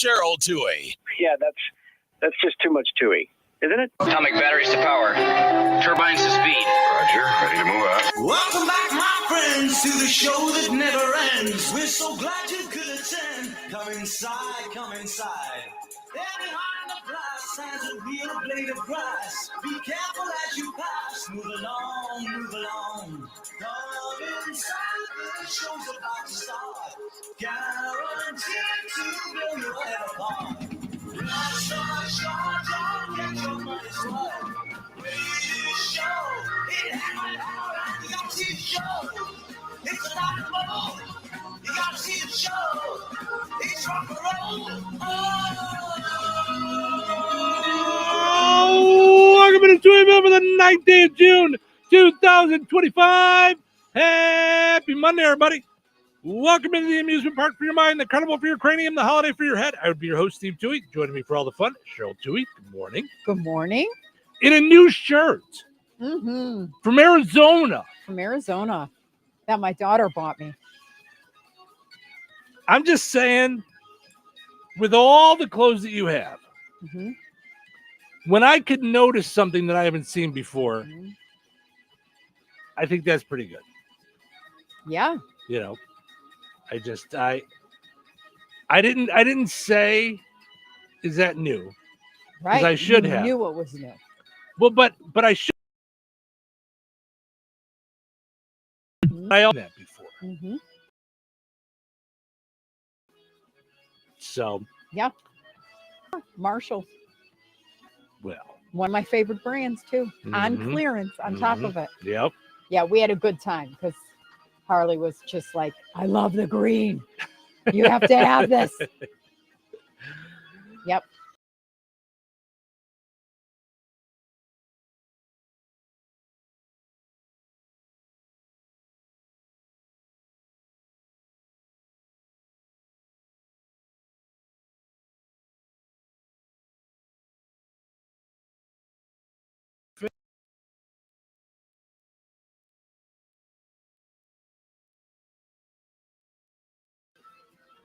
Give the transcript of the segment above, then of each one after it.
Cheryl Touhy. Yeah, that's just too much Touhy, isn't it? Atomic batteries to power. Turbines to speed. Roger, ready to move out. Welcome back, my friends, to the show that never ends. We're so glad you could attend. Come inside, come inside. There behind the glass stands a real blade of grass. Be careful as you pass. Move along, move along. Come inside, the show's about to start. Guaranteed to blow your head apart. Life's not short, don't get your money's worth. Radio show, it happened out and you gotta see the show. It's a rock and roll, you gotta see the show. It's rock and roll. Oh, welcome to Touhyville for the 9th day of June, 2025. Happy Monday, everybody. Welcome into the amusement park for your mind, the carnival for your cranium, the holiday for your head. I would be your host, Steve Touhy. Joining me for all the fun, Cheryl Touhy. Good morning. Good morning. In a new shirt from Arizona. From Arizona that my daughter bought me. I'm just saying, with all the clothes that you have, when I could notice something that I haven't seen before, I think that's pretty good. Yeah. You know, I didn't say, is that new? Right. I should you have. Knew it was new. Well, but I should. I own that before. So. Yeah. Marshall. Well. One of my favorite brands too. On clearance, on top of it. Yep. Yeah, we had a good time because Harley was just like, I love the green. You have to have this. Yep.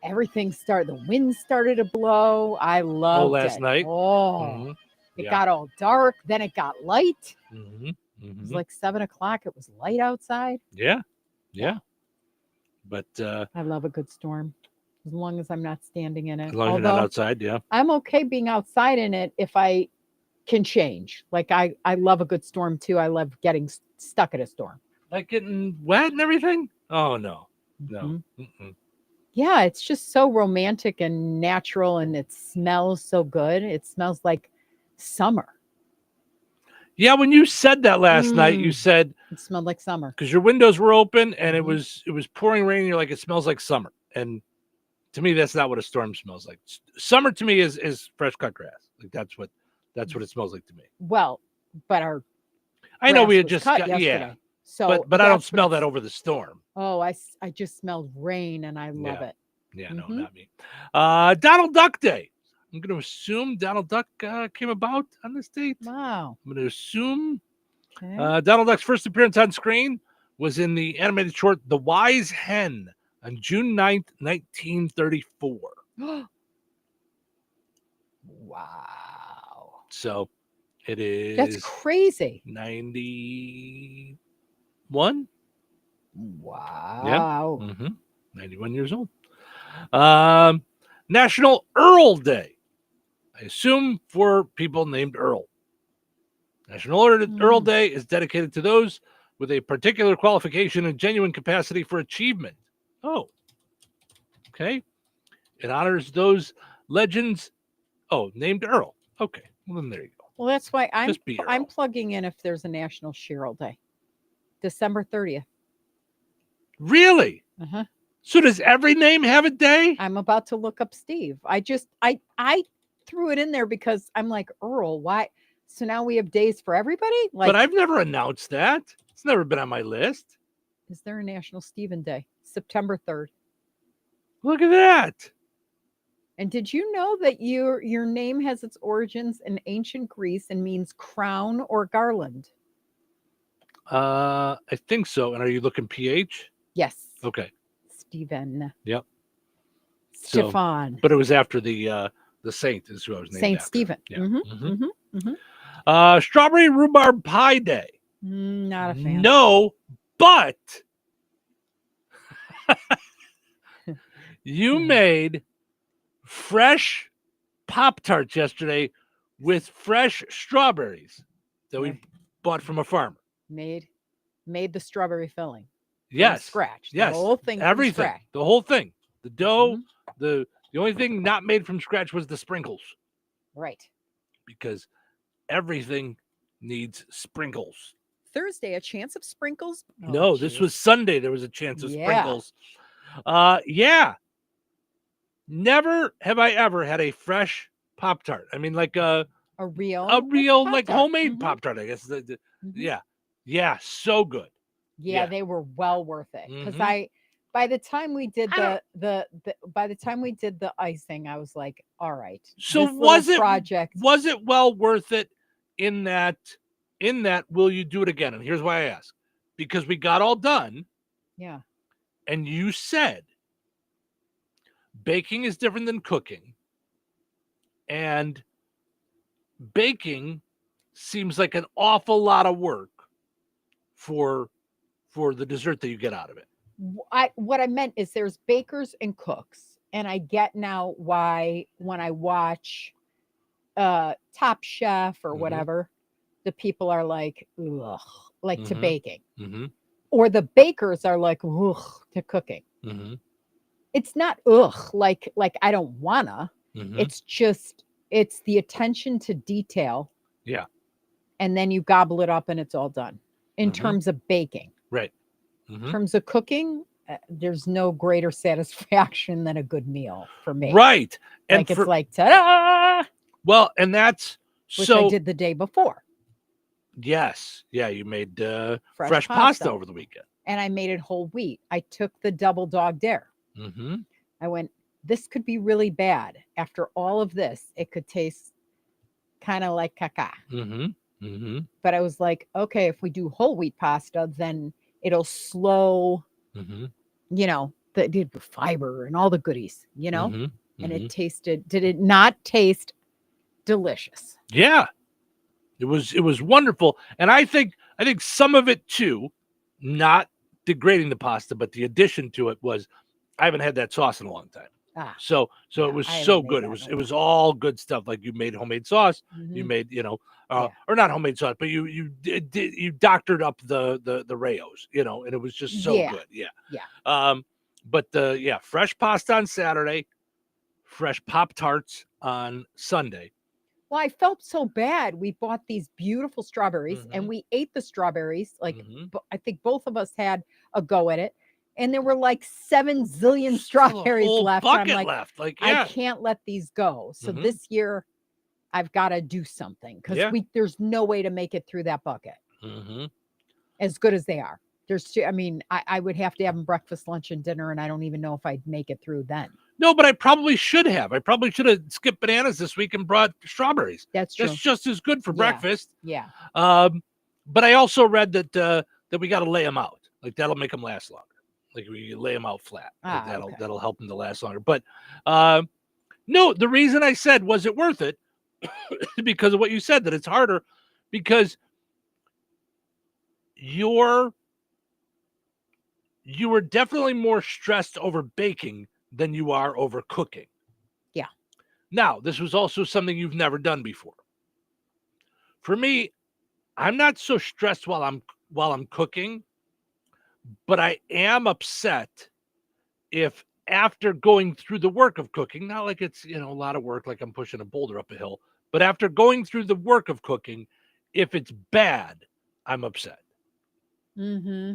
Everything started, the wind started to blow. I loved it. Last night? Oh, it got all dark. Then it got light. It was like 7 o'clock. It was light outside. Yeah. But I love a good storm as long as I'm not standing in it. As long as you're not outside, yeah. I'm okay being outside in it if I can change. Like I love a good storm too. I love getting stuck in a storm. Like getting wet and everything? Oh, no. Yeah, it's just so romantic and natural, and it smells so good. It smells like summer. Yeah, when you said that last night, you said it smelled like summer because your windows were open and it was pouring rain. And you're like, it smells like summer. And to me, that's not what a storm smells like. Summer to me is fresh cut grass. Like that's what it smells like to me. Well, but I know we had just got yesterday. yeah. So but I don't smell that over the storm. Oh, I just smelled rain and I love it. Yeah, no, not me. Donald Duck Day. I'm going to assume Donald Duck came about on this date. Wow. I'm going to assume Donald Duck's first appearance on screen was in the animated short The Wise Hen on June 9th, 1934. Wow. So it is. That's crazy. 91. Wow. Yeah. 91 years old. National Earl Day. I assume for people named Earl. National Earl Day is dedicated to those with a particular qualification and genuine capacity for achievement. Oh, okay. It honors those legends. Oh, named Earl. Okay. Well, then there you go. Well, that's why I'm plugging in if there's a National Cheryl Day. December 30th. Really? So does every name have a day? I'm about to look up Steve. I threw it in there because I'm like, Earl, why? So now we have days for everybody? But I've never announced that. It's never been on my list. Is there a National Stephen Day? September 3rd. Look at that. And did you know that your name has its origins in ancient Greece and means crown or garland? I think so. And are you looking PH? Yes. Okay. Stephen. Yep. So, Stefan. but it was after the saint is who I was named Saint after. Stephen. Yeah. Mhm. Mhm. Strawberry rhubarb pie day. Not a fan. No, but you made fresh Pop-Tarts yesterday with fresh strawberries that we Right. bought from a farmer. Made the strawberry filling. From Yes. scratch. Yes. The whole thing from Everything. scratch. The whole thing. The dough. Mhm. The only thing not made from scratch was the sprinkles, Right. because everything needs sprinkles. Thursday, a chance of sprinkles? Oh, No, this geez. was Sunday. There was a chance of Yeah. sprinkles. Yeah. Never have I ever had a fresh Pop-Tart. I mean, like a real like Pop-Tart. homemade Mhm. Pop-Tart, I guess. Mhm. Yeah, so good. Yeah, Yeah. they were well worth it. Because Mhm. by the time we did I by the time we did the icing, I was like, all right. So this little was it project? was it well worth it in that will you do it again? And here's why I ask. Because we got all done Yeah. and you said baking is different than cooking. And baking seems like an awful lot of work for the dessert that you get out of it. What I meant is there's bakers and cooks, and I get now why when I watch Top Chef or Mhm. whatever, the people are like, ugh, like to Mhm. baking. Mm-hmm. Or the bakers are like, ugh, to cooking. Mm-hmm. It's not ugh, like I don't wanna. Mm-hmm. It's just it's the attention to detail. Yeah. And then you gobble it up and it's all done. In Mhm. terms of baking. Right. In Mm-hmm. terms of cooking, there's no greater satisfaction than a good meal for me. Right. And Like it's like ta-da, well, and that's which so I did the day before. yes. Yeah, you made Fresh pasta pasta. over the weekend. And I made it whole wheat. I took the double dog dare. Mm-hmm. I went, this could be really bad. After all of this, it could taste kind of like caca. Mm-hmm. Mm-hmm. But I was like, okay, if we do whole wheat pasta, then it'll slow, Mm-hmm. the fiber and all the goodies, Mm-hmm. and Mm-hmm. did it not taste delicious? Yeah. It was wonderful. And I think some of it too, not degrading the pasta, but the addition to it was I haven't had that sauce in a long time. So yeah, it was I so haven't made good. that in a It was all good stuff. Like you made homemade sauce, you Mhm. made, Yeah. or not homemade sauce, but you doctored up the rayos, and it was just so Yeah. good. Yeah. Yeah. But fresh pasta on Saturday, fresh Pop-Tarts on Sunday. Well, I felt so bad. We bought these beautiful strawberries Mhm. and we ate the strawberries. Like, Mhm. I think both of us had a go at it. And there were like 7 zillion Still a strawberries whole left. And I'm bucket like, left. Like, I yeah. can't let these go. So Mhm. this year I've got to do something because Yeah. there's no way to make it through that bucket Mm-hmm. as good as they are. I would have to have them breakfast, lunch, and dinner, and I don't even know if I'd make it through then. No, but I probably should have. I probably should have skipped bananas this week and brought strawberries. That's true. That's just as good for Yeah. breakfast. Yeah. But I also read that we got to lay them out. Like that'll make them last longer. Like we lay them out flat. Like Okay. that'll help them to last longer. But no, the reason I said was it worth it because of what you said, that it's harder because you were definitely more stressed over baking than you are over cooking. Yeah. Now, this was also something you've never done before. For me, I'm not so stressed while I'm cooking, but I am upset if after going through the work of cooking, not like it's, a lot of work, like I'm pushing a boulder up a hill, but after going through the work of cooking, if it's bad, I'm upset. Mm-hmm.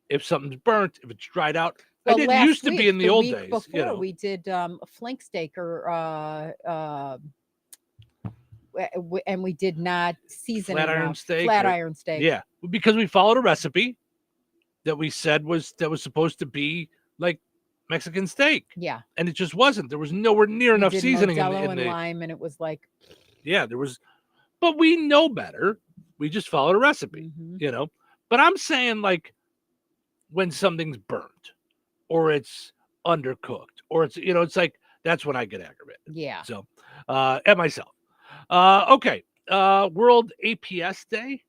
If something's burnt, if it's dried out. Well, I didn't used to be in the old days. Before we did a flank steak and we did not season Flat it iron enough. steak. Flat iron steak. Yeah, because we followed a recipe that we said was supposed to be like Mexican steak. Yeah. And it just wasn't. There was nowhere near enough did seasoning Modelo in and lime, and it was like. Yeah, there was, but we know better. We just followed a recipe, But I'm saying like when something's burnt or it's undercooked, or it's like that's when I get aggravated. Yeah. So, at myself. Okay. World APS Day.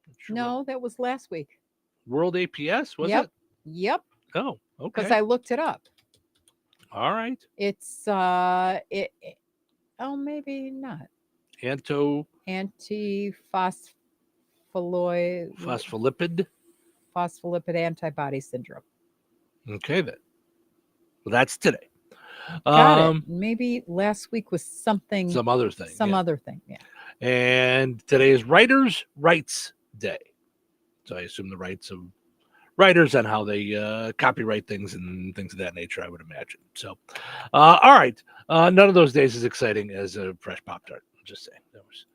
Not sure No, that was last week. World APS was Yep. it? Yep. Oh, Because okay. I looked it up. All right. It's maybe not. Phospholipid. Phospholipid antibody syndrome. Okay, then. Well, that's today. Got it. Maybe last week was something. Some other thing. Some yeah. other thing. Yeah. And today is Writers' Rights Day. So I assume the rights of writers and how they copyright things and things of that nature, I would imagine. So, all right. None of those days is exciting as a fresh Pop-Tart. I'm just saying. That was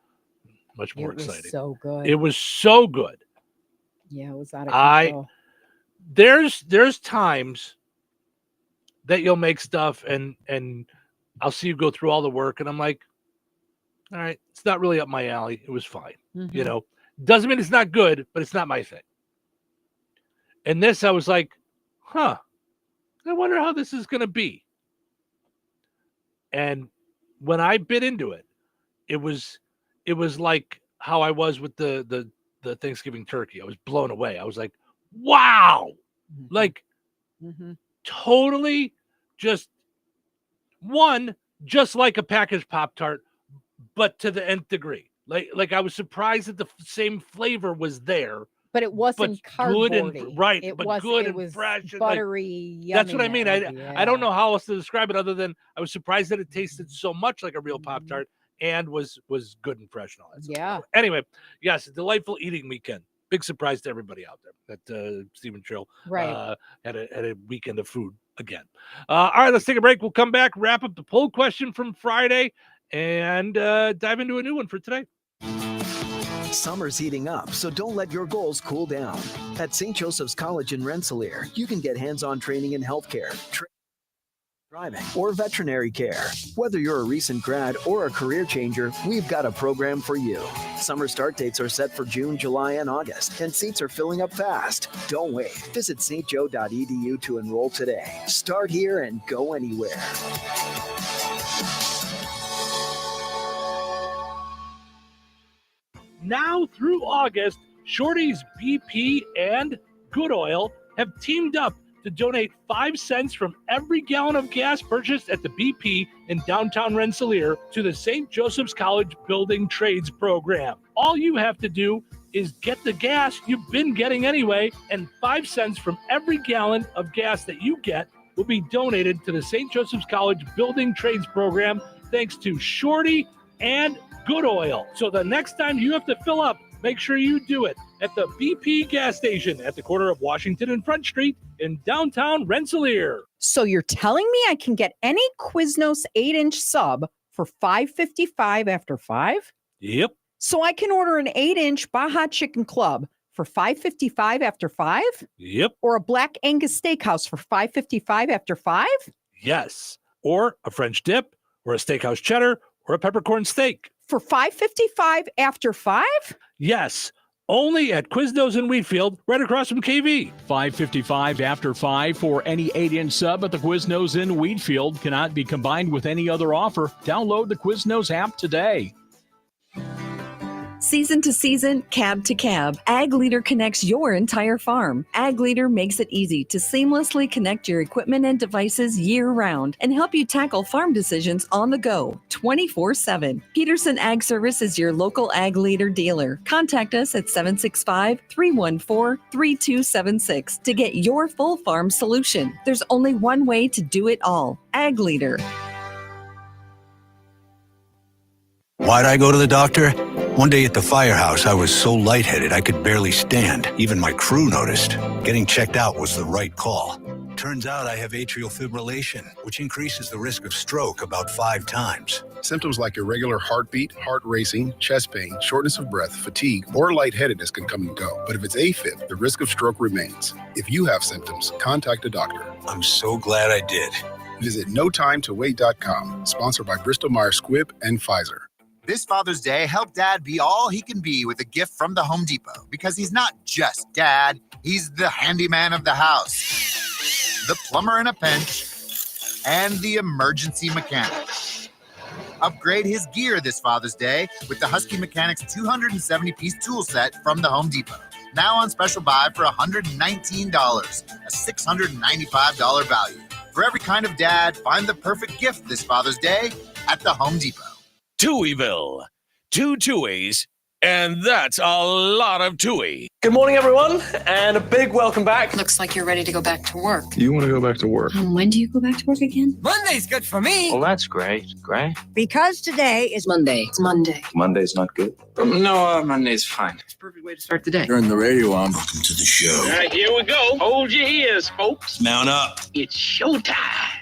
much more exciting. It was so good. It was so good. Yeah, it was out of control. There's times that you'll make stuff and I'll see you go through all the work and I'm like, all right, it's not really up my alley. It was fine. Mhm. Doesn't mean it's not good, but it's not my thing. And this, I was like, I wonder how this is going to be. And when I bit into it, it was like how I was with the Thanksgiving turkey. I was blown away. I was like, wow, like totally just like a packaged Pop-Tart, but to the nth degree. Like I was surprised that the same flavor was there. But it wasn't cardboardy. Good and right, it but was, good it and was fresh. buttery. And that's what I mean. I don't Yeah. know how else to describe it other than I was surprised that it tasted so much like a real Pop-Tart and was good and fresh and all that. Yeah. Stuff. Anyway, yes, delightful eating weekend. Big surprise to everybody out there that Stephen Trill Right. had a weekend of food again. All right, let's take a break. We'll come back, wrap up the poll question from Friday, and dive into a new one for today. Summer's heating up, so don't let your goals cool down. At St. Joseph's College in Rensselaer, you can get hands-on training in healthcare, driving, or veterinary care. Whether you're a recent grad or a career changer, we've got a program for you. Summer start dates are set for June, July, and August, and seats are filling up fast. Don't wait. Visit stjo.edu to enroll today. Start here and go anywhere. Now through August, Shorty's BP and Good Oil have teamed up to donate 5 cents from every gallon of gas purchased at the BP in downtown Rensselaer to the St. Joseph's College Building Trades Program. All you have to do is get the gas you've been getting anyway, and 5 cents from every gallon of gas that you get will be donated to the St. Joseph's College Building Trades Program thanks to Shorty and Good Oil. So the next time you have to fill up, make sure you do it at the BP gas station at the corner of Washington and Front Street in downtown Rensselaer. So you're telling me I can get any Quiznos 8-inch sub for $5.55 after 5? Yep. So I can order an 8-inch Baja Chicken Club for $5.55 after 5? Yep. Or a Black Angus Steakhouse for $5.55 after 5? Yes. Or a French dip, or a steakhouse cheddar, or a peppercorn steak. For $5.55 after 5? Yes. Only at Quiznos in Wheatfield, right across from KV. $5.55 after 5 for any 8-inch sub at the Quiznos in Wheatfield. Cannot be combined with any other offer. Download the Quiznos app today. Season to season, cab to cab, Ag Leader connects your entire farm. Ag Leader makes it easy to seamlessly connect your equipment and devices year-round and help you tackle farm decisions on the go, 24/7. Peterson Ag Service is your local Ag Leader dealer. Contact us at 765-314-3276 to get your full farm solution. There's only one way to do it all, Ag Leader. Why'd I go to the doctor? One day at the firehouse, I was so lightheaded I could barely stand. Even my crew noticed. Getting checked out was the right call. Turns out I have atrial fibrillation, which increases the risk of stroke about 5 times. Symptoms like irregular heartbeat, heart racing, chest pain, shortness of breath, fatigue, or lightheadedness can come and go. But if it's AFib, the risk of stroke remains. If you have symptoms, contact a doctor. I'm so glad I did. Visit NoTimeToWait.com, sponsored by Bristol-Myers Squibb and Pfizer. This Father's Day, help Dad be all he can be with a gift from the Home Depot. Because he's not just Dad, he's the handyman of the house. the plumber in a pinch, and the emergency mechanic. Upgrade his gear this Father's Day with the Husky Mechanics 270-piece tool set from the Home Depot. Now on special buy for $119, a $695 value. For every kind of dad, find the perfect gift this Father's Day at the Home Depot. Touhyville. 2 Touhies, and that's a lot of Touhy. Good morning, everyone, and a big welcome back. Looks like you're ready to go back to work. You want to go back to work? When do you go back to work again? Monday's good for me. Well, that's great. Great. Because today is Monday. It's Monday. Monday's not good? No, Monday's fine. It's a perfect way to start the day. Turn the radio on. Welcome to the show. All right, here we go. Hold your ears, folks. Mount up. It's showtime.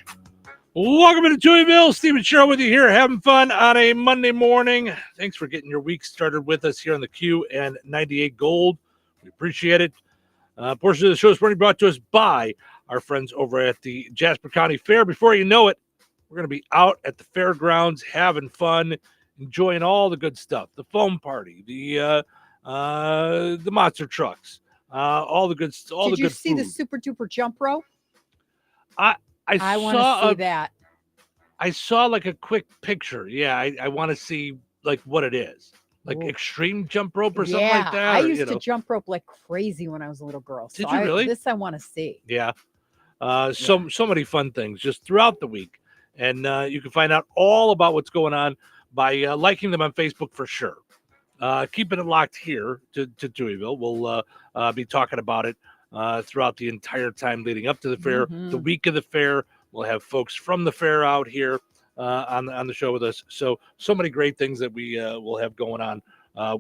Welcome to Touhyville. Steven Sherrill with you here, having fun on a Monday morning. Thanks for getting your week started with us here on the Q and 98 Gold. We appreciate it. Portion of the show is brought to us by our friends over at the Jasper County Fair. Before you know it, we're going to be out at the fairgrounds having fun, enjoying all the good stuff, the foam party, the monster trucks, all the good stuff. Did you see the super duper jump rope? I want to see that. I saw like a quick picture. Yeah, I want to see like what it is. Like extreme jump rope or something like that. I used to jump rope like crazy when I was a little girl. Did you really? This I want to see. Yeah. So many fun things just throughout the week. And you can find out all about what's going on by liking them on Facebook for sure. Keeping it locked here to Touhyville. We'll be talking about it throughout the entire time leading up to the fair. The week of the fair, we'll have folks from the fair out here on the show with us. So many great things that we will have going on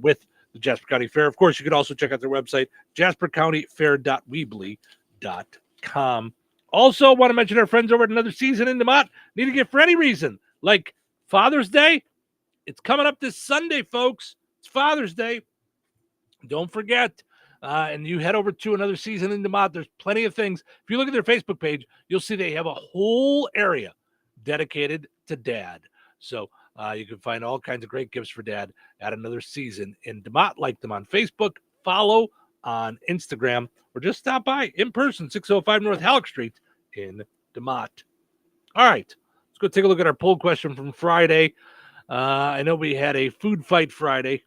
with the Jasper County Fair. Of course, you can also check out their website, jaspercountyfair.weebly.com. Also, want to mention our friends over at Another Season in DeMott. Need a gift for any reason, like Father's Day. It's coming up this Sunday, folks. It's Father's Day. Don't forget. And you head over to Another Season in DeMott. There's plenty of things. If you look at their Facebook page, you'll see they have a whole area dedicated to Dad. So you can find all kinds of great gifts for Dad at Another Season in DeMott. Like them on Facebook, follow on Instagram, or just stop by in person, 605 North Halleck Street in DeMott. All right, let's go take a look at our poll question from Friday. I know we had a food fight Friday.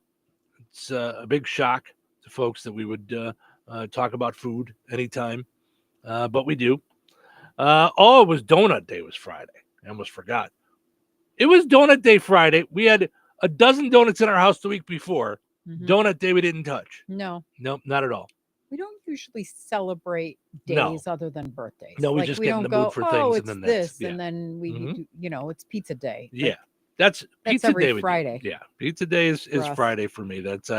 It's a big shock to folks that we would talk about food anytime, but we do. It was Donut Day was Friday. I almost forgot. It was Donut Day Friday. We had a dozen donuts in our house the week before. Donut Day we didn't touch. No, not at all. We don't usually celebrate days other than birthdays. No, we just get in the mood for things, and then this, and then we, it's pizza day. Yeah, that's pizza every day. Friday. Yeah, pizza day is Friday for me. That's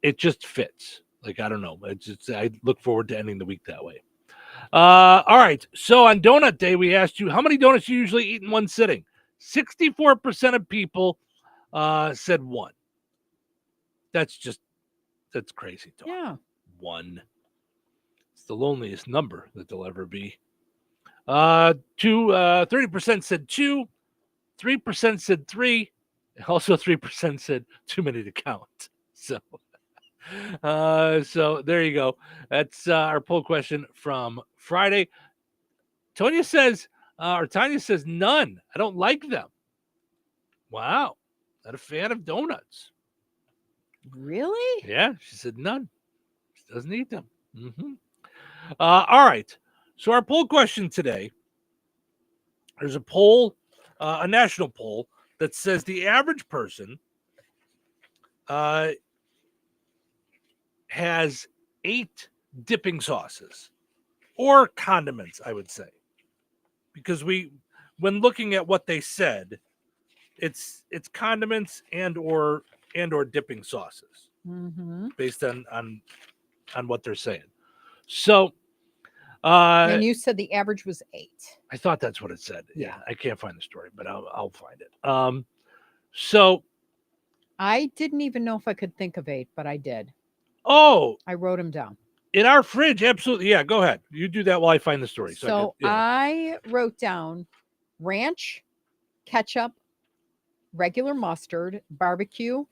it just fits. Like, I don't know. I look forward to ending the week that way. All right. So on Donut Day, we asked you how many donuts you usually eat in one sitting. 64% of people said one. That's crazy talk. Yeah. One. It's the loneliest number that there'll ever be. 30% said two. 3% said three. Also 3% said too many to count. So there you go. That's our poll question from Friday. Tanya says none. I don't like them. Wow. Not a fan of donuts. Really? Yeah. She said none. She doesn't eat them. All right. So our poll question today, there's a poll, a national poll that says the average person has 8 dipping sauces or condiments, I would say, because when looking at what they said, it's condiments and or dipping sauces based on what they're saying. So, and you said the average was 8. I thought that's what it said. Yeah, I can't find the story, but I'll find it. So I didn't even know if I could think of 8, but I did. Oh, I wrote them down in our fridge. Absolutely. Yeah. Go ahead. You do that while I find the story. So I wrote down ranch, ketchup, regular mustard, barbecue,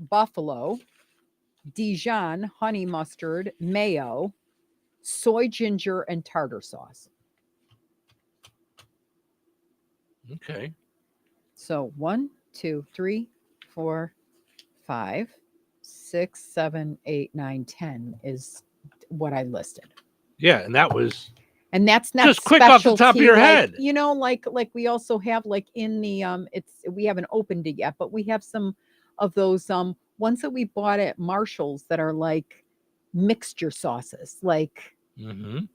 buffalo, Dijon, honey mustard, mayo, soy, ginger, and tartar sauce. Okay. So 1, 2, 3, 4, 5, 6, 7, 8, 9, 10 is what I listed. Yeah, and that was And that's not just quick off the top of your specialty, head. You know, like we also have like in the we haven't opened it yet, but we have some of those ones that we bought at Marshall's that are like mixture sauces, like Mm-hmm.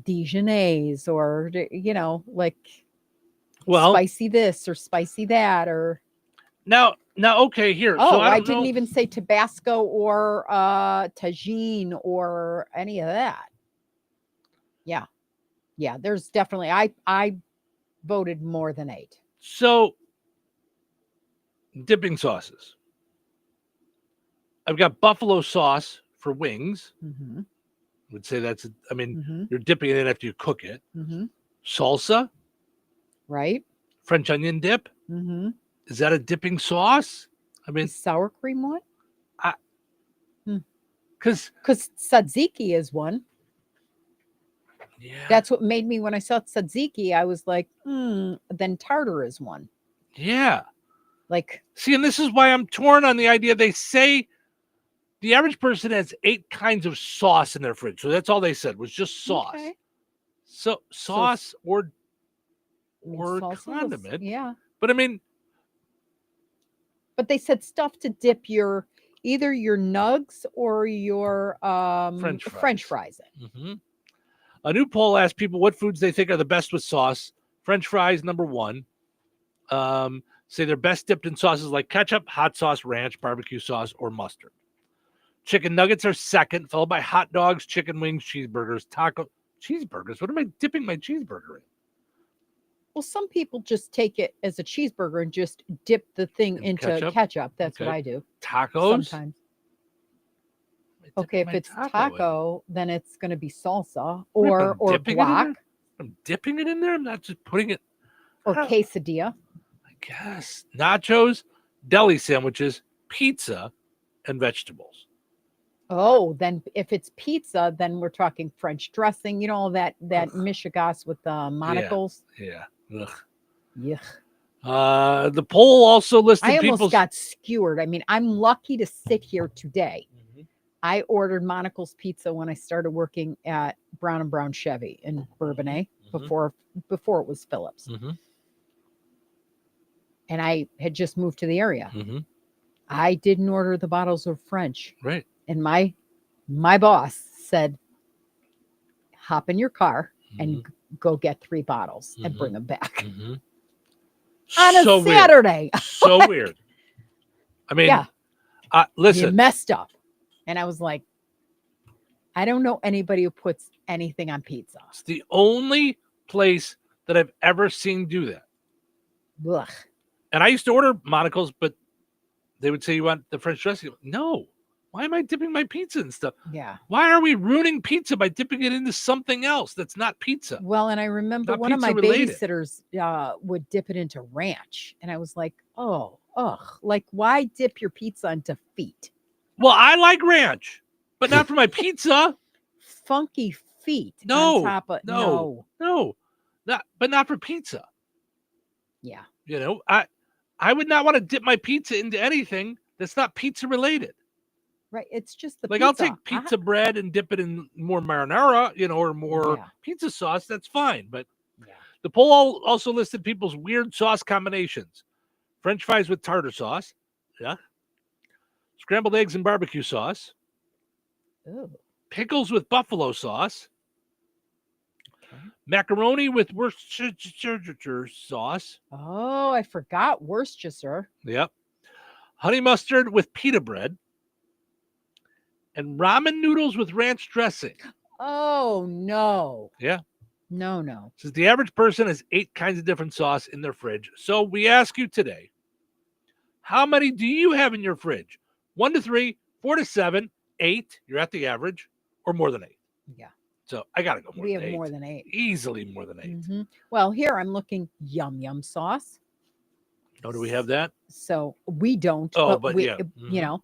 Dijonnaise or like Well, spicy this or spicy that or now, okay, here. oh, so I I don't didn't know. even say Tabasco or tagine or any of that. Yeah. Yeah, there's definitely I voted more than 8. So, dipping sauces. I've got buffalo sauce for wings. Mm-hmm. Would say that's. Mm-hmm. You're dipping it in after you cook it. Mm-hmm. Salsa, Right? French onion dip. Mm-hmm. Is that a dipping sauce? The sour cream one? Because tzatziki is one. Yeah. That's what made me, when I saw tzatziki, I was like, then tartar is one. Yeah. Like, see, and this is why I'm torn on the idea. They say the average person has 8 kinds of sauce in their fridge. So that's all they said was just sauce. Okay. So sauce or salsa was- condiment. yeah. But But they said stuff to dip either your nugs or your French fries in. Mm-hmm. A new poll asked people what foods they think are the best with sauce. French fries, number 1. Say they're best dipped in sauces like ketchup, hot sauce, ranch, barbecue sauce, or mustard. Chicken nuggets are second, followed by hot dogs, chicken wings, cheeseburgers, cheeseburgers. What am I dipping my cheeseburger in? Well, some people just take it as a cheeseburger and just dip the thing into ketchup. That's what I do. Tacos? Sometimes. Okay, if it's taco, then it's going to be salsa or guac I'm dipping it in there. I'm not just putting it. or quesadilla. I guess nachos, deli sandwiches, pizza, and vegetables. Oh, then if it's pizza, then we're talking French dressing. You know, all that Michigas with the monocles. Yeah. Ugh. Yeah. The poll also listed I almost people's. got skewered. I mean, I'm lucky to sit here today. I ordered Monocle's Pizza when I started working at Brown and Brown Chevy in Bourbonnais before it was Phillips. Mm-hmm. And I had just moved to the area. Mm-hmm. I didn't order the bottles of French. Right. And my boss said, hop in your car and go get 3 bottles and bring them back. On a Saturday. Weird. So weird. I mean, yeah. Listen. You messed up. And I was like, I don't know anybody who puts anything on pizza. It's the only place that I've ever seen do that. Ugh. And I used to order monocles, but they would say, you want the French dressing? No. Why am I dipping my pizza and stuff? Yeah. Why are we ruining pizza by dipping it into something else that's not pizza? Well, and I remember Not one of my pizza related. babysitters would dip it into ranch. And I was like, like, why dip your pizza into feet? Well, I like ranch, but not for my pizza. Funky feet. No, on top of, no, not for pizza. Yeah. You know, I would not want to dip my pizza into anything that's not pizza related. Right. It's just the Like pizza. I'll take pizza bread and dip it in more marinara, or more pizza sauce. That's fine. But the poll also listed people's weird sauce combinations: French fries with tartar sauce, scrambled eggs and barbecue sauce, pickles with buffalo sauce, macaroni with Worcestershire sauce. Oh, I forgot Worcestershire. Yep. Honey mustard with pita bread. And ramen noodles with ranch dressing. Oh, no. Yeah. No. Says the average person has 8 kinds of different sauce in their fridge. So we ask you today, how many do you have in your fridge? 1 to 3, 4 to 7, 8. You're at the average, or more than 8. Yeah. So I got to go more We than have 8. more than 8. Easily more than 8. Mhm. Well, here I'm looking yum sauce. Oh, do we have that? So we don't. Oh, but we, yeah. you know,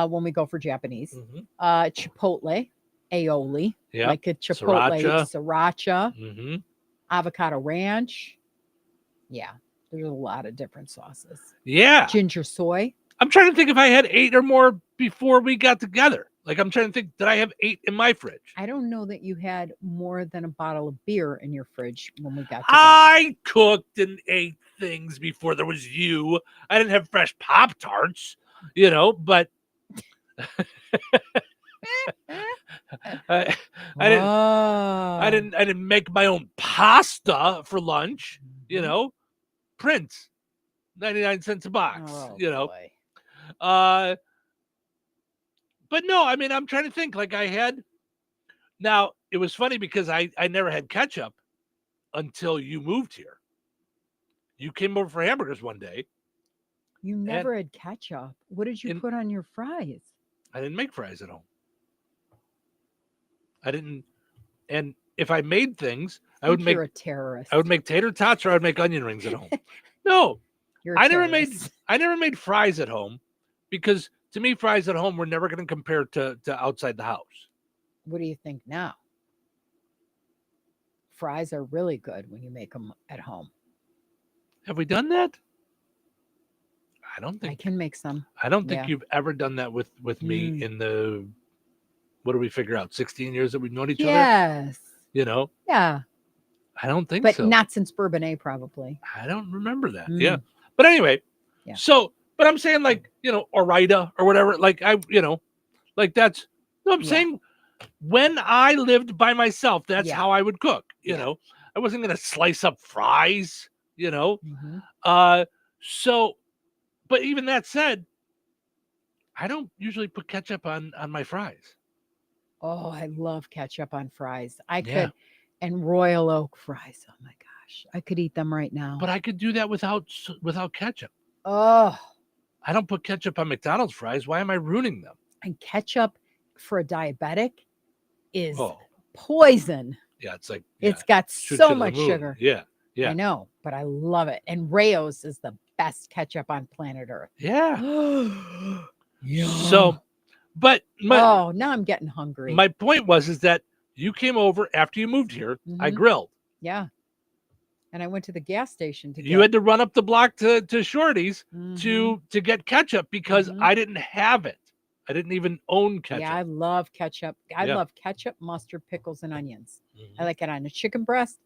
when we go for Japanese, chipotle, aioli, Yeah. like a chipotle, sriracha, Mm-hmm. avocado ranch. Yeah, there's a lot of different sauces. Yeah. Ginger soy. I'm trying to think if I had 8 or more before we got together. Like, I'm trying to think, did I have 8 in my fridge? I don't know that you had more than a bottle of beer in your fridge when we got together. I cooked and ate things before there was you. I didn't have fresh Pop-Tarts, but I didn't make my own pasta for lunch, Prince, 99 cents a box, boy. But no, I mean, I'm trying to think, like, I had. Now, it was funny because I never had ketchup until you moved here. You came over for hamburgers one day. You never had ketchup. What did you put on your fries? I didn't make fries at home. I didn't. And if I made things, I would make. You're a terrorist. I would make tater tots, or I would make onion rings at home. No, I never made fries at home, because to me, fries at home were never going to compare to outside the house. What do you think now? Fries are really good when you make them at home. Have we done that? I don't think I can make some. I don't think you've ever done that with me in the, what do we figure out, 16 years that we've known each other? Yes. Yeah. I don't think but so. But not since Bourbonnais, probably. I don't remember that. Yeah. But anyway, but I'm saying, like, Orida or whatever, like, like that's, no, I'm saying when I lived by myself, that's how I would cook, I wasn't going to slice up fries, so, but even that said, I don't usually put ketchup on my fries. Oh, I love ketchup on fries. I could, and Royal Oak fries. Oh my gosh, I could eat them right now. But I could do that without ketchup. Oh, I don't put ketchup on McDonald's fries. Why am I ruining them? And ketchup for a diabetic is poison. Yeah, it's like it's got so much sugar. Yeah. I know, but I love it. And Rao's is the best ketchup on planet Earth. Yeah. So, but now I'm getting hungry. My point is that you came over after you moved here. I grilled. Yeah. And I went to the gas station to You had to run up the block to Shorty's to get ketchup because I didn't have it. I didn't even own ketchup. Yeah, I love ketchup. I love ketchup, mustard, pickles, and onions. I like it on a chicken breast,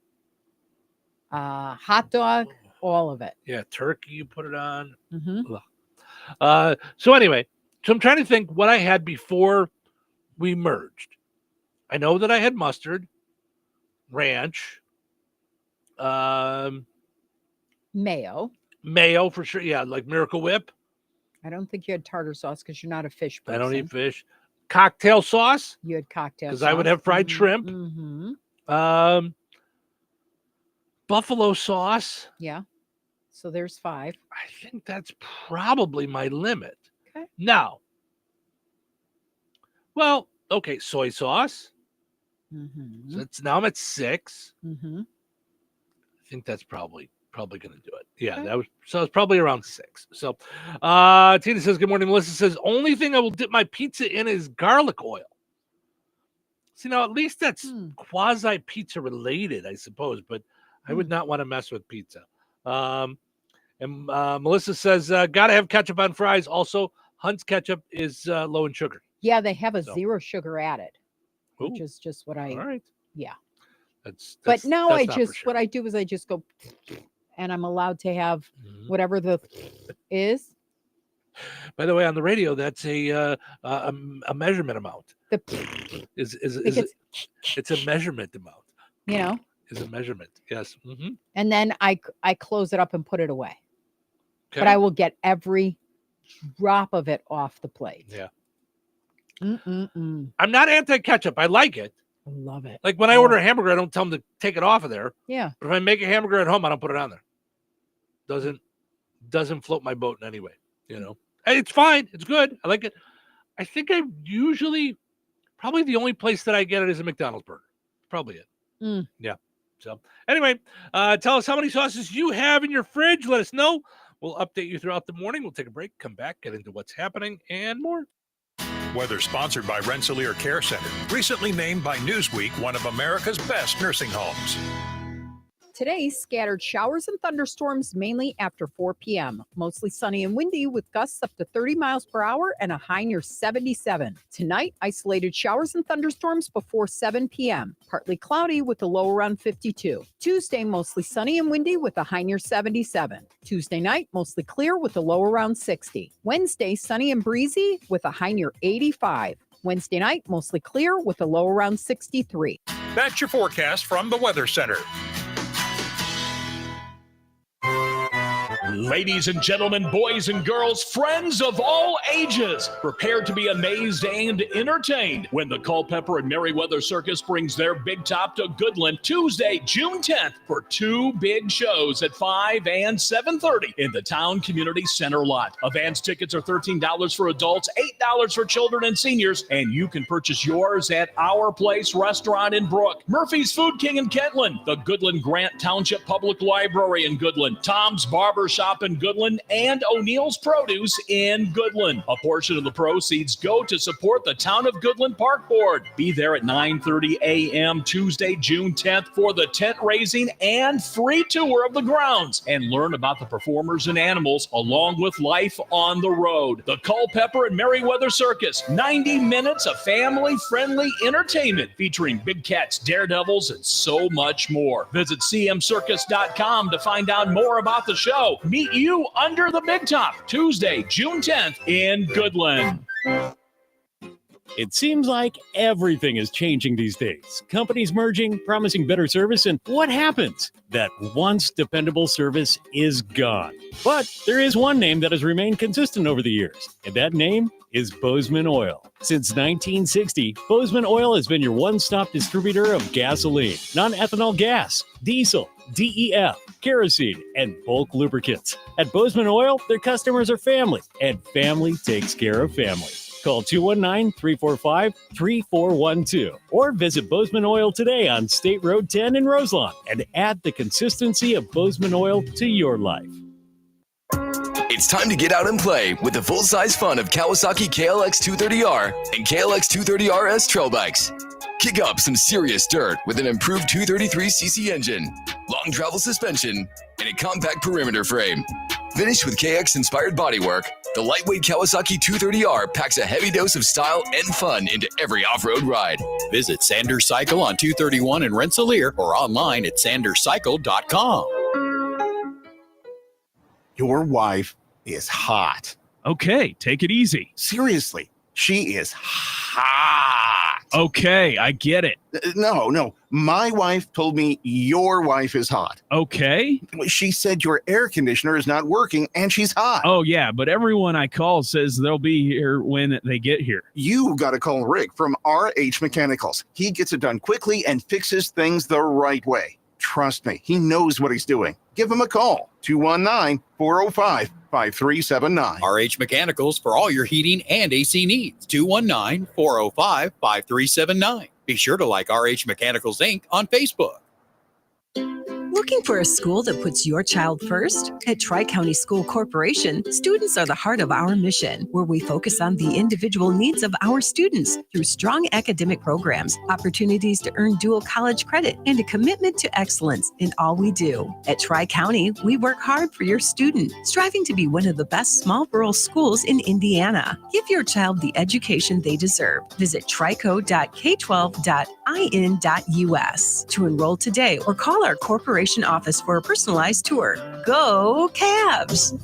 hot dog, all of it. Yeah, turkey, you put it on. So anyway, I'm trying to think what I had before we merged. I know that I had mustard, ranch, mayo for sure. Yeah, like Miracle Whip. I don't think you had tartar sauce because you're not a fish person. I don't eat fish. Cocktail sauce. You had cocktail sauce. Because I would have fried shrimp. Buffalo sauce. Yeah. So there's 5. I think that's probably my limit. Okay. Now, soy sauce. So now I'm at 6. I think that's probably going to do it. Yeah, it's probably around 6. So Tina says, good morning. Melissa says, only thing I will dip my pizza in is garlic oil. See, now at least that's quasi pizza related, I suppose, but I would not want to mess with pizza. And Melissa says, gotta have ketchup on fries. Also, Hunt's ketchup is low in sugar. Yeah, they have a 0 sugar added, which is just what all right. Yeah. But now what I do is I just go, and I'm allowed to have whatever the is. By the way, on the radio, that's a measurement amount. It's a measurement amount. Is a measurement. Yes. And then I close it up and put it away. Okay. But I will get every drop of it off the plate. Yeah. I'm not anti-ketchup. I like it. I love it. Like when I order a hamburger, I don't tell them to take it off of there. Yeah. But if I make a hamburger at home, I don't put it on there. Doesn't float my boat in any way. It's fine. It's good. I like it. I think I usually, probably the only place that I get it is a McDonald's burger. Probably it. Yeah. So anyway, tell us how many sauces you have in your fridge. Let us know. We'll update you throughout the morning. We'll take a break, come back, get into what's happening and more. weather sponsored by Rensselaer Care Center, recently named by Newsweek one of America's best nursing homes. Today, scattered showers and thunderstorms mainly after 4 p.m. Mostly sunny and windy with gusts up to 30 miles per hour and a high near 77. Tonight, isolated showers and thunderstorms before 7 p.m. Partly cloudy with a low around 52. Tuesday, mostly sunny and windy with a high near 77. Tuesday night, mostly clear with a low around 60. Wednesday, sunny and breezy with a high near 85. Wednesday night, mostly clear with a low around 63. That's your forecast from the Weather Center. Ladies and gentlemen, boys and girls, friends of all ages, prepare to be amazed and entertained when the Culpeper and Merriweather Circus brings their big top to Goodland Tuesday, June 10th for 2 big shows at 5 and 7:30 in the Town Community Center lot. Advance tickets are $13 for adults, $8 for children and seniors, and you can purchase yours at Our Place Restaurant in Brook, Murphy's Food King in Kentland, the Goodland Grant Township Public Library in Goodland, Tom's Barber Shop in Goodland, and O'Neill's Produce in Goodland. A portion of the proceeds go to support the Town of Goodland Park Board. Be there at 9:30 a.m. Tuesday, June 10th for the tent raising and free tour of the grounds and learn about the performers and animals along with life on the road. The Culpeper and Merriweather Circus, 90 minutes of family-friendly entertainment featuring big cats, daredevils, and so much more. Visit cmcircus.com to find out more about the show. Meet you under the big top Tuesday, June 10th in Goodland. It seems like everything is changing these days. Companies merging, promising better service, and what happens? That once dependable service is gone. But there is one name that has remained consistent over the years, and that name is Bozeman Oil. Since 1960, Bozeman Oil has been your one-stop distributor of gasoline, non-ethanol gas, diesel, DEF, kerosene, and bulk lubricants. At Bozeman Oil, their customers are family, and family takes care of family. Call 219-345-3412 or visit Bozeman Oil today on State Road 10 in Roselawn and add the consistency of Bozeman Oil to your life. It's time to get out and play with the full-size fun of Kawasaki KLX 230R and KLX 230RS trail bikes. Kick up some serious dirt with an improved 233cc engine, long travel suspension, and a compact perimeter frame. Finished with KX-inspired bodywork, the lightweight Kawasaki 230R packs a heavy dose of style and fun into every off-road ride. Visit Sanders Cycle on 231 in Rensselaer or online at sanderscycle.com. Your wife is hot. Okay, take it easy. Seriously, she is hot. Okay, I get it. No. My wife told me your wife is hot. Okay. She said your air conditioner is not working and she's hot. Oh, yeah, but everyone I call says they'll be here when they get here. You got to call Rick from RH Mechanicals. He gets it done quickly and fixes things the right way. Trust me, he knows what he's doing. Give him a call, 219-405-5379. RH Mechanicals for all your heating and AC needs, 219-405-5379. Be sure to like RH Mechanicals Inc. on Facebook. Looking for a school that puts your child first? At Tri-County School Corporation, students are the heart of our mission, where we focus on the individual needs of our students through strong academic programs, opportunities to earn dual college credit, and a commitment to excellence in all we do. At Tri-County, we work hard for your student, striving to be one of the best small rural schools in Indiana. Give your child the education they deserve. Visit trico.k12.in.us to enroll today or call our corporation office for a personalized tour. Go Cavs!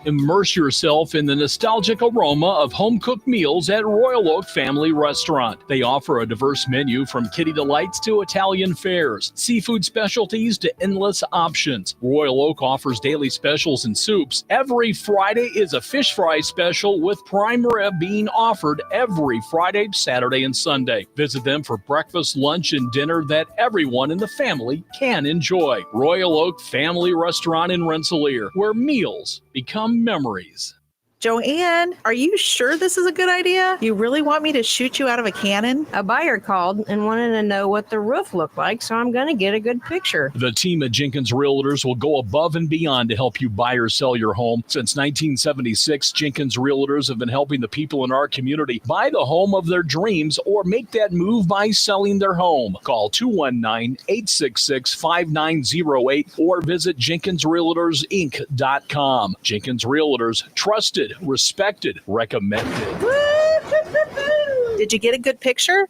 Immerse yourself in the nostalgic aroma of home-cooked meals at Royal Oak Family Restaurant. They offer a diverse menu from kitty delights to Italian fares, seafood specialties to endless options. Royal Oak offers daily specials and soups. Every Friday is a fish fry special with prime rib being offered every Friday, Saturday, and Sunday. Visit them for breakfast, lunch, and dinner that everyone in the family can enjoy. Royal Oak Family Restaurant in Rensselaer, where meals become memories. Joanne, are you sure this is a good idea? You really want me to shoot you out of a cannon? A buyer called and wanted to know what the roof looked like, so I'm going to get a good picture. The team at Jenkins Realtors will go above and beyond to help you buy or sell your home. Since 1976, Jenkins Realtors have been helping the people in our community buy the home of their dreams or make that move by selling their home. Call 219-866-5908 or visit JenkinsRealtorsInc.com. Jenkins Realtors, trusted, respected, recommended. Did you get a good picture?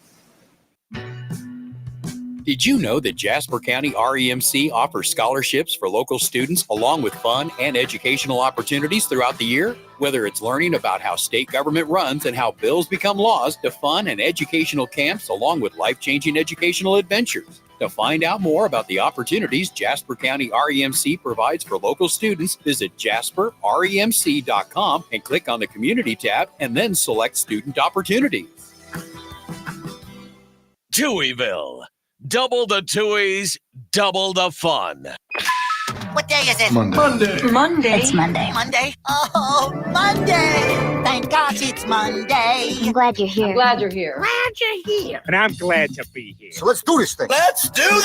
Did you know that Jasper County REMC offers scholarships for local students along with fun and educational opportunities throughout the year? Whether it's learning about how state government runs and how bills become laws, to fun and educational camps along with life-changing educational adventures. To find out more about the opportunities Jasper County REMC provides for local students, visit jasperremc.com and click on the Community tab and then select Student Opportunities. Touhyville. Double the Touhies, double the fun. What day is it? Monday. Monday. It's Monday. Monday. Oh, Monday. Thank God it's Monday. I'm glad you're here. Glad you're here. Glad you're here. And I'm glad to be here. So let's do this thing. Let's do this!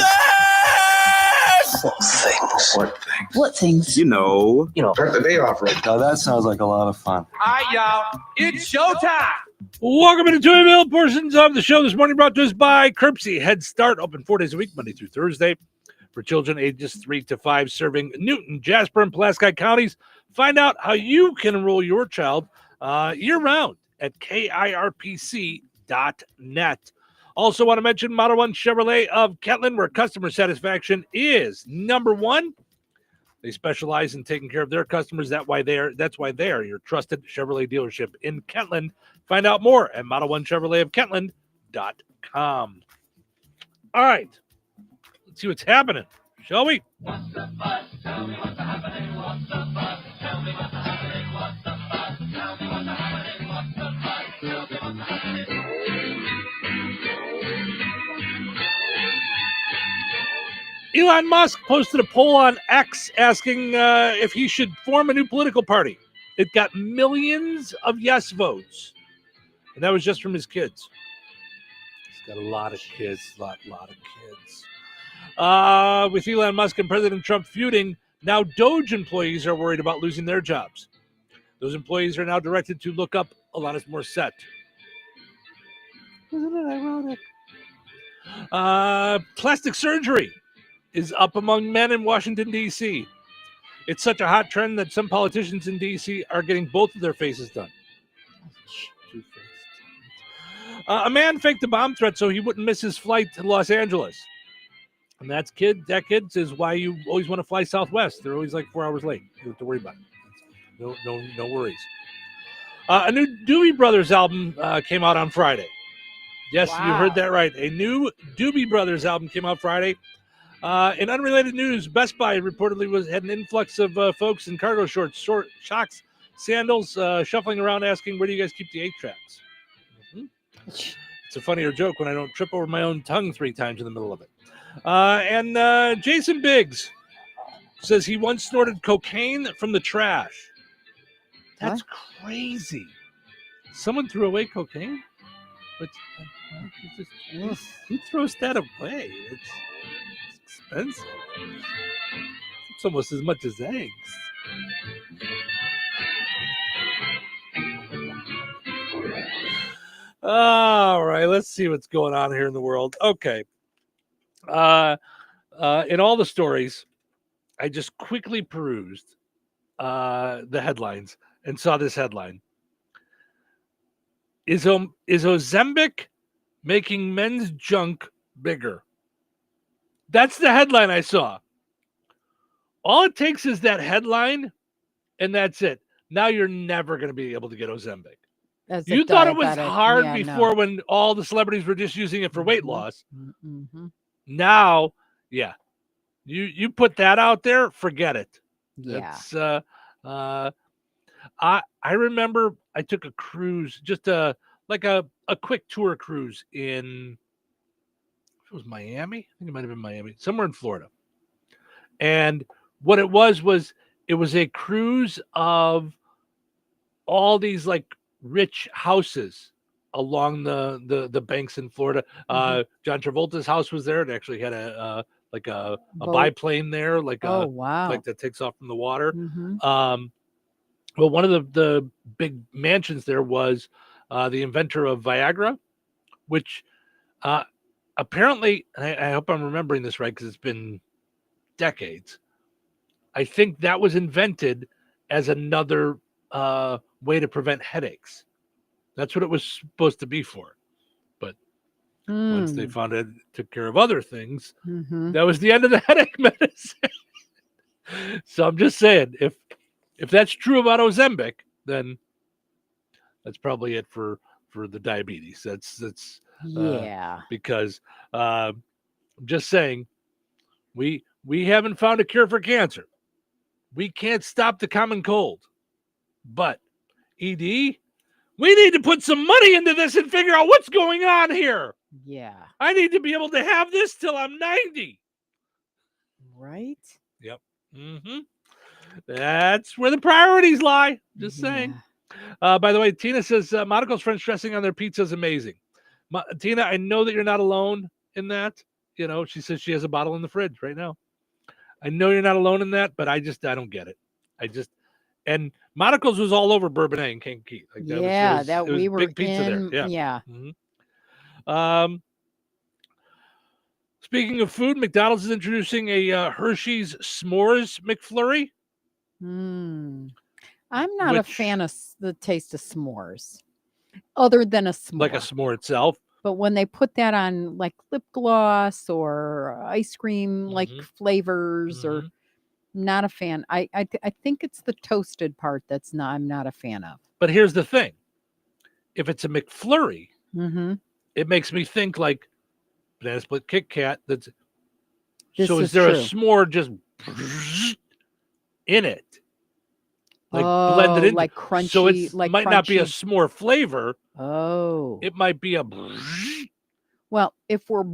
What things? What things? You know. Start the day off right. Now that sounds like a lot of fun. All right, y'all. It's showtime. Welcome to Touhyville. Portions of the show this morning brought to us by Curbsy Head Start, open 4 days a week, Monday through Thursday, for children ages 3 to 5, serving Newton, Jasper, and Pulaski counties. Find out how you can enroll your child year-round at KIRPC.net. Also want to mention Model 1 Chevrolet of Kentland, where customer satisfaction is number one. They specialize in taking care of their customers. That's why they are your trusted Chevrolet dealership in Kentland. Find out more at Model 1 Chevrolet of Kentland.com. All right. Let's see what's happening, shall we? What's the buzz? Tell me what's happening. What's the buzz? Tell me what's happening. What's the buzz? Tell me what's happening. What's the buzz? Tell me what's happening. Elon Musk posted a poll on X asking if he should form a new political party. It got millions of yes votes. And that was just from his kids. He's got a lot of kids, lot of kids. With Elon Musk and President Trump feuding, now Doge employees are worried about losing their jobs. Those employees are now directed to look up Alanis Morissette. Isn't it ironic? Plastic surgery is up among men in Washington, D.C. It's such a hot trend that some politicians in D.C. are getting both of their faces done. A man faked a bomb threat so he wouldn't miss his flight to Los Angeles. And that kid is why you always want to fly Southwest. They're always like 4 hours late. You don't have to worry about it. No worries. A new Doobie Brothers album came out on Friday. Yes, wow. You heard that right. A new Doobie Brothers album came out Friday. In unrelated news, Best Buy reportedly had an influx of folks in cargo shorts, socks, sandals, shuffling around asking, where do you guys keep the 8-tracks? Mm-hmm. It's a funnier joke when I don't trip over my own tongue 3 times in the middle of it. And Jason Biggs says he once snorted cocaine from the trash. That's crazy. Someone threw away cocaine? But who throws that away? It's expensive. It's almost as much as eggs. All right, let's see what's going on here in the world. Okay. In all the stories, I just quickly perused the headlines and saw this headline. Is Ozempic making men's junk bigger? That's the headline I saw. All it takes is that headline, and that's it. Now you're never going to be able to get Ozempic. You thought it was hard before when all the celebrities were just using it for weight loss. Mm-hmm. Now, yeah, you put that out there, forget it. Yeah. It's, I remember I took a cruise, just a quick tour cruise in, it was Miami. I think it might have been Miami, somewhere in Florida. And what it was it was a cruise of all these like rich houses along the banks in Florida. John Travolta's house was there. It actually had a Boat. biplane there, like wow. like that takes off from the water. Mhm. Well, one of the big mansions there was the inventor of Viagra, which apparently, and I hope I'm remembering this right because it's been decades. I think that was invented as another way to prevent headaches. That's what it was supposed to be for. But once they found it took care of other things, that was the end of the headache medicine. So I'm just saying, if that's true about Ozempic, then that's probably it for the diabetes. That's Yeah. because I'm just saying, we haven't found a cure for cancer. We can't stop the common cold, but ED, we need to put some money into this and figure out what's going on here. Yeah. I need to be able to have this till I'm 90. Right? Yep. That's where the priorities lie. Just saying. By the way, Tina says Monica's French dressing on their pizza is amazing. Tina, I know that you're not alone in that. You know, she says she has a bottle in the fridge right now. I know you're not alone in that, but I don't get it. And Monica's was all over Bourbonnais and Kankakee. Like that was we were big pizza in. there. Yeah. Speaking of food, McDonald's is introducing a Hershey's S'mores McFlurry. I'm not a fan of the taste of s'mores, other than a s'more. Like a s'more itself. But when they put that on like lip gloss or ice cream like flavors, or not a fan. I think it's the toasted part I'm not a fan of. But here's the thing: if it's a McFlurry, it makes me think like banana split Kit Kat. This is there true. a s'more just in it? Like blended in, like crunchy, so it like might not be a crunchy. s'more flavor. Oh, it might be a. Well, if we're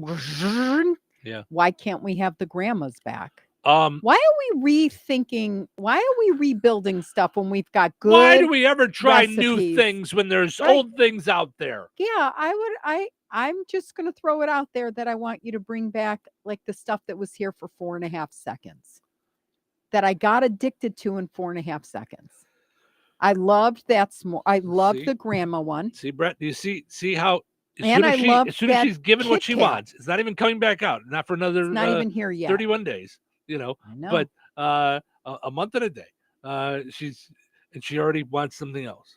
Yeah. why can't we have the grandmas back? Why are we rethinking? Why are we rebuilding stuff when we've got good? Why do we ever try new recipes? things when there's Right. old things out there? Yeah, I'm just gonna throw it out there that I want you to bring back like the stuff that was here for 4.5 seconds. That I got addicted to in 4.5 seconds. I loved that s'more. I loved the grandma one. See, Brett, do you see how And as soon as she's given what she Kit Kat. wants, it's not even coming back out. Not for another It's not even here yet. 31 days, I know. But a month and a day. She already wants something else.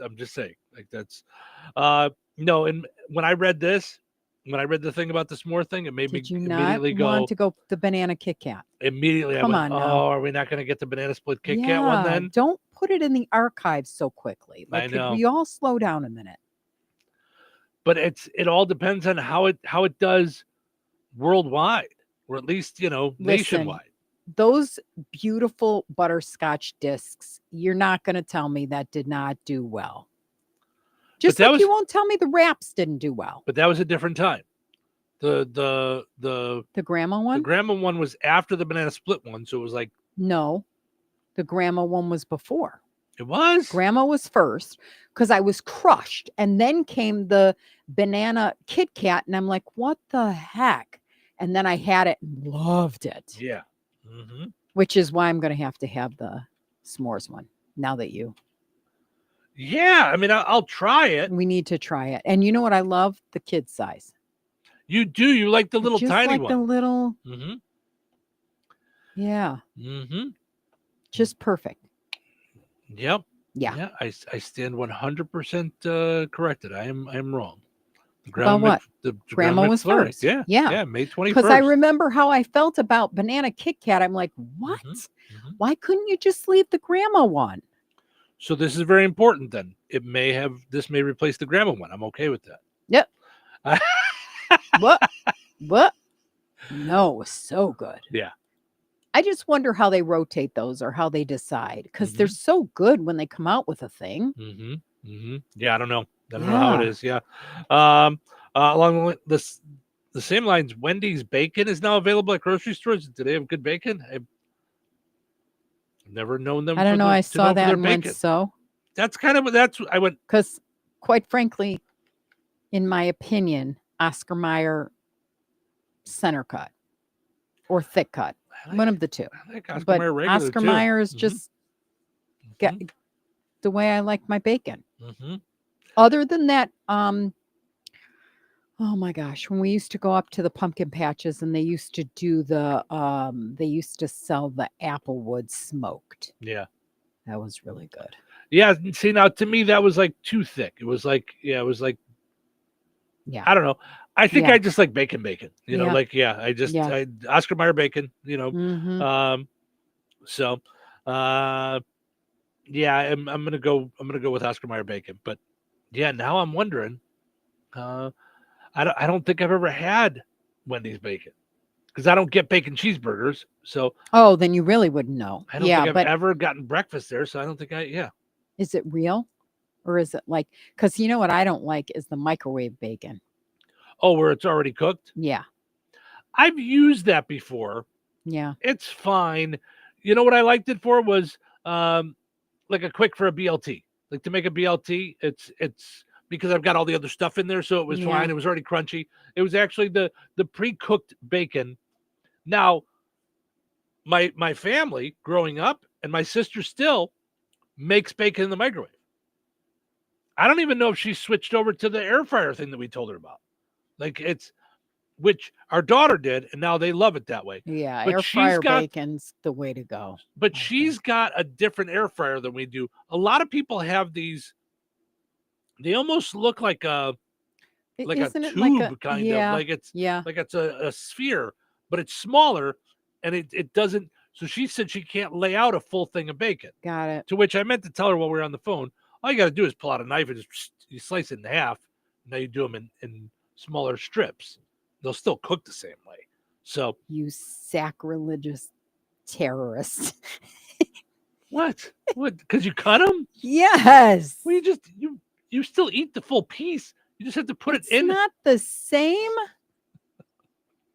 I'm just saying. Like that's no, and when I read the thing about the s'more thing, it made Did me you not immediately want to go the banana Kit Kat? Immediately Come I went, on now. oh, are we not going to get the banana split Kit Kat one then? Don't put it in the archives so quickly. I Like, know. could we all slow down a minute? But it all depends on how it does worldwide, or at least Listen, nationwide. Those beautiful butterscotch discs, you're not going to tell me that did not do well. Just that like was- you won't tell me the wraps didn't do well. But that was a different time. The grandma one? The grandma one was after the banana split one, so it was like No, the grandma one was before. It was? Grandma was first because I was crushed. And then came the banana Kit Kat. And I'm like, what the heck? And then I had it and loved it. Yeah. Which is why I'm going to have the s'mores one now that you. Yeah. I mean, I'll try it. We need to try it. And you know what I love? The kid size. You do. You like the little Just tiny like one. the little. Mm-hmm. Yeah. Mm-hmm. Just perfect. Yep. Yeah. I stand 100% corrected. I am wrong. The About what? The Grandma was McFlurry. first. Yeah. Yeah. Yeah. May 21st. Because I remember how I felt about banana Kit Kat. I'm like, what? Why couldn't you just leave the grandma one? So this is very important then. This may replace the grandma one. I'm okay with that. Yep. What? No, it was so good. Yeah. I just wonder how they rotate those or how they decide because they're so good when they come out with a thing. Mm-hmm. Mm-hmm. Yeah, I don't know. I don't know how it is. Yeah. Along the same lines, Wendy's bacon is now available at grocery stores. Do they have good bacon? I've never known them. I don't know. I to saw know for that their and went bacon. so. That's kind of that's I went because, quite frankly, in my opinion, Oscar Mayer center cut or thick cut, one of the two. I like Oscar But Mayer regular Oscar too. Mayer is just the way I like my bacon. Mm-hmm. Other than that, oh my gosh, when we used to go up to the pumpkin patches and they used to do they used to sell the applewood smoked. Yeah. That was really good. Yeah. See, now to me, that was like too thick. It was like, I don't know. I think I just like bacon, you know, I Oscar Mayer bacon, you know. Mm-hmm. I'm gonna go with Oscar Mayer bacon. But yeah, now I'm wondering, I don't think I've ever had Wendy's bacon because I don't get bacon cheeseburgers. So Then you really wouldn't know. I don't think I've ever gotten breakfast there. So I don't think Is it real? Or is it like, because you know what I don't like is the microwave bacon. Oh, where it's already cooked? Yeah. I've used that before. Yeah. It's fine. You know what I liked it for was like a quick for a BLT. Like to make a BLT, it's because I've got all the other stuff in there, so it was fine. It was already crunchy. It was actually the pre-cooked bacon. Now, my family growing up and my sister still makes bacon in the microwave. I don't even know if she switched over to the air fryer thing that we told her about. Like which our daughter did, and now they love it that way. Yeah, but air fryer bacon's the way to go. But she's got a different air fryer than we do. A lot of people have these. They almost look like a tube kind of like it's like it's a sphere, but it's smaller, and it doesn't. So she said she can't lay out a full thing of bacon. Got it. To which I meant to tell her while we were on the phone. All you got to do is pull out a knife and just you slice it in half. Now you do them in smaller strips. They'll still cook the same way. So you sacrilegious terrorist. What? Because you cut them? Yes. Well, you still eat the full piece. You just have to put it in. It's not the same.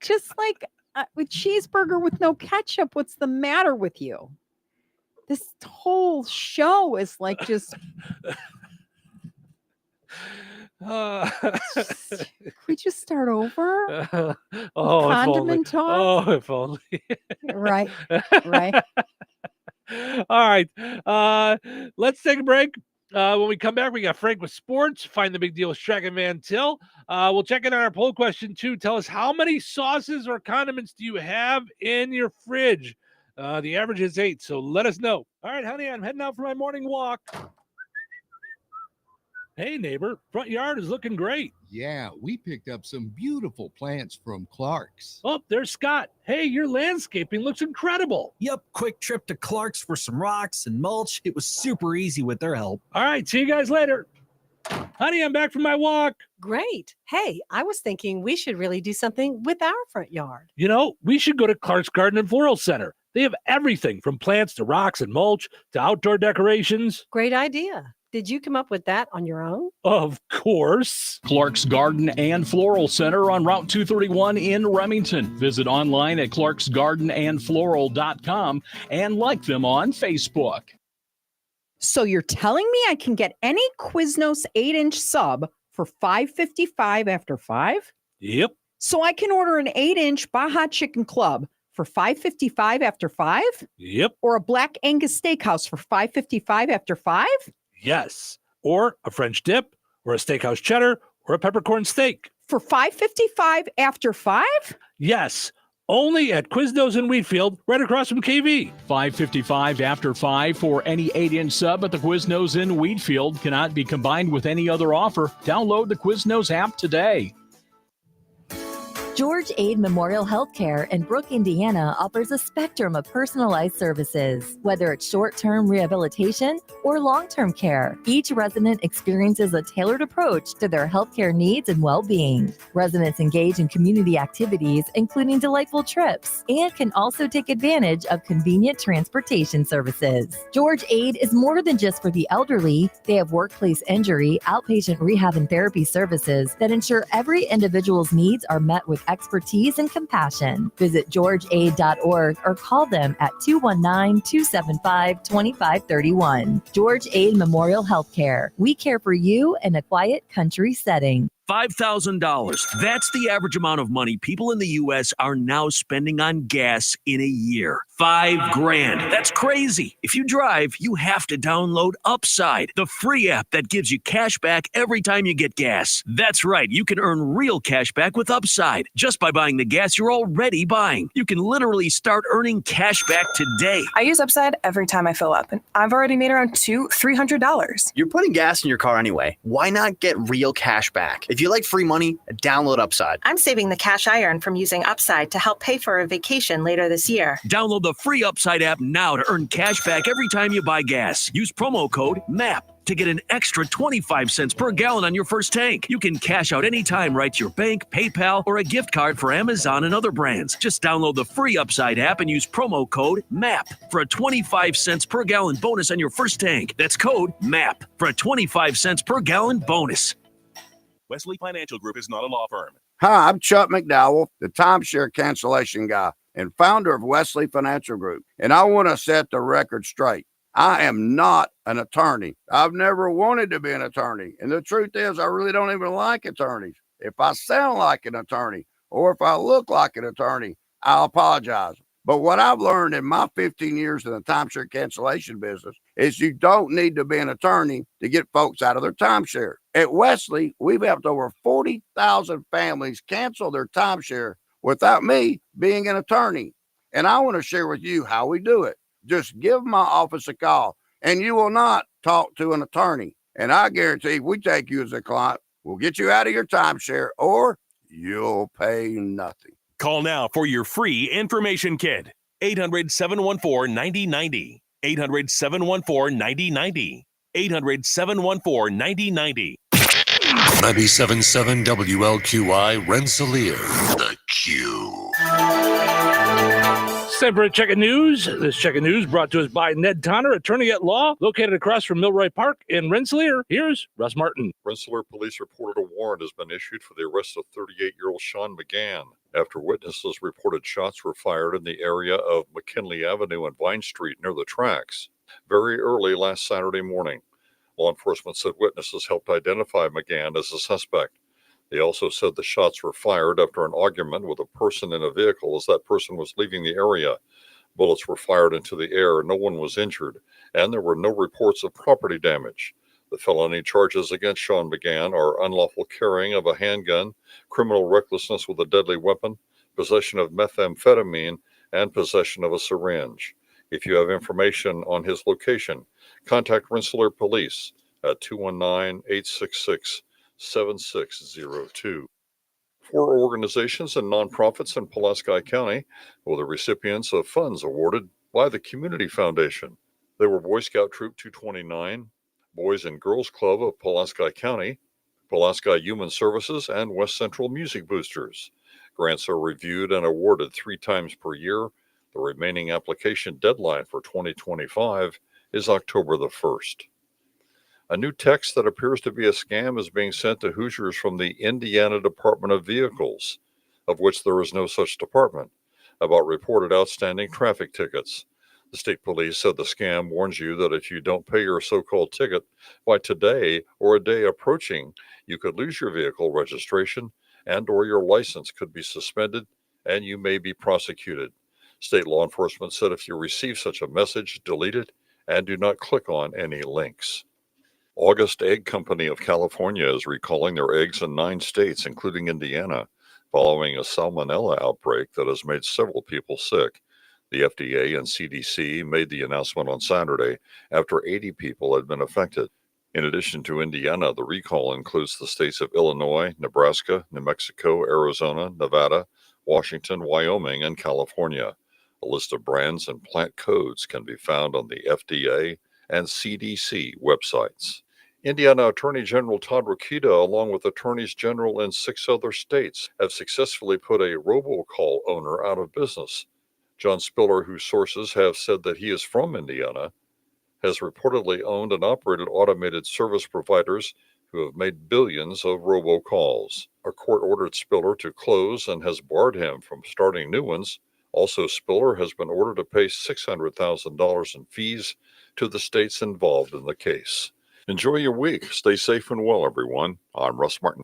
Just like a cheeseburger with no ketchup. What's the matter with you? This whole show is like just. We just start over. Condiment talk. Oh, if only. Right. All right. Let's take a break. When we come back, we got Frank with sports. Find the big deal with Shrek and Van Til. We'll check in on our poll question too. Tell us how many sauces or condiments do you have in your fridge? The average is 8, so let us know. All right, honey, I'm heading out for my morning walk. Hey, neighbor, front yard is looking great. Yeah, we picked up some beautiful plants from Clark's. Oh, there's Scott. Hey, your landscaping looks incredible. Yep, quick trip to Clark's for some rocks and mulch. It was super easy with their help. All right, see you guys later. Honey, I'm back from my walk. Great. Hey, I was thinking we should really do something with our front yard. You know, we should go to Clark's Garden and Floral Center. They have everything from plants to rocks and mulch to outdoor decorations. Great idea. Did you come up with that on your own? Of course. Clark's Garden and Floral Center on Route 231 in Remington. Visit online at clarksgardenandfloral.com and like them on Facebook. So you're telling me I can get any Quiznos 8-inch sub for $5.55 after 5? Yep. So I can order an 8-inch Baja Chicken Club for $5.55 after 5? Yep. Or a Black Angus Steakhouse for $5.55 after 5? Yes. Or a French dip, or a steakhouse cheddar, or a peppercorn steak. For $5.55 after 5? Yes. Only at Quiznos in Wheatfield, right across from KV. $5.55 after 5 for any 8-inch sub at the Quiznos in Wheatfield. Cannot be combined with any other offer. Download the Quiznos app today. George Aid Memorial Healthcare in Brooke, Indiana offers a spectrum of personalized services, whether it's short-term rehabilitation or long-term care. Each resident experiences a tailored approach to their healthcare needs and well-being. Residents engage in community activities, including delightful trips, and can also take advantage of convenient transportation services. George Aid is more than just for the elderly. They have workplace injury, outpatient rehab and therapy services that ensure every individual's needs are met with expertise and compassion. Visit georgeaid.org or call them at 219-275-2531. George Aid Memorial Healthcare. We care for you in a quiet country setting. $5,000. That's the average amount of money people in the U.S. are now spending on gas in a year. $5,000. That's crazy. If you drive, you have to download Upside, the free app that gives you cash back every time you get gas. That's right. You can earn real cash back with Upside just by buying the gas you're already buying. You can literally start earning cash back today. I use Upside every time I fill up, and I've already made around $200-$300. You're putting gas in your car anyway. Why not get real cash back? If you like free money, download Upside. I'm saving the cash I earn from using Upside to help pay for a vacation later this year. Download the free Upside app now to earn cash back every time you buy gas. Use promo code MAP to get an extra 25 cents per gallon on your first tank. You can cash out anytime right to your bank, PayPal, or a gift card for Amazon and other brands. Just download the free Upside app and use promo code MAP for a 25 cents per gallon bonus on your first tank. That's code MAP for a 25 cents per gallon bonus. Wesley Financial Group is not a law firm. Hi, I'm Chuck McDowell, the timeshare cancellation guy and founder of Wesley Financial Group. And I want to set the record straight. I am not an attorney. I've never wanted to be an attorney. And the truth is, I really don't even like attorneys. If I sound like an attorney or if I look like an attorney, I'll apologize. But what I've learned in my 15 years in the timeshare cancellation business is you don't need to be an attorney to get folks out of their timeshare. At Wesley, we've helped over 40,000 families cancel their timeshare without me being an attorney. And I want to share with you how we do it. Just give my office a call and you will not talk to an attorney. And I guarantee if we take you as a client, we'll get you out of your timeshare or you'll pay nothing. Call now for your free information kit. 800-714-9090. 800-714-9090. 800-714-9090. 97.7 WLQI Rensselaer. The Q. It's time for a check of news. This check of news brought to us by Ned Tonner, attorney at law, located across from Milroy Park in Rensselaer. Here's Russ Martin. Rensselaer police reported a warrant has been issued for the arrest of 38-year-old Sean McGann after witnesses reported shots were fired in the area of McKinley Avenue and Vine Street near the tracks very early last Saturday morning. Law enforcement said witnesses helped identify McGann as a suspect. They also said the shots were fired after an argument with a person in a vehicle as that person was leaving the area. Bullets were fired into the air. No one was injured, and there were no reports of property damage. The felony charges against Sean McGann are unlawful carrying of a handgun, criminal recklessness with a deadly weapon, possession of methamphetamine, and possession of a syringe. If you have information on his location, contact Rensselaer Police at 219-866-7602. 4 organizations and nonprofits in Pulaski County were the recipients of funds awarded by the Community Foundation. They were Boy Scout Troop 229, Boys and Girls Club of Pulaski County, Pulaski Human Services, and West Central Music Boosters. Grants are reviewed and awarded 3 times per year. The remaining application deadline for 2025 is October the 1st. A new text that appears to be a scam is being sent to Hoosiers from the Indiana Department of Vehicles, of which there is no such department, about reported outstanding traffic tickets. The state police said the scam warns you that if you don't pay your so-called ticket by today or a day approaching, you could lose your vehicle registration and or your license could be suspended and you may be prosecuted. State law enforcement said if you receive such a message, delete it and do not click on any links. August Egg Company of California is recalling their eggs in 9 states, including Indiana, following a salmonella outbreak that has made several people sick. The FDA and CDC made the announcement on Saturday after 80 people had been affected. In addition to Indiana, the recall includes the states of Illinois, Nebraska, New Mexico, Arizona, Nevada, Washington, Wyoming, and California. A list of brands and plant codes can be found on the FDA and CDC websites. Indiana Attorney General Todd Rokita, along with attorneys general in 6 other states, have successfully put a robocall owner out of business. John Spiller, whose sources have said that he is from Indiana, has reportedly owned and operated automated service providers who have made billions of robocalls. A court ordered Spiller to close and has barred him from starting new ones. Also, Spiller has been ordered to pay $600,000 in fees to the states involved in the case. Enjoy your week. Stay safe and well, everyone. I'm Russ Martin.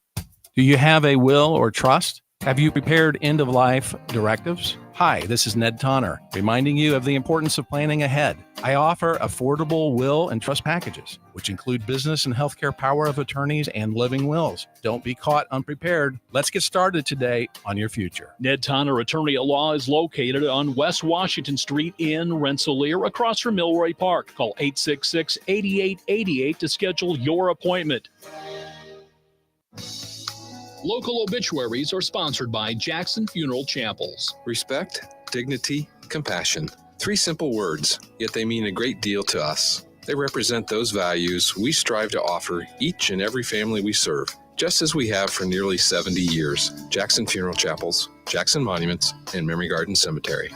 Do you have a will or trust? Have you prepared end-of-life directives? Hi, this is Ned Tonner, reminding you of the importance of planning ahead. I offer affordable will and trust packages, which include business and healthcare power of attorneys and living wills. Don't be caught unprepared. Let's get started today on your future. Ned Tonner, attorney at law, is located on West Washington Street in Rensselaer, across from Milroy Park. Call 866-8888 to schedule your appointment. Local obituaries are sponsored by Jackson Funeral Chapels. Respect, dignity, compassion. 3 simple words, yet they mean a great deal to us. They represent those values we strive to offer each and every family we serve, just as we have for nearly 70 years. Jackson Funeral Chapels, Jackson Monuments, and Memory Garden Cemetery.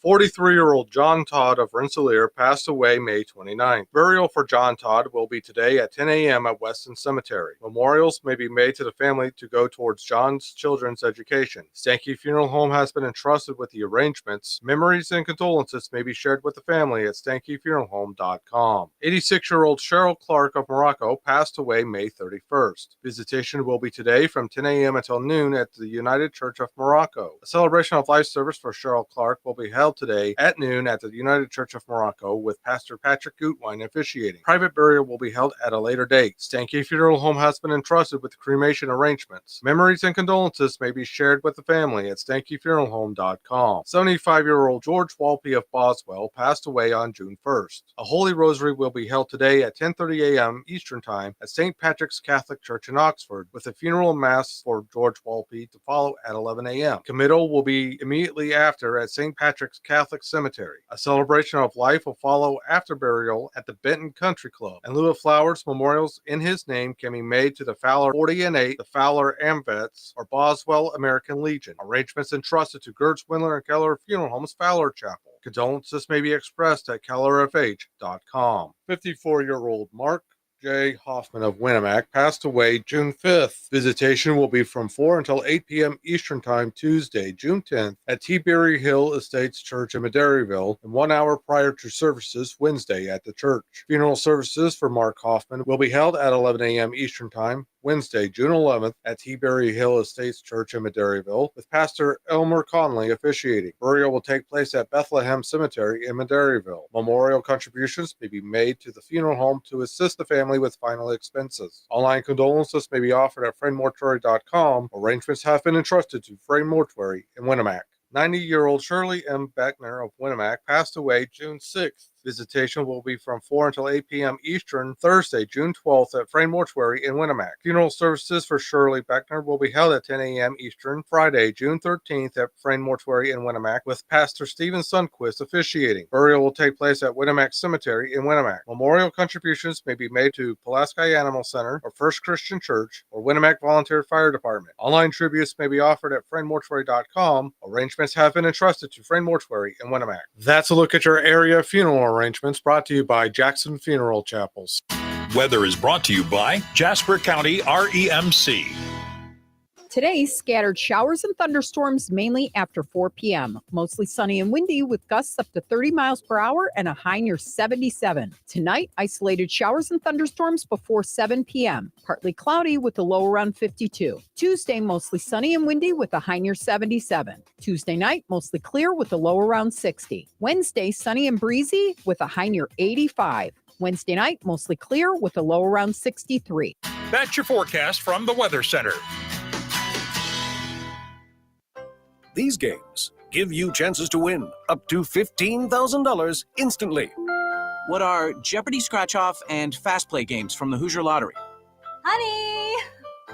43-year-old John Todd of Rensselaer passed away May 29th. Burial for John Todd will be today at 10 a.m. at Weston Cemetery. Memorials may be made to the family to go towards John's children's education. Stanky Funeral Home has been entrusted with the arrangements. Memories and condolences may be shared with the family at stankyfuneralhome.com. 86-year-old Cheryl Clark of Morocco passed away May 31st. Visitation will be today from 10 a.m. until noon at the United Church of Morocco. A celebration of life service for Cheryl Clark will be held today at noon at the United Church of Morocco with Pastor Patrick Gutwine officiating. Private burial will be held at a later date. Stanky Funeral Home has been entrusted with cremation arrangements. Memories and condolences may be shared with the family at stankyfuneralhome.com. 75-year-old George Walpe of Boswell passed away on June 1st. A Holy Rosary will be held today at 10:30 a.m. Eastern Time at St. Patrick's Catholic Church in Oxford, with a funeral mass for George Walpe to follow at 11 a.m. Committal will be immediately after at St. Patrick's Catholic Cemetery. A celebration of life will follow after burial at the Benton Country Club. In lieu of flowers, memorials in his name can be made to the Fowler 40 and 8, the Fowler AMVETS, or Boswell American Legion. Arrangements entrusted to Gertz, Windler, and Keller Funeral Homes, Fowler Chapel. Condolences may be expressed at kellerfh.com. 54-year-old Mark J. Hoffman of Winnemac passed away June 5th. Visitation will be from 4 until 8 p.m. Eastern Time Tuesday, June 10th at T-Berry Hill Estates Church in Maderryville, and 1 hour prior to services Wednesday at the church. Funeral services for Mark Hoffman will be held at 11 a.m. Eastern Time Wednesday, June 11th at T-Berry Hill Estates Church in Maderryville, with Pastor Elmer Conley officiating. Burial will take place at Bethlehem Cemetery in Maderryville. Memorial contributions may be made to the funeral home to assist the family with final expenses. Online condolences may be offered at friendmortuary.com. Arrangements have been entrusted to Friend Mortuary in Winnemac. 90-year-old Shirley M. Beckner of Winnemac passed away June 6th. Visitation will be from 4 until 8 p.m. Eastern, Thursday, June 12th at Frame Mortuary in Winnemac. Funeral services for Shirley Beckner will be held at 10 a.m. Eastern, Friday, June 13th at Frame Mortuary in Winnemac, with Pastor Stephen Sundquist officiating. Burial will take place at Winnemac Cemetery in Winnemac. Memorial contributions may be made to Pulaski Animal Center or First Christian Church or Winnemac Volunteer Fire Department. Online tributes may be offered at friendmortuary.com. Arrangements have been entrusted to Friend Mortuary in Winnemac. That's a look at your area funeral arrangements, brought to you by Jackson Funeral Chapels. Weather is brought to you by Jasper County REMC. Today, scattered showers and thunderstorms mainly after 4 p.m. Mostly sunny and windy with gusts up to 30 miles per hour and a high near 77. Tonight, isolated showers and thunderstorms before 7 p.m. Partly cloudy with a low around 52. Tuesday, mostly sunny and windy with a high near 77. Tuesday night, mostly clear with a low around 60. Wednesday, sunny and breezy with a high near 85. Wednesday night, mostly clear with a low around 63. That's your forecast from the Weather Center. These games give you chances to win up to $15,000 instantly. What are Jeopardy Scratch-Off and Fast Play games from the Hoosier Lottery? Honey,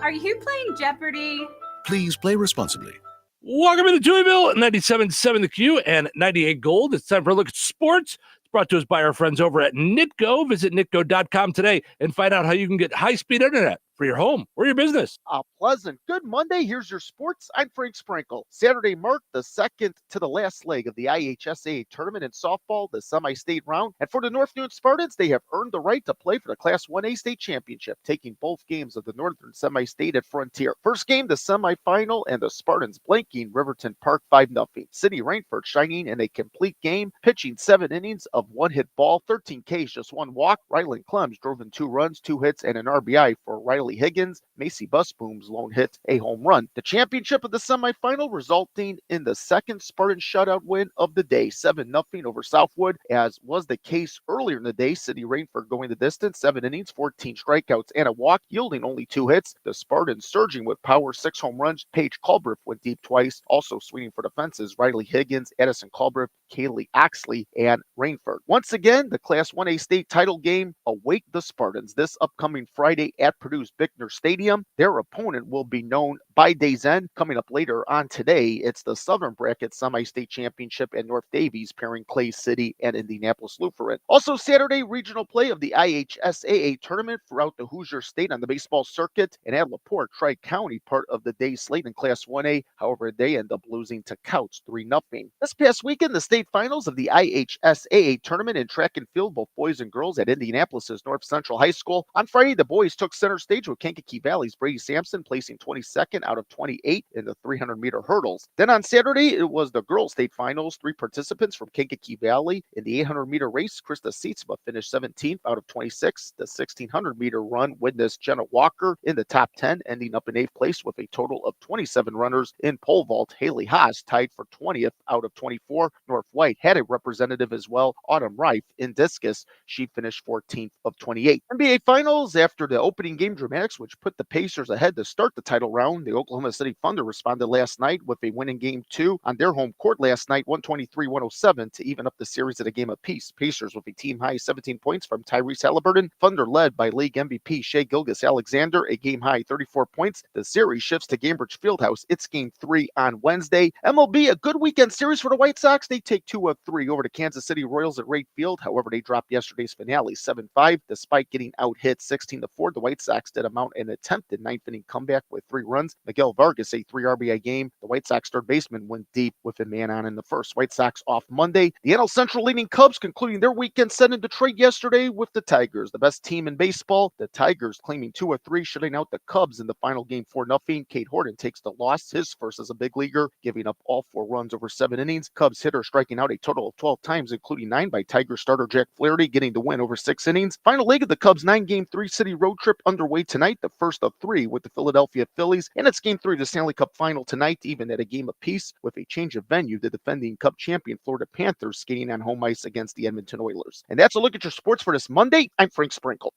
are you playing Jeopardy? Please play responsibly. Welcome into Touhyville, 97.7 The Q and 98 Gold. It's time for a look at sports. It's brought to us by our friends over at Nitco. Visit nitco.com today and find out how you can get high-speed internet for your home or your business. A pleasant good Monday. Here's your sports. I'm Frank Sprinkle. Saturday marked the second to the last leg of the IHSAA tournament in softball, the semi-state round. And for the North Newton Spartans, they have earned the right to play for the Class 1A state championship, taking both games of the Northern Semi-State at Frontier. First game, the semifinal, and the Spartans blanking Riverton Park 5-0. City Rainford shining in a complete game, pitching 7 innings of one-hit ball, 13 Ks, just 1 walk. Ryland Clems drove in 2 runs, 2 hits, and an RBI for Riley Higgins. Macy Busboom's lone hit, a home run. The championship of the semifinal resulting in the second Spartan shutout win of the day, 7-0 over Southwood, as was the case earlier in the day. City Rainford going the distance, 7 innings, 14 strikeouts, and a walk, yielding only 2 hits. The Spartans surging with power, 6 home runs. Paige Culbriff went deep twice, also swinging for the fences. Riley Higgins, Edison Culbriff, Kaylee Axley, and Rainford. Once again, the Class 1A state title game await the Spartans this upcoming Friday at Purdue's Bickner Stadium. Their opponent will be known by day's end. Coming up later on today, it's the Southern Bracket Semi-State Championship at North Davies, pairing Clay City and Indianapolis Lutheran. Also Saturday, regional play of the IHSAA tournament throughout the Hoosier State on the baseball circuit, and at LaPorte, Tri-County, part of the day's slate in Class 1A. However, they end up losing to Couch 3-0. This past weekend, the state finals of the IHSAA tournament in track and field, both boys and girls, at Indianapolis's North Central High School. On Friday, the boys took center stage with Kankakee Valley's Brady Sampson placing 22nd out of 28 in the 300-meter hurdles. Then on Saturday, it was the girls' state finals. 3 participants from Kankakee Valley in the 800-meter race. Krista Seatsma finished 17th out of 26. The 1600-meter run witnessed Jenna Walker in the top 10, ending up in 8th place with a total of 27 runners. In pole vault, Haley Haas tied for 20th out of 24. North White had a representative as well, Autumn Rife. In discus, she finished 14th of 28. NBA Finals, after the opening game dramatics, which put the Pacers ahead to start the title round, the Oklahoma City Thunder responded last night with a win in Game 2 on their home court last night, 123-107, to even up the series at a game apiece. Pacers with a team-high 17 points from Tyrese Halliburton. Thunder led by league MVP Shai Gilgeous-Alexander, a game-high 34 points. The series shifts to Gainbridge Fieldhouse. It's Game 3 on Wednesday. MLB, a good weekend series for the White Sox. They take 2 of 3 over the Kansas City Royals at Wright Field. However, they dropped yesterday's finale 7-5. Despite getting out-hit 16-4, the White Sox did mount an attempted 9th-inning comeback with 3 runs. Miguel Vargas, a 3 RBI game. The White Sox third baseman went deep with a man on in the first. White Sox off Monday. The NL Central leading Cubs concluding their weekend set in Detroit yesterday with the Tigers, the best team in baseball. The Tigers claiming 2 of 3, shutting out the Cubs in the final game 4-0. Cade Horton takes the loss, his first as a big leaguer, giving up all 4 runs over 7 innings. Cubs hitter striking out a total of 12 times, including 9 by Tiger starter Jack Flaherty, getting the win over 6 innings. Final leg of the Cubs' 9-game 3-city road trip underway tonight, the first of 3 with the Philadelphia Phillies, and it's Game 3 of the Stanley Cup final tonight, even at a game apiece, with a change of venue. The defending Cup champion Florida Panthers skating on home ice against the Edmonton Oilers. And that's a look at your sports for this Monday. I'm Frank Sprinkle.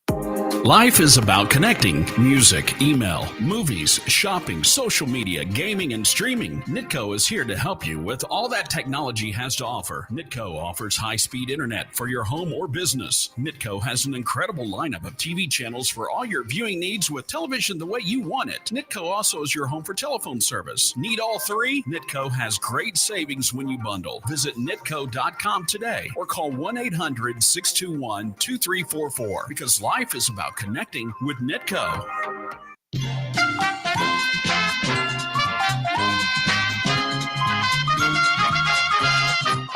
Life is about connecting. Music, email, movies, shopping, social media, gaming, and streaming. Nitco is here to help you with all that technology has to offer. Nitco offers high-speed internet for your home or business. Nitco has an incredible lineup of TV channels for all your viewing needs with television the way you want it. Nitco also is your home for telephone service. Need all 3? Nitco has great savings when you bundle. Visit nitco.com today or call 1-800-621-2344 because life is about connecting with Nitco.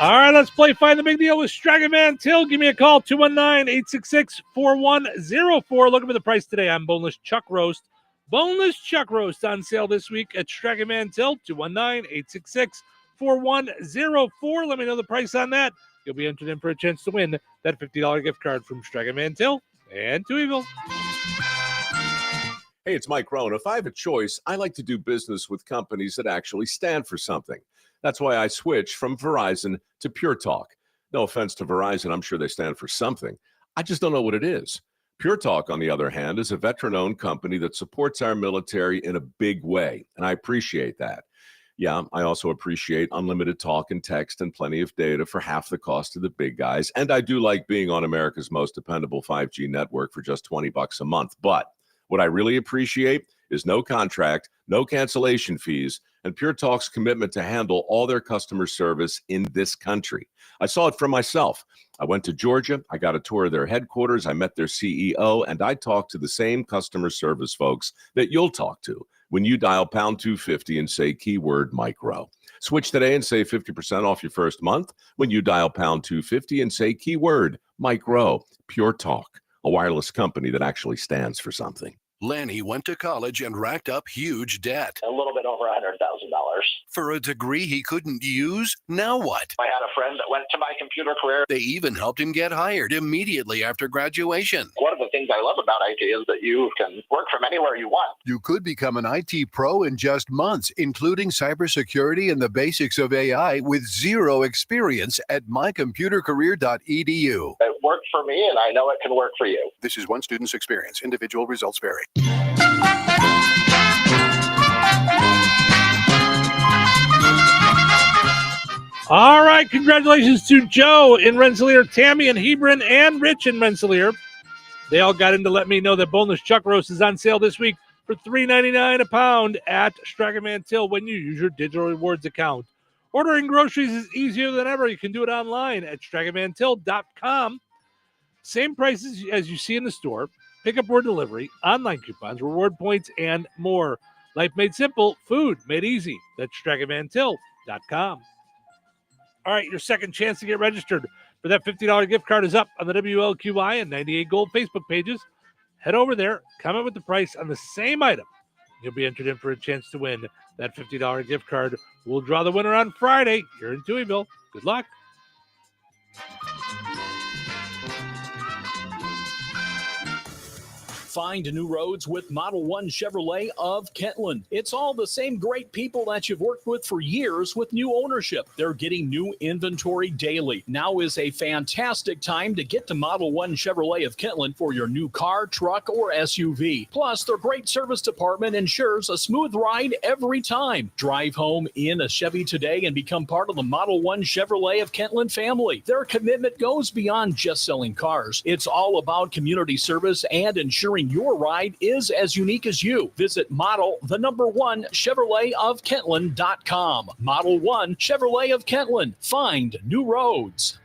All right, let's play Find the Big Deal with Stragan Van Til. Give me a call, 219-866-4104. Looking for the price today on boneless chuck roast. Boneless chuck roast on sale this week at Stragan Van Til, 219-866-4104. Let me know the price on that. You'll be entered in for a chance to win that $50 gift card from Stragan Van Til and Touhyville. Hey, it's Mike Rohn. If I have a choice, I like to do business with companies that actually stand for something. That's why I switched from Verizon to Pure Talk. No offense to Verizon, I'm sure they stand for something. I just don't know what it is. Pure Talk, on the other hand, is a veteran-owned company that supports our military in a big way, and I appreciate that. Yeah, I also appreciate unlimited talk and text and plenty of data for half the cost of the big guys, and I do like being on America's most dependable 5G network for just $20 a month. But what I really appreciate is no contract, no cancellation fees, and Pure Talk's commitment to handle all their customer service in this country. I saw it for myself. I went to Georgia. I got a tour of their headquarters. I met their CEO, and I talked to the same customer service folks that you'll talk to when you dial pound 250 and say keyword micro. Switch today and save 50% off your first month when you dial pound 250 and say keyword micro. Pure Talk, a wireless company that actually stands for something. Lanny went to college and racked up huge debt. A little bit over $100,000. For a degree he couldn't use? Now what? I had a friend that went to my computer career. They even helped him get hired immediately after graduation. One of the things I love about IT is that you can work from anywhere you want. You could become an IT pro in just months, including cybersecurity and the basics of AI with zero experience at mycomputercareer.edu. It worked for me, and I know it can work for you. This is one student's experience. Individual results vary. All right, congratulations to Joe in Rensselaer, Tammy in Hebron, and Rich in Rensselaer. They all got in to let me know that boneless chuck roast is on sale this week for $3.99 a pound at Stragaman Till when you use your digital rewards account. Ordering groceries is easier than ever. You can do it online at stragamantill.com. Same prices as you see in the store. Pickup or delivery, online coupons, reward points, and more. Life made simple, food made easy. That's stragamantill.com. All right, your second chance to get registered for that $50 gift card is up on the WLQI and 98 Gold Facebook pages. Head over there, comment with the price on the same item. You'll be entered in for a chance to win that $50 gift card. We'll draw the winner on Friday here in Touhyville. Good luck. Find new roads with Model 1 Chevrolet of Kentland. It's all the same great people that you've worked with for years with new ownership. They're getting new inventory daily. Now is a fantastic time to get to Model 1 Chevrolet of Kentland for your new car, truck, or SUV. Plus, their great service department ensures a smooth ride every time. Drive home in a Chevy today and become part of the Model 1 Chevrolet of Kentland family. Their commitment goes beyond just selling cars. It's all about community service and ensuring your ride is as unique as you. Visit Model 1 Chevrolet of Kentland.com. Model 1 Chevrolet of Kentland. Find new roads.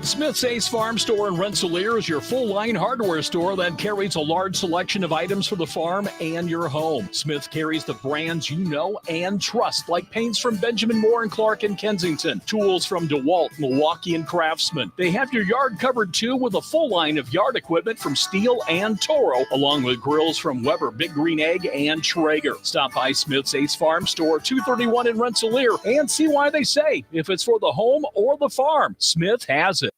Smith's Ace Farm Store in Rensselaer is your full-line hardware store that carries a large selection of items for the farm and your home. Smith carries the brands you know and trust, like paints from Benjamin Moore and Clark in Kensington, tools from DeWalt, Milwaukee, and Craftsman. They have your yard covered, too, with a full line of yard equipment from Stihl and Toro, along with grills from Weber, Big Green Egg, and Traeger. Stop by Smith's Ace Farm Store, 231 in Rensselaer, and see why they say, if it's for the home or the farm, Smith has it.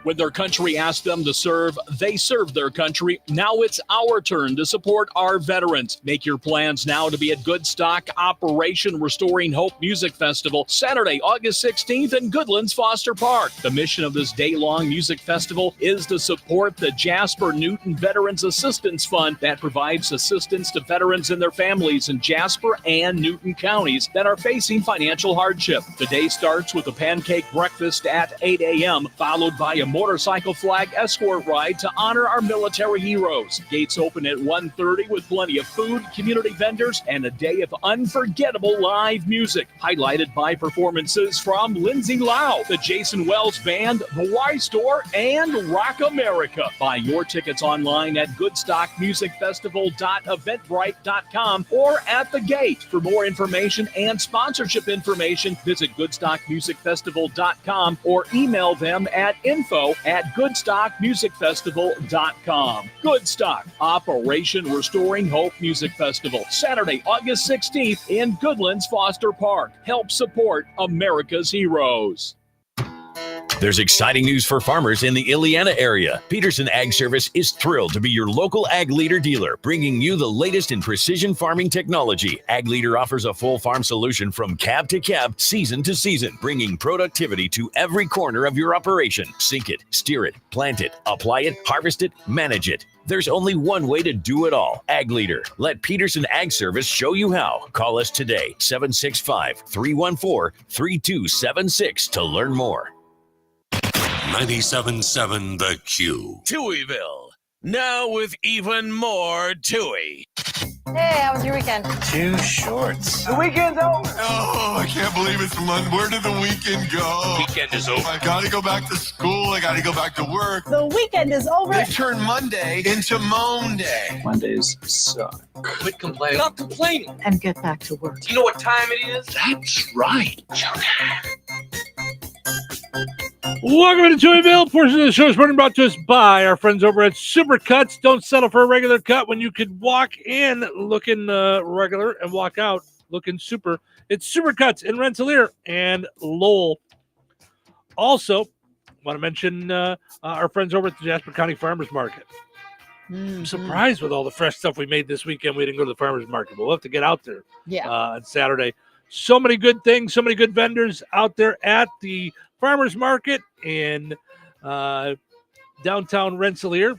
When their country asked them to serve, they served their country. Now it's our turn to support our veterans. Make your plans now to be at Goodstock Operation Restoring Hope Music Festival, Saturday, August 16th in Goodlands Foster Park. The mission of this day-long music festival is to support the Jasper Newton Veterans Assistance Fund that provides assistance to veterans and their families in Jasper and Newton counties that are facing financial hardship. The day starts with a pancake breakfast at 8 a.m., followed by a motorcycle flag escort ride to honor our military heroes. Gates open at 1:30 with plenty of food, community vendors, and a day of unforgettable live music, highlighted by performances from Lindsay Lau, the Jason Wells Band, the Y Store, and Rock America. Buy your tickets online at goodstockmusicfestival.eventbrite.com or at the gate. For more information and sponsorship information, visit goodstockmusicfestival.com or email them at info@goodstockmusicfestival.com. Goodstock, Operation Restoring Hope Music Festival, Saturday, August 16th in Goodlands Foster Park. Help support America's heroes. There's exciting news for farmers in the Illiana area. Peterson Ag Service is thrilled to be your local Ag Leader dealer, bringing you the latest in precision farming technology. Ag Leader offers a full farm solution from cab to cab, season to season, bringing productivity to every corner of your operation. Sink it, steer it, plant it, apply it, harvest it, manage it. There's only one way to do it all. Ag Leader. Let Peterson Ag Service show you how. Call us today, 765-314-3276 to learn more. 97.7 The Q. Touhyville, now with even more Touhy. Hey, how was your weekend? Too shorts. The weekend's over. Oh, I can't believe it's Monday. Where did the weekend go? Weekend is over. I gotta go back to school. I gotta go back to work. The weekend is over. They turned Monday into Moan Day. Mondays suck. Quit complaining. Stop complaining. And get back to work. Do you know what time it is? That's right. Welcome to Touhyville. Portion of the show is brought to us by our friends over at Supercuts. Don't settle for a regular cut when you could walk in looking regular and walk out looking super. It's Supercuts in Rensselaer and Lowell. Also, want to mention our friends over at the Jasper County Farmers Market. I'm surprised with all the fresh stuff we made this weekend. We didn't go to the farmers market. We'll have to get out there on Saturday. So many good things, so many good vendors out there at the farmers market in downtown Rensselaer.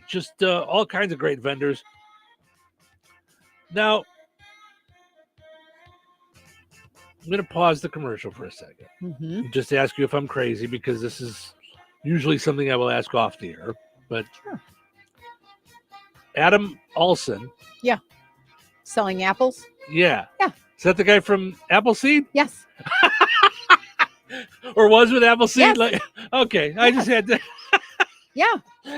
Just all kinds of great vendors. Now, I'm going to pause the commercial for a second. Mm-hmm. Just to ask you if I'm crazy, because this is usually something I will ask off the air. But Sure. Adam Olson. Yeah. Selling apples? Yeah. Yeah. Is that the guy from Appleseed? Yes. Or was with Appleseed? Yes. Like, okay. I just had to Yeah.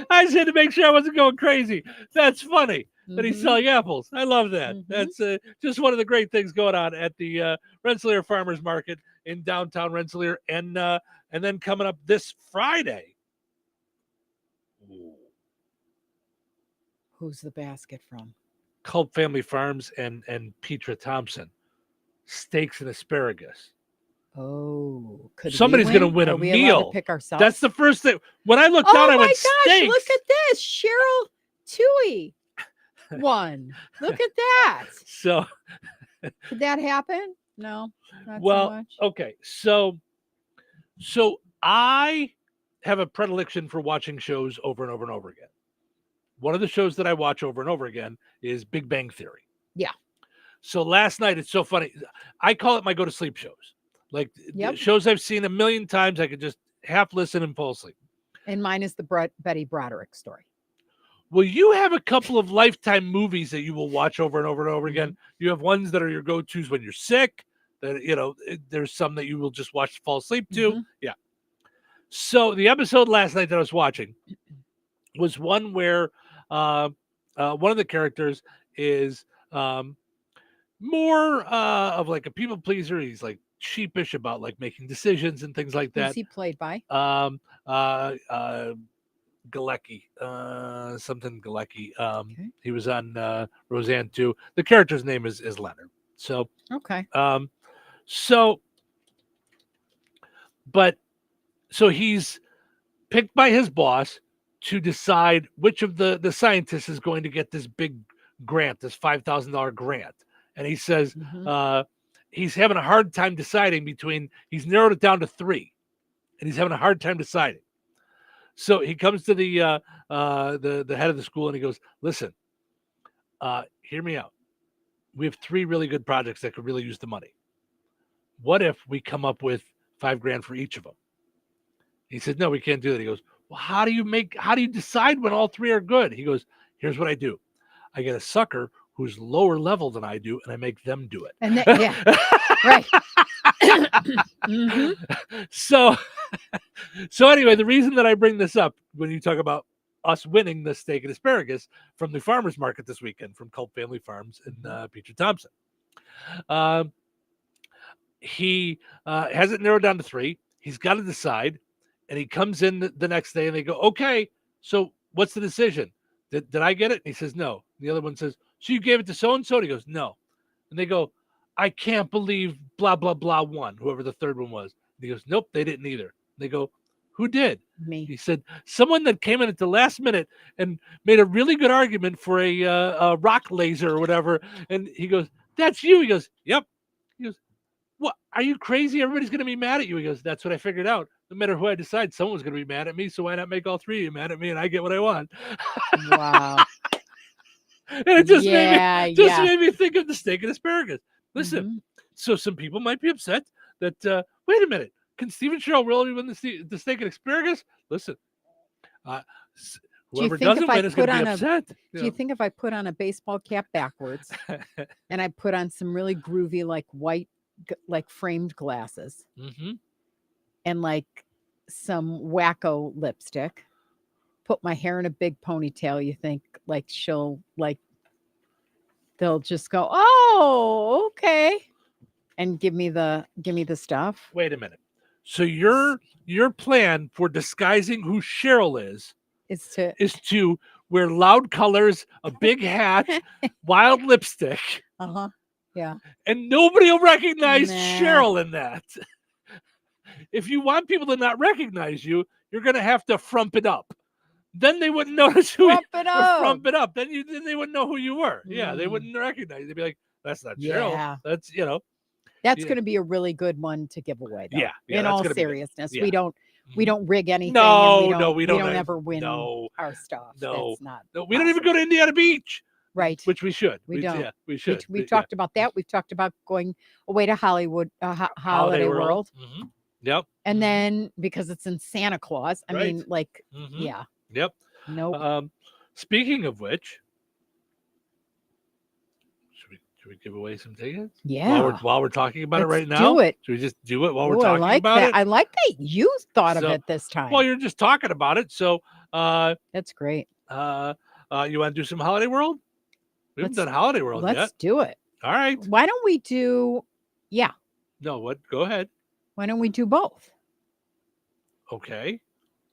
I just had to make sure I wasn't going crazy. That's funny that he's selling apples. I love that. That's just one of the great things going on at the Rensselaer Farmers Market in downtown Rensselaer. And then coming up this Friday. Who's the basket from? Culp Family Farms and Petra Thompson. Steaks and asparagus. Oh, could Somebody's going to win Are a we allowed meal. to pick ourselves? That's the first thing. When I looked down, I my went, gosh, steaks. look at this. Cheryl Toohey won. Look at that. So, Could that happen? No, not so well, much. okay. So I have a predilection for watching shows over and over and over again. One of the shows that I watch over and over again is Big Bang Theory. Yeah. So last night, it's so funny. I call it my go-to-sleep shows. Like Yep. shows I've seen a million times, I could just half listen and fall asleep. And mine is the Betty Broderick story. Well, you have a couple of Lifetime movies that you will watch over and over and over again. You have ones that are your go-tos when you're sick. That there's some that you will just watch to fall asleep to. Yeah. So the episode last night that I was watching was one where one of the characters is more of like a people pleaser. He's like sheepish about like making decisions and things like that. Who's he played by? Galecki, something Galecki. He was on Roseanne too. The character's name is Leonard. So Okay. So he's picked by his boss to decide which of the scientists is going to get this big grant, this $5,000 grant. And he says he's having a hard time deciding between. He's narrowed it down to 3, and he's having a hard time deciding. So he comes to the head of the school and he goes, "Listen, hear me out. We have 3 really good projects that could really use the money. What if we come up with $5,000 for each of them?" He said, "No, we can't do that." He goes, "Well, how do you decide when all 3 are good?" He goes, "Here's what I do. I get a sucker who's lower level than I do, and I make them do it." And right. So anyway, the reason that I bring this up when you talk about us winning the steak and asparagus from the farmers market this weekend from Culp Family Farms and Petra Thompson. He has it narrowed down to 3. He's got to decide, and he comes in the next day and they go, "Okay, so what's the decision? Did I get it?" And he says, "No." The other one says, "So you gave it to so-and-so?" And he goes, "No." And they go, "I can't believe blah, blah, blah won," whoever the third one was. And he goes, "Nope, they didn't either." They go, "Who did?" Me. He said, "Someone that came in at the last minute and made a really good argument for a rock laser or whatever." And he goes, "That's you." He goes, "Yep." He goes, "What? Are you crazy? Everybody's going to be mad at you." He goes, "That's what I figured out. No matter who I decide, someone's going to be mad at me. So why not make all 3 of you mad at me and I get what I want?" Wow. And it just made me think of the steak and asparagus. Listen, so some people might be upset that, wait a minute, can Stephen Sherrill really win the steak and asparagus? Listen, Whoever doesn't win is going to be upset. Do you think if I put on a baseball cap backwards and I put on some really groovy, like white, like framed glasses and like some wacko lipstick, put my hair in a big ponytail, you think like they'll just go, oh, okay, and give me the stuff? Wait a minute. So your plan for disguising who Cheryl is to wear loud colors, a big hat, wild lipstick. Yeah. And nobody will recognize Cheryl in that. If you want people to not recognize you, you're going to have to frump it up. Then they wouldn't notice who frump it up. Frump it up. Then they wouldn't know who you were. Yeah, they wouldn't recognize you. They'd be like, that's not Cheryl. That's, That's going to be a really good one to give away, though. Yeah, in all seriousness, we don't rig anything. No, we don't ever win our stuff. No, that's not. No, we don't even go to Indiana Beach. Right. Which we should. We don't. Yeah, we should. We've talked about that. We've talked about going away to Hollywood, Holiday World. Yep. And then because it's in Santa Claus, I mean, like, yeah. Yep. Nope. Speaking of which, should we give away some tickets? Yeah. While we're talking about it right now. Do it. Should we just do it while we're talking about it? I like that you thought of it this time. Well, you're just talking about it, so that's great. You want to do some Holiday World? We haven't done Holiday World yet. Let's do it. All right. Why don't we do? Yeah. No. What? Go ahead. Why don't we do both? Okay.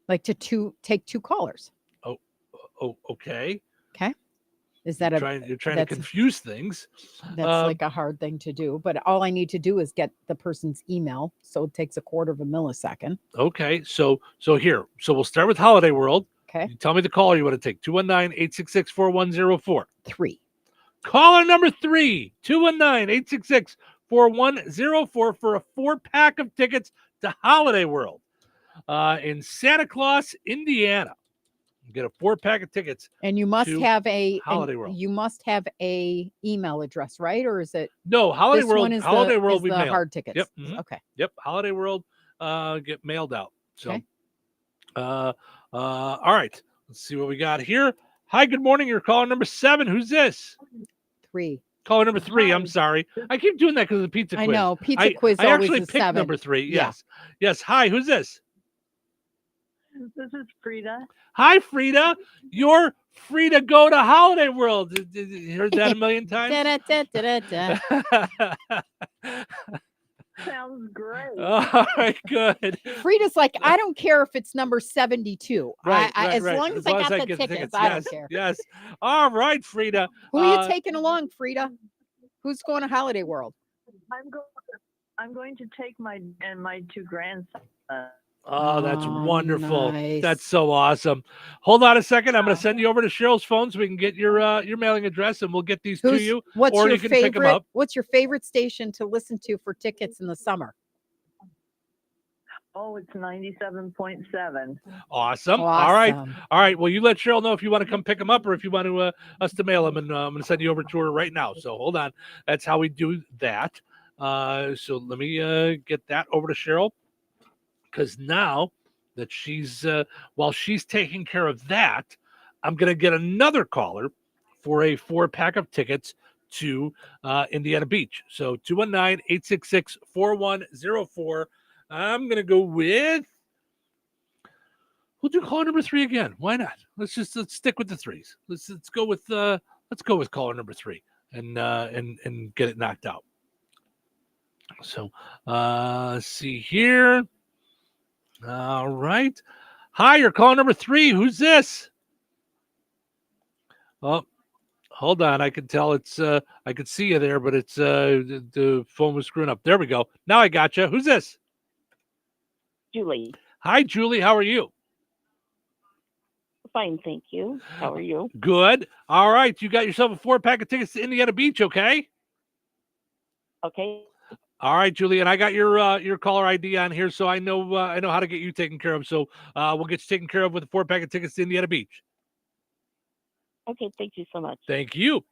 Like take two callers. Oh, okay. Okay. Is that you're trying to confuse things? That's like a hard thing to do, but all I need to do is get the person's email, so it takes a quarter of a millisecond. Okay, so we'll start with Holiday World. Okay. You tell me the caller you want to take. 219-866-4104. 3. Caller number 3, 219-866-4104 for a 4-pack of tickets to Holiday World in Santa Claus, Indiana. You get a 4-pack of tickets. And you must have Holiday World. You must have a email address, right? Or is it? No, Holiday this World. One is Holiday the, World. is We the mail. hard tickets. Yep. Okay. Yep. Holiday World get mailed out. So, okay. All right. Let's see what we got here. Hi, good morning. You're caller number 7. Who's this? 3. Caller number 3. I'm sorry. I keep doing that because of the pizza quiz. I know. Pizza quiz I always actually is picked 7. number 3. Yeah. Yes. Yes. Hi, who's this? This is Frida. Hi, Frida. You're free to go to Holiday World. You heard that a million times? Sounds great. All right, good. Frida's like, I don't care if it's number 72. Right, as long as I got the get tickets, I don't care. Yes. All right, Frida. Who are you taking along, Frida? Who's going to Holiday World? I'm going to take my 2 grandsons. Oh, that's wonderful. Nice. That's so awesome. Hold on a second. I'm going to send you over to Cheryl's phone so we can get your mailing address and we'll get these to you. What's or your you can pick them favorite? up. What's your favorite station to listen to for tickets in the summer? Oh, it's 97.7. Awesome. All right. Well, you let Cheryl know if you want to come pick them up or if you want to us to mail them, and I'm going to send you over to her right now. So hold on. That's how we do that. So let me get that over to Cheryl. Because now that she's, while she's taking care of that, I'm going to get another caller for a 4-pack of tickets to Indiana Beach. So 219-866-4104. I'm going to go with, we'll do caller number 3 again. Why not? Let's stick with the 3s. Let's go with caller number 3 and get it knocked out. So let's see here. All right. Hi, you're calling number 3. Who's this? Oh, hold on. I can tell it's I could see you there, but it's the phone was screwing up. There we go. Now I got you. Who's this? Julie. Hi, Julie. How are you? Fine, thank you. How are you? Good. All right. You got yourself a 4-pack of tickets to Indiana Beach, okay? Okay. All right, Julie, and I got your caller ID on here, so I know how to get you taken care of. So we'll get you taken care of with a 4-pack of tickets to Indiana Beach. Okay, thank you so much. Thank you.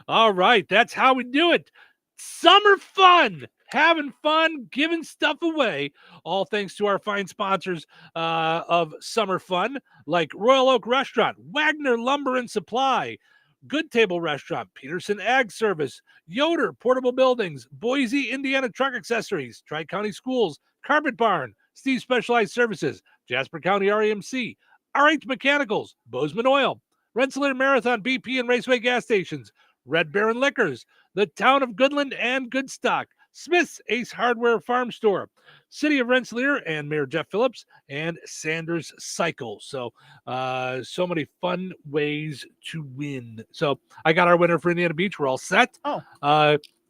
All right, that's how we do it. Summer fun. having fun, giving stuff away, all thanks to our fine sponsors of Summer Fun, like Royal Oak Restaurant, Wagner Lumber and Supply, Good Table Restaurant, Peterson Ag Service, Yoder Portable Buildings, Boise, Indiana Truck Accessories, Tri-County Schools, Carpet Barn, Steve Specialized Services, Jasper County REMC, RH Mechanicals, Bozeman Oil, Rensselaer Marathon BP and Raceway Gas Stations, Red Baron Liquors, the Town of Goodland and Goodstock, Smith's Ace Hardware Farm Store, City of Rensselaer and Mayor Jeff Phillips, and Sanders Cycle. So, so many fun ways to win. So I got our winner for Indiana Beach. We're all set.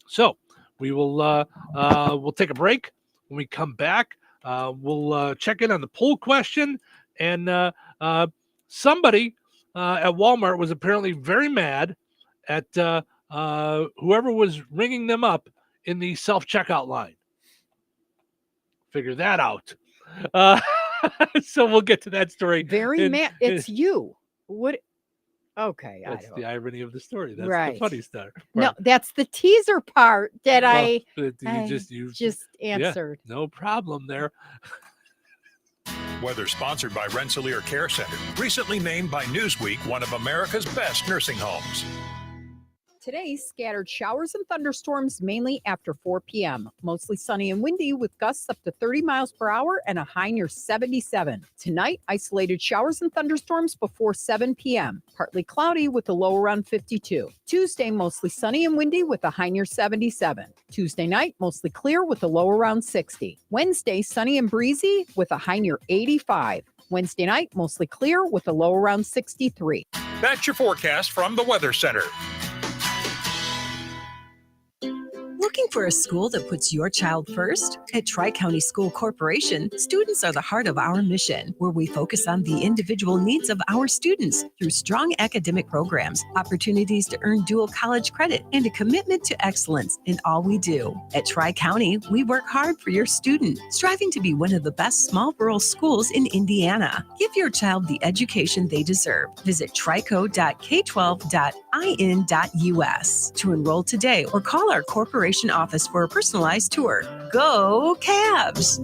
So we will we'll take a break. When we come back, we'll check in on the poll question. And somebody at Walmart was apparently very mad at whoever was ringing them up in the self-checkout line. Figure that out. So we'll get to that story. Very mad. It's you. What? Okay. That's the irony of the story. That's Right. the funny stuff. No, that's the teaser part that Well, I you just answered. Yeah, no problem there. Weather sponsored by Rensselaer Care Center, recently named by Newsweek one of America's best nursing homes. Today, scattered showers and thunderstorms mainly after 4 p.m. Mostly sunny and windy with gusts up to 30 miles per hour and a high near 77. Tonight, isolated showers and thunderstorms before 7 p.m. Partly cloudy with a low around 52. Tuesday, mostly sunny and windy with a high near 77. Tuesday night, mostly clear with a low around 60. Wednesday, sunny and breezy with a high near 85. Wednesday night, mostly clear with a low around 63. That's your forecast from the Weather Center. Looking for a school that puts your child first? At Tri-County School Corporation, students are the heart of our mission, where we focus on the individual needs of our students through strong academic programs, opportunities to earn dual college credit, and a commitment to excellence in all we do. At Tri-County, we work hard for your student, striving to be one of the best small rural schools in Indiana. Give your child the education they deserve. Visit trico.k12.in.us to enroll today or call our corporation office for a personalized tour. Go Cavs!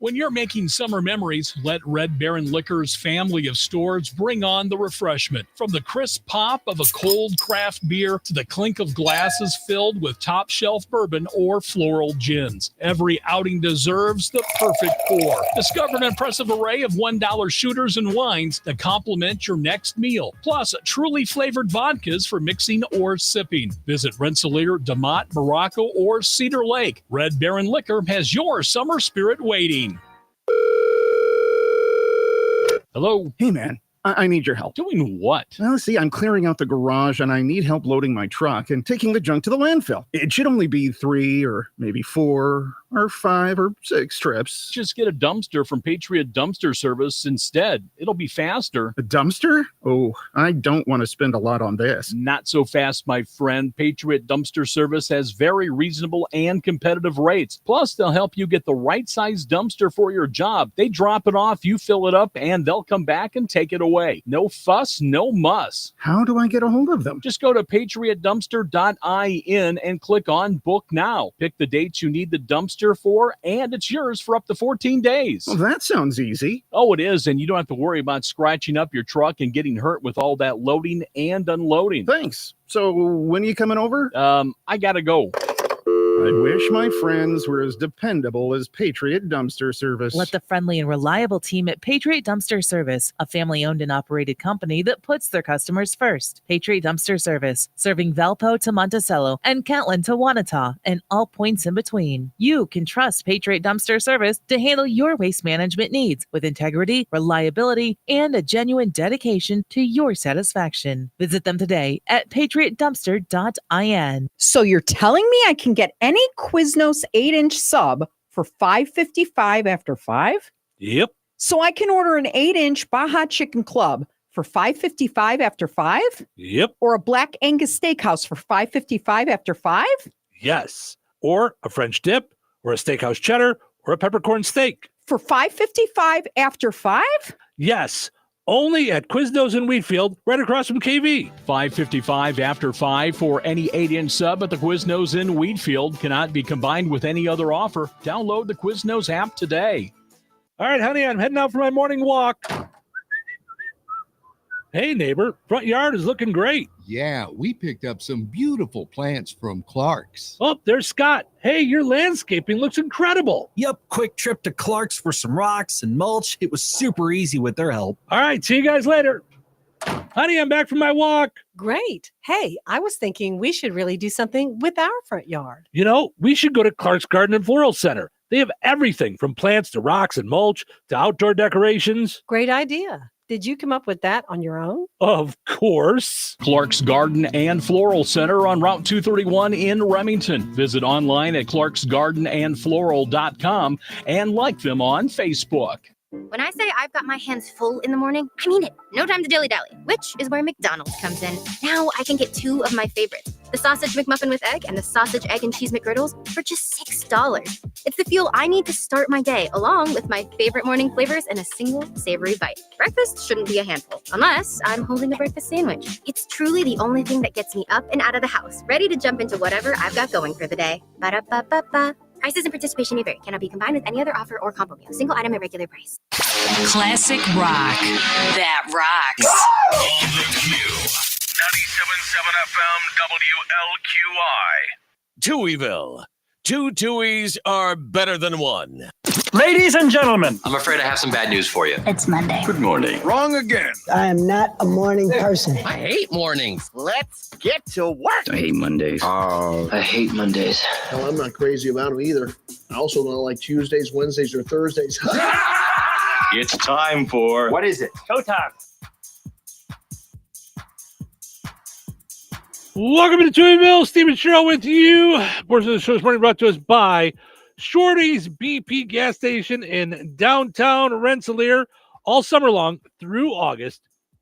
When you're making summer memories, let Red Baron Liquor's family of stores bring on the refreshment. From the crisp pop of a cold craft beer to the clink of glasses filled with top shelf bourbon or floral gins. Every outing deserves the perfect pour. Discover an impressive array of $1 shooters and wines that complement your next meal. Plus, truly flavored vodkas for mixing or sipping. Visit Rensselaer, DeMotte, Morocco, or Cedar Lake. Red Baron Liquor has your summer spirit waiting. Hello? Hey, man. I need your help. Doing what? Well, see, I'm clearing out the garage and I need help loading my truck and taking the junk to the landfill. It should only be 3 or maybe 4 or 5 or 6 trips. Just get a dumpster from Patriot Dumpster Service instead. It'll be faster. A dumpster? Oh, I don't want to spend a lot on this. Not so fast, my friend. Patriot Dumpster Service has very reasonable and competitive rates. Plus, they'll help you get the right size dumpster for your job. They drop it off, you fill it up, and they'll come back and take it away. No fuss, no muss. How do I get a hold of them? Just go to patriotdumpster.in and click on Book Now. Pick the dates you need the dumpster for, and it's yours for up to 14 days. Well, that sounds easy. Oh, it is, and you don't have to worry about scratching up your truck and getting hurt with all that loading and unloading. Thanks. So when are you coming over? I gotta go. I wish my friends were as dependable as Patriot Dumpster Service. Let the friendly and reliable team at Patriot Dumpster Service, a family-owned and operated company that puts their customers first. Patriot Dumpster Service, serving Valpo to Monticello and Catlin to Wanata and all points in between. You can trust Patriot Dumpster Service to handle your waste management needs with integrity, reliability, and a genuine dedication to your satisfaction. Visit them today at patriotdumpster.in. So you're telling me I can get any Quiznos 8-inch sub for $5.55 after 5? Yep. So I can order an 8-inch Baja Chicken Club for $5.55 after 5? Yep. Or a Black Angus Steakhouse for $5.55 after 5? Yes. Or a French dip, or a steakhouse cheddar, or a peppercorn steak. For $5.55 after 5? Yes. Only at Quiznos in Wheatfield, right across from KV. $5.55 after 5 for any 8-inch sub at the Quiznos in Wheatfield. Cannot be combined with any other offer. Download the Quiznos app today. All right, honey, I'm heading out for my morning walk. Hey, neighbor, front yard is looking great. Yeah, we picked up some beautiful plants from Clark's. Oh, there's Scott. Hey, your landscaping looks incredible. Yep, quick trip to Clark's for some rocks and mulch. It was super easy with their help. All right, see you guys later. Honey, I'm back from my walk. Great. Hey, I was thinking we should really do something with our front yard. You know, we should go to Clark's Garden and Floral Center. They have everything from plants to rocks and mulch to outdoor decorations. Great idea. Did you come up with that on your own? Of course. Clark's Garden and Floral Center on Route 231 in Remington. Visit online at clarksgardenandfloral.com and like them on Facebook. When I say I've got my hands full in the morning, I mean it. No time to dilly-dally, which is where McDonald's comes in. Now I can get 2 of my favorites, the Sausage McMuffin with egg and the Sausage, Egg, and Cheese McGriddles for just $6. It's the fuel I need to start my day, along with my favorite morning flavors and a single savory bite. Breakfast shouldn't be a handful, unless I'm holding a breakfast sandwich. It's truly the only thing that gets me up and out of the house, ready to jump into whatever I've got going for the day. Ba-da-ba-ba-ba. Prices and participation may vary. Cannot be combined with any other offer or combo meal. Single item at regular price. Classic rock. That rocks. On the Q. 97.7 FM WLQI. Touhyville. 2 Tuies are better than 1. Ladies and gentlemen, I'm afraid I have some bad news for you. It's Monday. Good morning. wrong again. I am not a morning person. I hate mornings. Let's get to work. I hate Mondays. I hate Mondays. Well, I'm not crazy about them either. I also don't like Tuesdays, Wednesdays, or Thursdays. It's time for... What is it? Showtime. Welcome to Touhyville. Stephen Sherrill with you. Portion of the show is morning brought to us by Shorty's BP gas station in downtown Rensselaer. All summer long through August,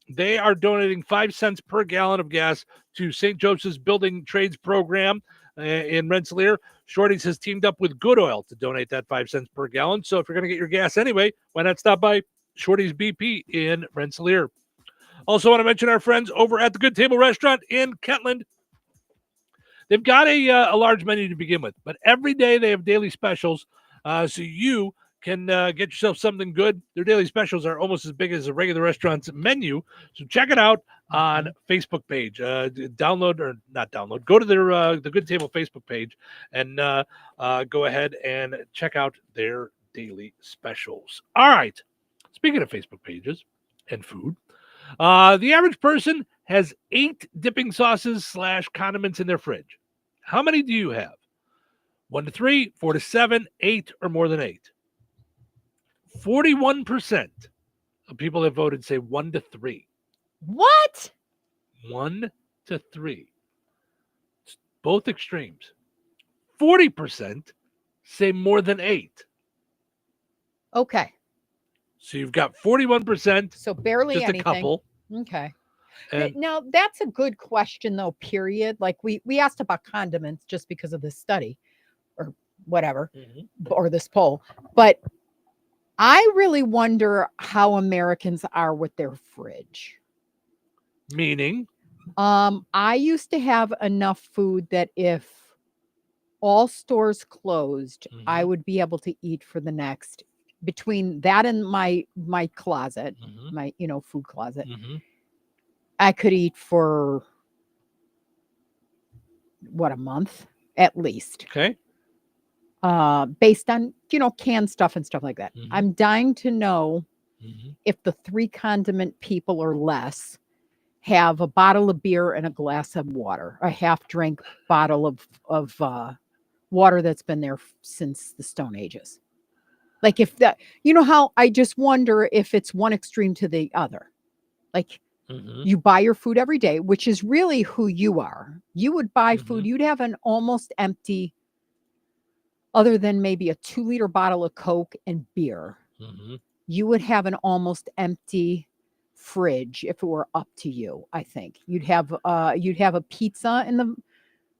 they are donating 5 cents per gallon of gas to St. Joseph's Building Trades Program in Rensselaer. Shorty's has teamed up with Good Oil to donate that 5 cents per gallon. So if you're going to get your gas anyway, why not stop by Shorty's BP in Rensselaer? Also want to mention our friends over at the Good Table Restaurant in Kentland. They've got a large menu to begin with, but every day they have daily specials, so you can get yourself something good. Their daily specials are almost as big as a regular restaurant's menu, so check it out on Facebook page. Go to their the Good Table Facebook page and go ahead and check out their daily specials. All right, speaking of Facebook pages and food, the average person has 8 dipping sauces / condiments in their fridge. How many do you have? 1 to 3, 4 to 7, 8, or more than 8? 41% of people that voted say 1 to 3. What? 1 to 3. It's both extremes. 40% say more than 8. Okay. So you've got 41%. So barely just anything. a couple. Okay. And Now, that's a good question, though, period. Like, we asked about condiments just because of this study or whatever, or this poll. But I really wonder how Americans are with their fridge. meaning, I used to have enough food that if all stores closed, I would be able to eat for the next, between that and my closet, my, food closet. I could eat for what, a month at least. Okay. Based on, canned stuff and stuff like that. I'm dying to know if the 3 condiment people or less have a bottle of beer and a glass of water, a half drink bottle of water that's been there since the Stone Ages. Like, if that, how I just wonder if it's one extreme to the other. Like, you buy your food every day, which is really who you are. You would buy food, you'd have an almost empty, other than maybe a 2-liter bottle of Coke and beer. You would have an almost empty fridge if it were up to you. I think you'd have a pizza in the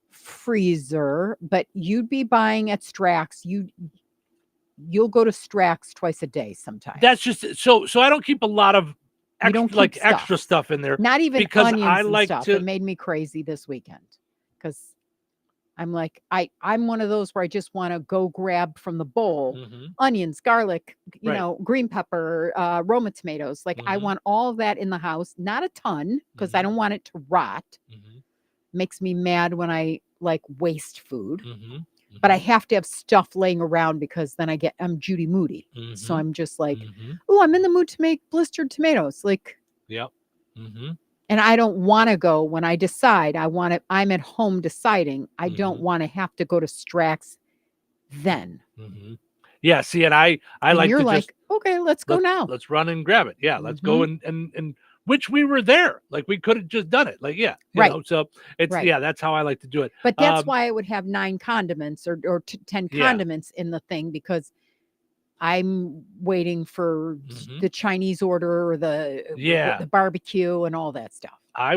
freezer, but you'd be buying at Strax. You'll go to Strax twice a day sometimes. That's just so I don't keep a lot of You don't keep stuff. extra stuff in there. Not even because onions I and like stuff. to. It made me crazy this weekend because I'm like, I'm one of those where I just want to go grab from the bowl onions, garlic, Right. green pepper, Roma tomatoes. Like I want all of that in the house, not a ton because I don't want it to rot. Makes me mad when I like waste food. But I have to have stuff laying around because then I'm Judy Moody. So I'm just like, oh, I'm in the mood to make blistered tomatoes. Like, Yep. and I don't want to go when I decide I'm at home deciding. I don't want to have to go to Strax then. Yeah. See, and I And like you're to like, just okay, let's go now. let's run and grab it. Yeah. Let's go and which we were there. Like we could have just done it. Like, yeah. You Right. know, so it's, Right. yeah, that's how I like to do it. But that's why I would have 9 condiments or 10 condiments in the thing because I'm waiting for the Chinese order or the barbecue and all that stuff. I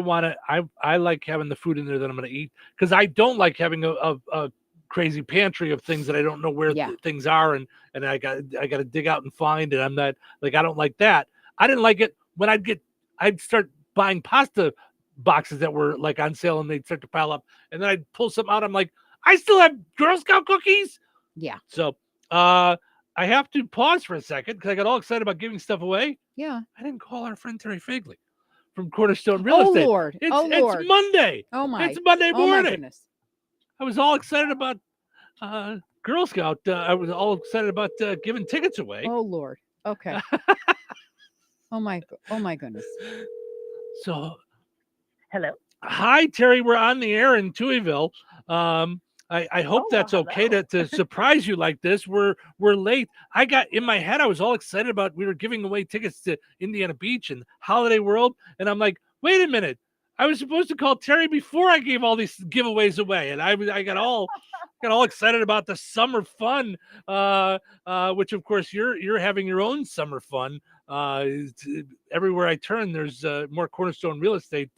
like having the food in there that I'm going to eat because I don't like having a crazy pantry of things that I don't know where things are and I got to dig out and find and I'm not like I don't like that. I didn't like it when I'd start buying pasta boxes that were like on sale and they'd start to pile up and then I'd pull some out. I'm like, I still have Girl Scout cookies. Yeah. So I have to pause for a second because I got all excited about giving stuff away. Yeah. I didn't call our friend Terry Fagley from Cornerstone Real Estate. Lord. It's Monday. Oh my. It's Monday morning. Oh my goodness. I was all excited about Girl Scout. I was all excited about giving tickets away. Oh Lord. Okay. Oh my goodness. So, hello. Hi, Terry. We're on the air in Touhyville. I hope that's okay to surprise you like this. We're late. I got in my head. I was all excited about we were giving away tickets to Indiana Beach and Holiday World, and I'm like, wait a minute. I was supposed to call Terry before I gave all these giveaways away, and I got all excited about the summer fun, which of course you're having your own summer fun. Everywhere I turn, there's more Cornerstone Real Estate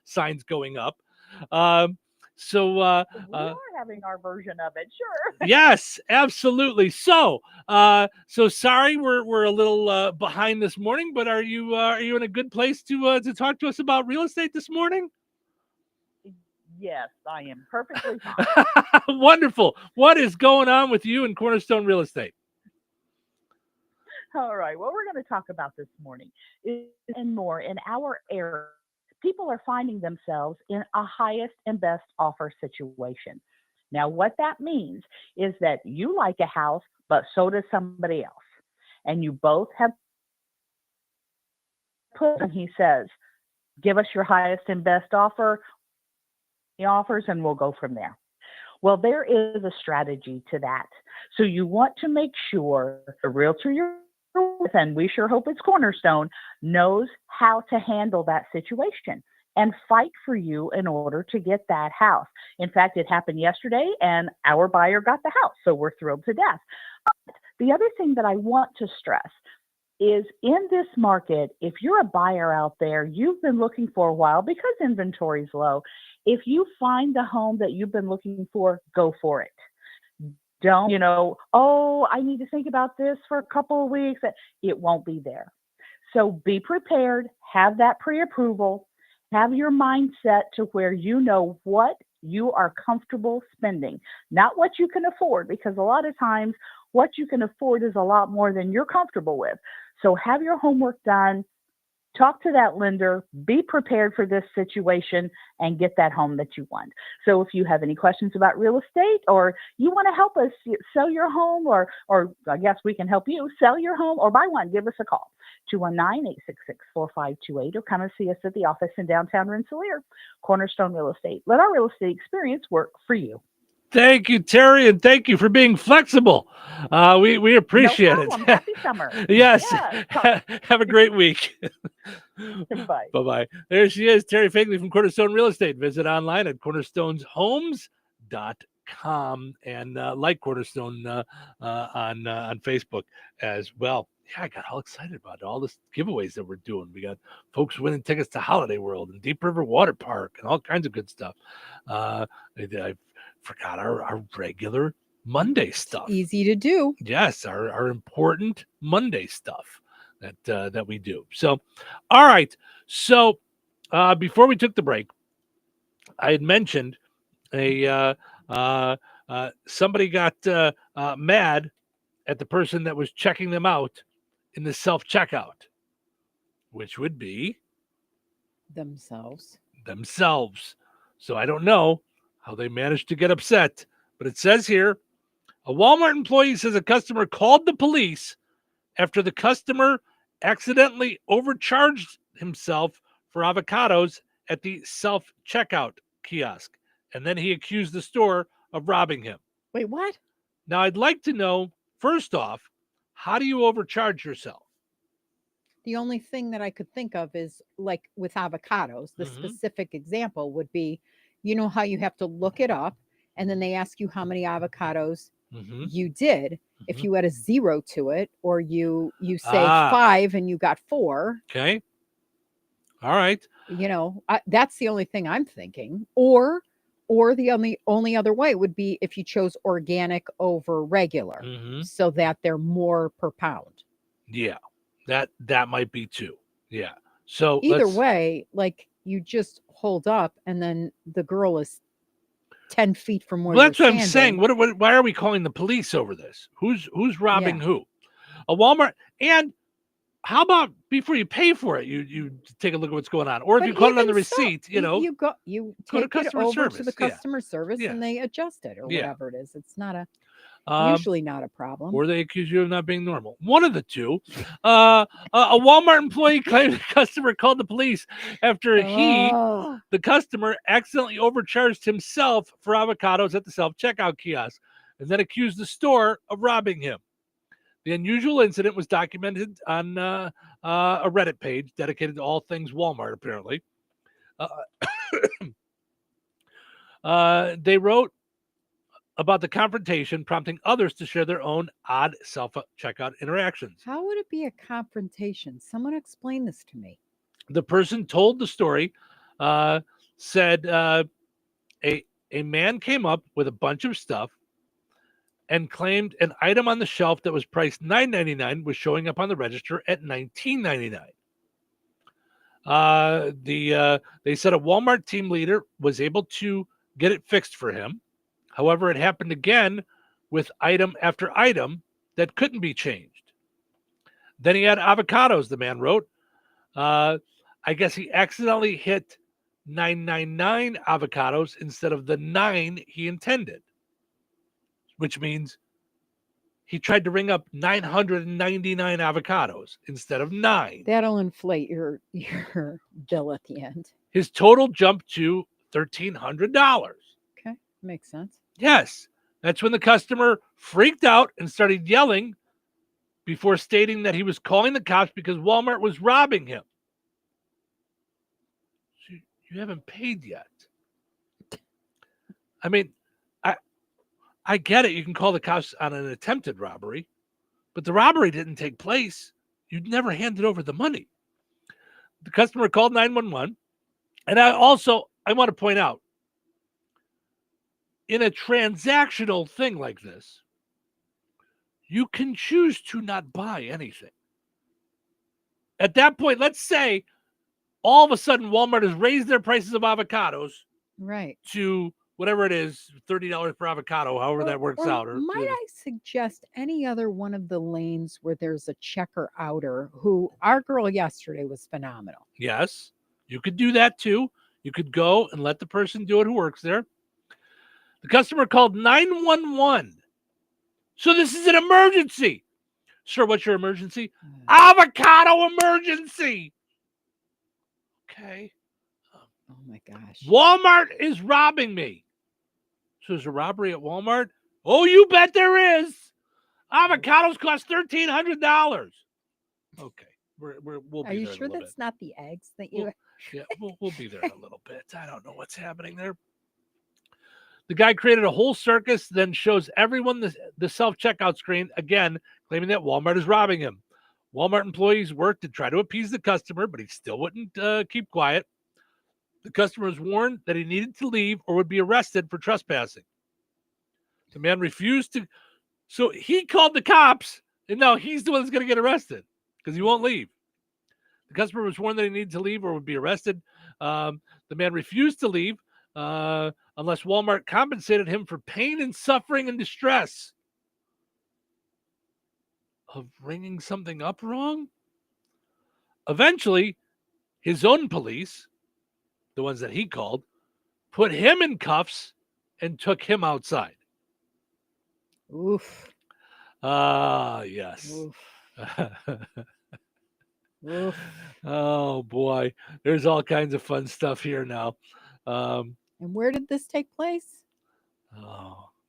signs going up. So we are having our version of it, sure. Yes, absolutely. So sorry we're a little behind this morning, but are you in a good place to talk to us about real estate this morning? Yes, I am perfectly fine. Wonderful. What is going on with you in Cornerstone Real Estate? All right. What we're going to talk about this morning is and more in our area. People are finding themselves in a highest and best offer situation. Now, what that means is that you like a house, but so does somebody else. And you both have put, and he says, give us your highest and best offer, the offers, and we'll go from there. Well, there is a strategy to that. So you want to make sure the realtor you're with, and we sure hope it's Cornerstone, knows how to handle that situation and fight for you in order to get that house. In fact, it happened yesterday and our buyer got the house. So we're thrilled to death. But the other thing that I want to stress is in this market, if you're a buyer out there, you've been looking for a while because inventory is low. If you find the home that you've been looking for, go for it. Don't, I need to think about this for a couple of weeks. It won't be there. So be prepared, have that pre-approval, have your mindset to where you know what you are comfortable spending, not what you can afford, because a lot of times what you can afford is a lot more than you're comfortable with. So have your homework done, talk to that lender, be prepared for this situation, and get that home that you want. So if you have any questions about real estate, or you want to help us sell your home, or I guess we can help you sell your home or buy one, give us a call, 219-866-4528, or come and see us at the office in downtown Rensselaer. Cornerstone Real Estate. Let our real estate experience work for you. Thank you, Terry, and thank you for being flexible. We appreciate it. Happy summer. Yes. Have a great week. Bye. Bye-bye. There she is, Terry Fagley from Cornerstone Real Estate. Visit online at cornerstoneshomes.com and like Cornerstone on Facebook as well. Yeah, I got all excited about all this giveaways that we're doing. We got folks winning tickets to Holiday World and Deep River Water Park and all kinds of good stuff. I forgot our regular Monday stuff. Easy to do. Yes, our important Monday stuff. that we do. So, all right. So, before we took the break, I had mentioned somebody got mad at the person that was checking them out in the self-checkout, which would be themselves. So I don't know how they managed to get upset, but it says here, a Walmart employee says a customer called the police after the customer accidentally overcharged himself for avocados at the self-checkout kiosk, and then he accused the store of robbing him. Wait, what? Now, I'd like to know, first off, how do you overcharge yourself? The only thing that I could think of is like with avocados, the specific example would be, you know how you have to look it up and then they ask you how many avocados you did. If you had a 0 to it, or you say 5 and you got 4. Okay. All right. You know, that's the only thing I'm thinking. Or the only other way would be if you chose organic over regular, so that they're more per pound. Yeah, that might be too. Yeah. So either way, like you just hold up, and then the girl is 10 feet from where. Well, that's you're what I'm saying. Why are we calling the police over this? Who's robbing who? A Walmart. And how about before you pay for it, you take a look at what's going on, or if you call it on the receipt, you take to customer it over service. to the customer service, and they adjust it or whatever it is. It's not usually not a problem. Or they accuse you of not being normal. One of the two. A Walmart employee claimed the customer called the police after the customer accidentally overcharged himself for avocados at the self-checkout kiosk, and then accused the store of robbing him. The unusual incident was documented on a Reddit page dedicated to all things Walmart, apparently. They wrote about the confrontation, prompting others to share their own odd self-checkout interactions. How would it be a confrontation? Someone explain this to me. The person told the story, said a man came up with a bunch of stuff and claimed an item on the shelf that was priced $9.99 was showing up on the register at $19.99. They said a Walmart team leader was able to get it fixed for him. However, it happened again with item after item that couldn't be changed. Then he had avocados, the man wrote. I guess he accidentally hit 999 avocados instead of the 9 he intended, which means he tried to ring up 999 avocados instead of 9. That'll inflate your bill at the end. His total jumped to $1,300. Okay, makes sense. Yes, that's when the customer freaked out and started yelling before stating that he was calling the cops because Walmart was robbing him. So you haven't paid yet. I mean, I get it. You can call the cops on an attempted robbery, but the robbery didn't take place. You'd never handed over the money. The customer called 911. And I want to point out, in a transactional thing like this, you can choose to not buy anything. At that point, let's say all of a sudden Walmart has raised their prices of avocados to whatever it is, $30 per avocado, however that works out. Or might I suggest any other one of the lanes where there's a checker outer who our girl yesterday was phenomenal. Yes, you could do that too. You could go and let the person do it who works there. The customer called 911. So this is an emergency. Sir, what's your emergency? Avocado emergency. Okay. Oh my gosh. Walmart is robbing me. So there's a robbery at Walmart? Oh, you bet there is. Avocados cost $1,300. Okay. We'll be Are you there sure in a little that's not the eggs that you... we'll be there in a little bit. I don't know what's happening there. The guy created a whole circus, then shows everyone the self-checkout screen, again, claiming that Walmart is robbing him. Walmart employees worked to try to appease the customer, but he still wouldn't keep quiet. The customer was warned that he needed to leave or would be arrested for trespassing. The man refused to. So he called the cops, and now he's the one that's going to get arrested. because he won't leave. The customer was warned that he needed to leave or would be arrested. The man refused to leave unless Walmart compensated him for pain and suffering and distress of ringing something up wrong. Eventually, his own police, the ones that he called, put him in cuffs and took him outside. Oof. Yes. Oof. Oof. Oh boy, there's all kinds of fun stuff here now. And where did this take place?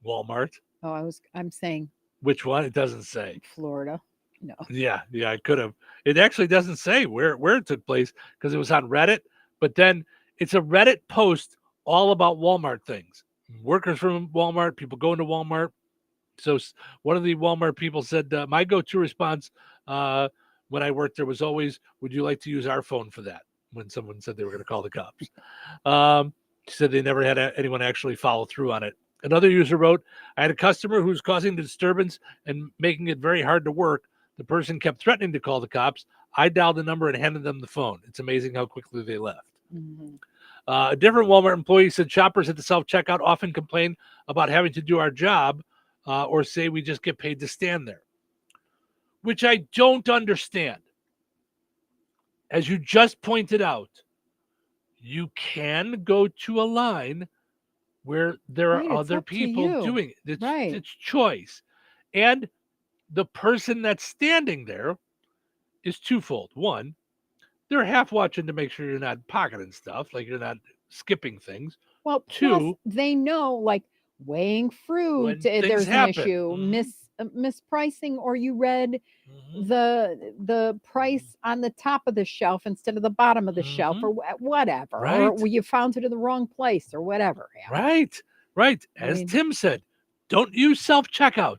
Walmart. Oh, I'm saying Which one? It doesn't say. Florida. No. Yeah, I could have. It actually doesn't say where it took place because it was on Reddit. But then it's a Reddit post all about Walmart things. Workers from Walmart, people going to Walmart. So one of the Walmart people said, my go-to response when I worked there was always, would you like to use our phone for that? When someone said they were going to call the cops. She said they never had anyone actually follow through on it. Another user wrote, I had a customer who was causing the disturbance and making it very hard to work. The person kept threatening to call the cops. I dialed the number and handed them the phone. It's amazing how quickly they left. Mm-hmm. A different Walmart employee said shoppers at the self-checkout often complain about having to do our job or say we just get paid to stand there, which I don't understand. As you just pointed out, you can go to a line where there are other people doing it. It's choice. And the person that's standing there is twofold. One, they're half watching to make sure you're not pocketing stuff, like you're not skipping things. Well, two, plus they know, like weighing fruit, things there's an happen. issue, mispricing, or you read the price on the top of the shelf instead of the bottom of the shelf, or whatever, or you found it in the wrong place, or whatever. Right. As Tim said, don't use self-checkout.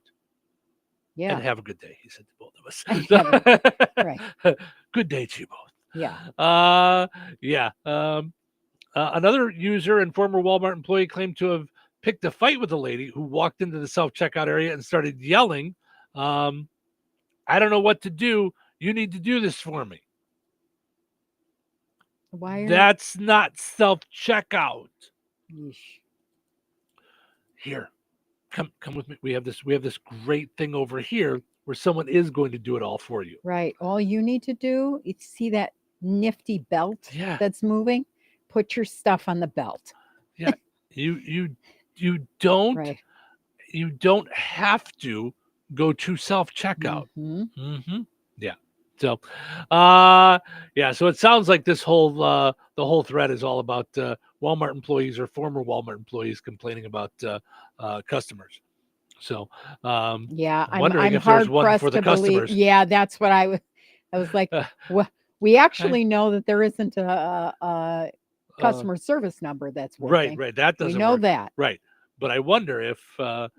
Yeah. And have a good day, he said to both of us. Right. Good day to you both. Yeah. Another user and former Walmart employee claimed to have picked a fight with a lady who walked into the self-checkout area and started yelling, I don't know what to do. You need to do this for me. That's not self-checkout. Here, come with me. We have this great thing over here where someone is going to do it all for you. Right. All you need to do is see that nifty belt that's moving. Put your stuff on the belt. Yeah. You don't have to go to self-checkout. Yeah. So so it sounds like this whole the whole thread is all about Walmart employees or former Walmart employees complaining about customers. So I'm wondering if there's one for the customers. Yeah, that's what I was like. Well, we actually know that there isn't a customer service number that's working. Right. That doesn't. We know work. that. Right. But I wonder if I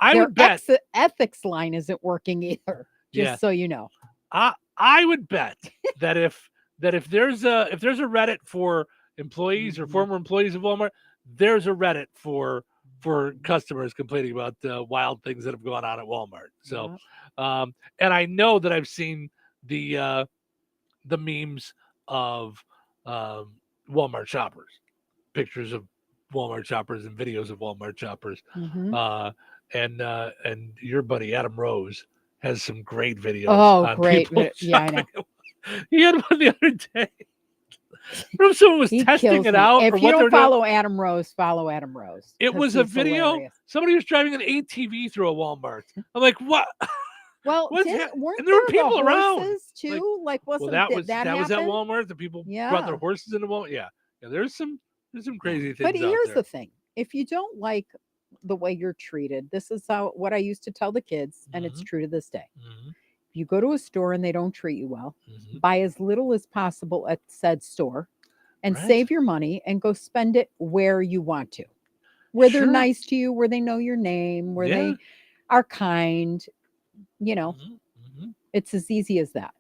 would bet ethics line isn't working either. Just so you know. I would bet that if there's a Reddit for employees or former employees of Walmart, there's a Reddit for customers complaining about wild things that have gone on at Walmart. So, and I know that I've seen the memes of Walmart shoppers, pictures of Walmart shoppers and videos of Walmart shoppers. And your buddy Adam Rose has some great videos. Oh, great. Yeah, I know. He had one the other day. Someone was testing it out. If you don't follow Adam Rose, follow Adam Rose. It was a video. Hilarious. Somebody was driving an ATV through a Walmart. I'm like, what? Well, and there were people around too. Like, wasn't that was that at Walmart? The people brought their horses into Walmart. Yeah. There's some crazy things. But here's the thing: if you don't like the way you're treated, this is what I used to tell the kids, and it's true to this day. If you go to a store and they don't treat you well, buy as little as possible at said store, and save your money and go spend it where you want to, where they're nice to you, where they know your name, where they are kind. You know, it's as easy as that.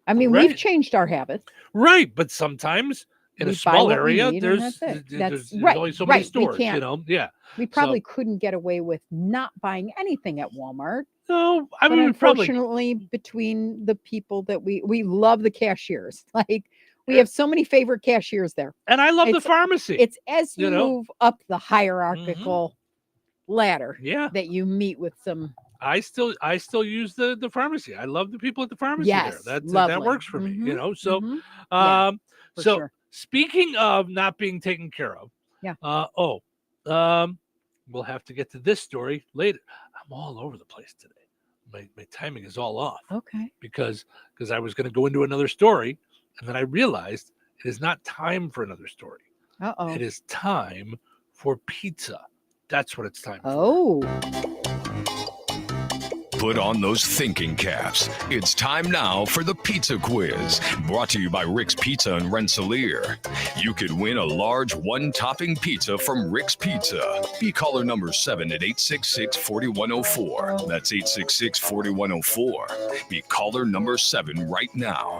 I mean, we've changed our habits. Right. But sometimes in a small area, there's only so many stores, you know? Yeah. We probably couldn't get away with not buying anything at Walmart No, I But mean, probably. unfortunately, between the people that we love the cashiers. Like we have so many favorite cashiers there. And I love the It's- pharmacy. It's as you you know? move up the hierarchical ladder Yeah. that you meet with some. I still use the pharmacy. I love the people at the pharmacy Yes, there. That lovely. works for me, you Mhm, know. So mhm. Yeah, for so sure. speaking of not being taken care of, Yeah. We'll have to get to this story later. I'm all over the place today. My timing is all off. Okay. Because I was going to go into another story, and then I realized it is not time for another story. Uh-oh. It is time for pizza. That's what it's time for. Oh. Put on those thinking caps. It's time now for the Pizza Quiz, brought to you by Rick's Pizza in Rensselaer. You could win a large one-topping pizza from Rick's Pizza. Be caller number 7 at 866-4104. That's 866-4104. Be caller number 7 right now.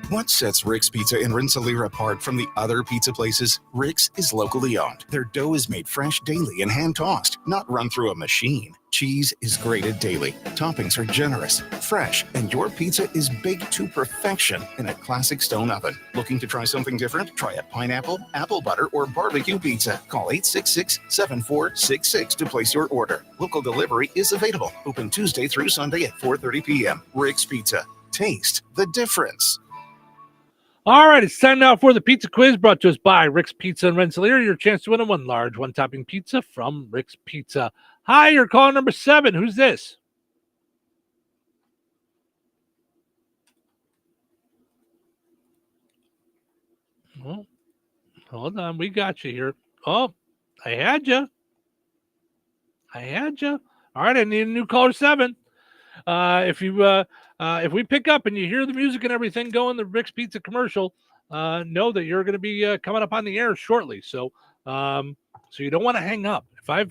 What sets Rick's Pizza in Rensselaer apart from the other pizza places? Rick's is locally owned. Their dough is made fresh daily and hand-tossed, not run through a machine. Cheese is grated daily. Toppings are generous, fresh, and your pizza is baked to perfection in a classic stone oven. Looking to try something different? Try a pineapple, apple butter, or barbecue pizza. Call 866-7466 to place your order. Local delivery is available. Open Tuesday through Sunday at 4:30 p.m. Rick's Pizza. Taste the difference. All right, it's time now for the pizza quiz brought to us by Rick's Pizza in Rensselaer. Your chance to win a one large, one-topping pizza from Rick's Pizza. Hi, you're caller number 7. Who's this? Oh, hold on, we got you here. Oh, I had you. All right, I need a new caller 7. If we pick up and you hear the music and everything going, the Rick's Pizza commercial, know that you're going to be coming up on the air shortly. So you don't want to hang up.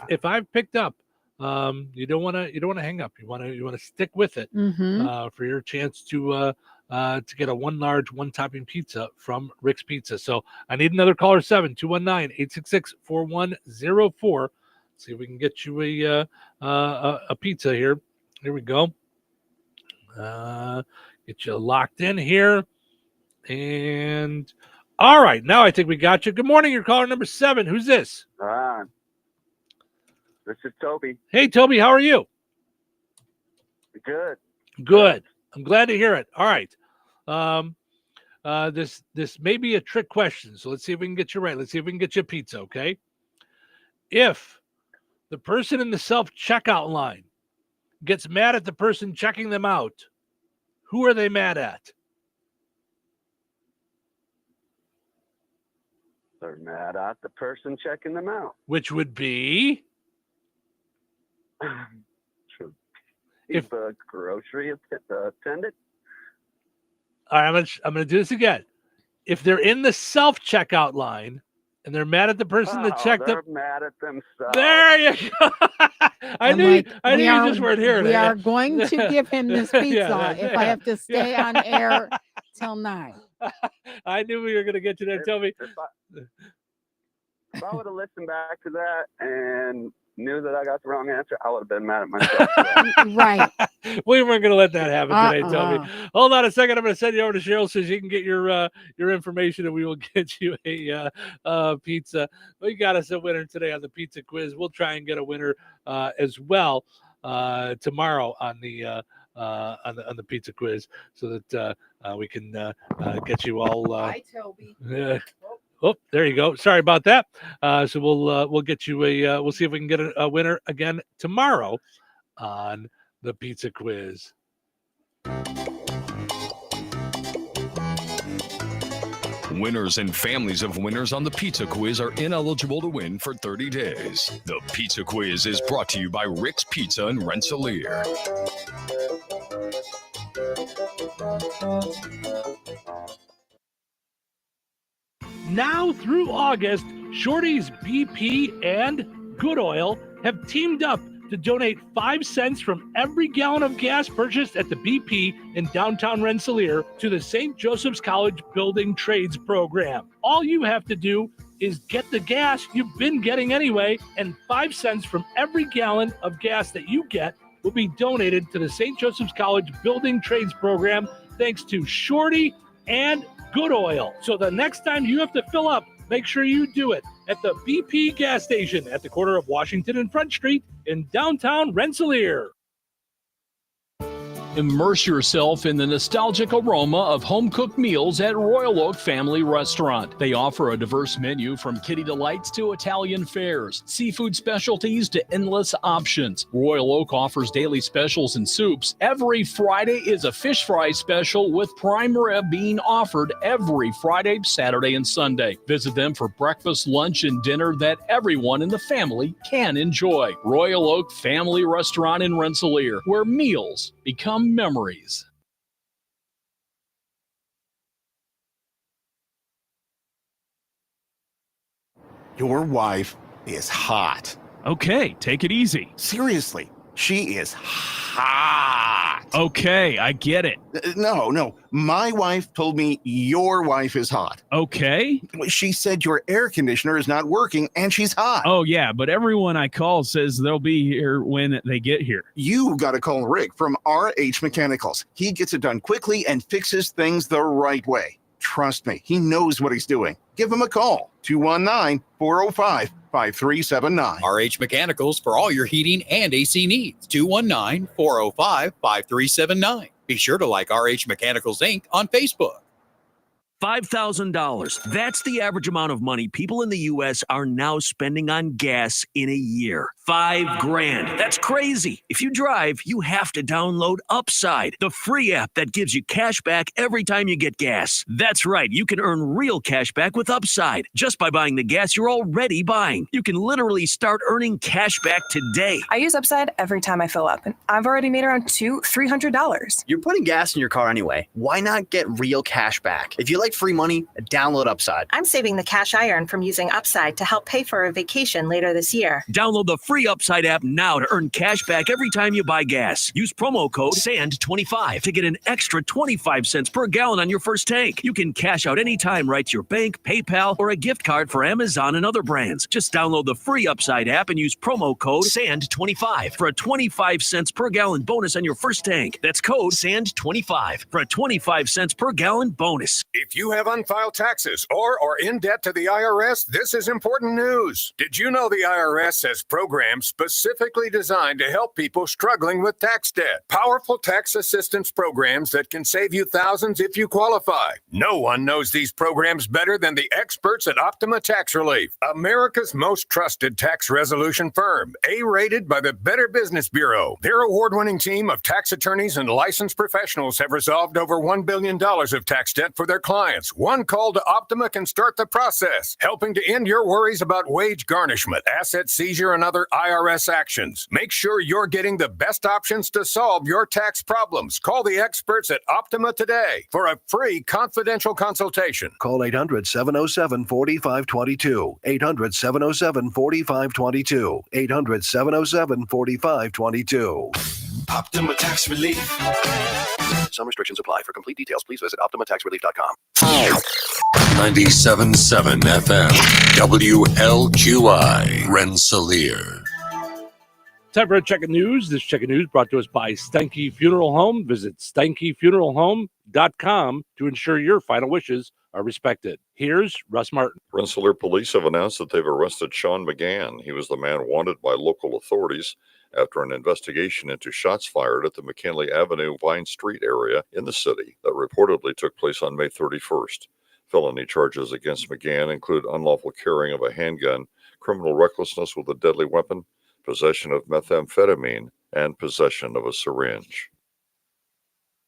If I've picked up, you don't want to hang up. You want to stick with it for your chance to get a one large, one topping pizza from Rick's Pizza. So I need another caller 7, 219-866-4104. See if we can get you a pizza here. Here we go. Get you locked in here. And all right, now I think we got you. Good morning, you're caller number 7. Who's this? This is Toby. Hey, Toby, how are you? Good. Good. I'm glad to hear it. All right. This may be a trick question, so let's see if we can get you right. Let's see if we can get you a pizza, okay? If the person in the self-checkout line gets mad at the person checking them out, who are they mad at? They're mad at the person checking them out. Which would be? If the grocery attendant. All right, I'm gonna do this again. If they're in the self-checkout line and they're mad at the person that checked them, they're mad at themselves. there you go. I knew you just weren't hearing it. We are going to give him this pizza Yeah, if I have to stay on air till 9. I knew we were going to get you there, Toby. If I would have listened back to that and knew that I got the wrong answer, I would have been mad at myself. Right. We weren't going to let that happen today, Toby. Hold on a second. I'm going to send you over to Cheryl so she can get your information, and we will get you a pizza. We got us a winner today on the pizza quiz. We'll try and get a winner as well tomorrow on the pizza quiz, so that we can get you all. Bye, Toby. Oh, there you go. Sorry about that. So we'll get you we'll see if we can get a winner again tomorrow on the pizza quiz. Winners and families of winners on the Pizza Quiz are ineligible to win for 30 days. The Pizza Quiz is brought to you by Rick's Pizza in Rensselaer. Now through August, Shorty's BP and Good Oil have teamed up to donate 5 cents from every gallon of gas purchased at the BP in downtown Rensselaer to the St. Joseph's College Building Trades Program. All you have to do is get the gas you've been getting anyway, and 5 cents from every gallon of gas that you get will be donated to the St. Joseph's College Building Trades Program thanks to Shorty and Good Oil. So the next time you have to fill up, make sure you do it at the BP gas station at the corner of Washington and Front Street in downtown Rensselaer. Immerse yourself in the nostalgic aroma of home-cooked meals at Royal Oak Family Restaurant. They offer a diverse menu from kitty delights to Italian fares, seafood specialties to endless options. Royal Oak offers daily specials and soups. Every Friday is a fish fry special with prime rib being offered every Friday, Saturday, and Sunday. Visit them for breakfast, lunch, and dinner that everyone in the family can enjoy. Royal Oak Family Restaurant in Rensselaer, where meals become memories. Your wife is hot. Okay, take it easy. Seriously, she is hot. Okay, I get it. No. My wife told me your wife is hot. Okay. She said your air conditioner is not working and she's hot. Oh, yeah, but everyone I call says they'll be here when they get here. You got to call Rick from RH Mechanicals. He gets it done quickly and fixes things the right way. Trust me, he knows what he's doing. Give him a call, 219-405-5379. RH Mechanicals for all your heating and AC needs, 219-405-5379. Be sure to like RH Mechanicals Inc. on Facebook. $5,000. That's the average amount of money people in the U.S. are now spending on gas in a year. $5,000. That's crazy. If you drive, you have to download Upside, the free app that gives you cash back every time you get gas. That's right. You can earn real cash back with Upside just by buying the gas you're already buying. You can literally start earning cash back today. I use Upside every time I fill up, and I've already made around $200-$300. You're putting gas in your car anyway. Why not get real cash back? If you like free money, download Upside. I'm saving the cash I earn from using Upside to help pay for a vacation later this year. Download the free Upside app now to earn cash back every time you buy gas. Use promo code SAND25 to get an extra 25 cents per gallon on your first tank. You can cash out anytime right to your bank, PayPal, or a gift card for Amazon and other brands. Just download the free Upside app and use promo code SAND25 for a 25 cents per gallon bonus on your first tank. That's code SAND25 for a 25 cents per gallon bonus. If you have unfiled taxes or are in debt to the IRS, this is important news. Did you know the IRS has programs specifically designed to help people struggling with tax debt? Powerful tax assistance programs that can save you thousands if you qualify. No one knows these programs better than the experts at Optima Tax Relief, America's most trusted tax resolution firm, A-rated by the Better Business Bureau. Their award-winning team of tax attorneys and licensed professionals have resolved over $1 billion of tax debt for their clients. One call to Optima can start the process, helping to end your worries about wage garnishment, asset seizure, and other IRS actions. Make sure you're getting the best options to solve your tax problems. Call the experts at Optima today for a free confidential consultation. Call 800-707-4522. 800-707-4522. 800-707-4522. Optima Tax Relief. Some restrictions apply. For complete details, please visit OptimaTaxRelief.com. 97.7 FM, WLQI, Rensselaer. Time for a check of news. This check of news brought to us by Steinke Funeral Home. Visit SteinkeFuneralHome.com to ensure your final wishes are respected. Here's Russ Martin. Rensselaer police have announced that they've arrested Sean McGann. He was the man wanted by local authorities after an investigation into shots fired at the McKinley Avenue Vine Street area in the city that reportedly took place on May 31st. Felony charges against McGann include unlawful carrying of a handgun, criminal recklessness with a deadly weapon, possession of methamphetamine, and possession of a syringe.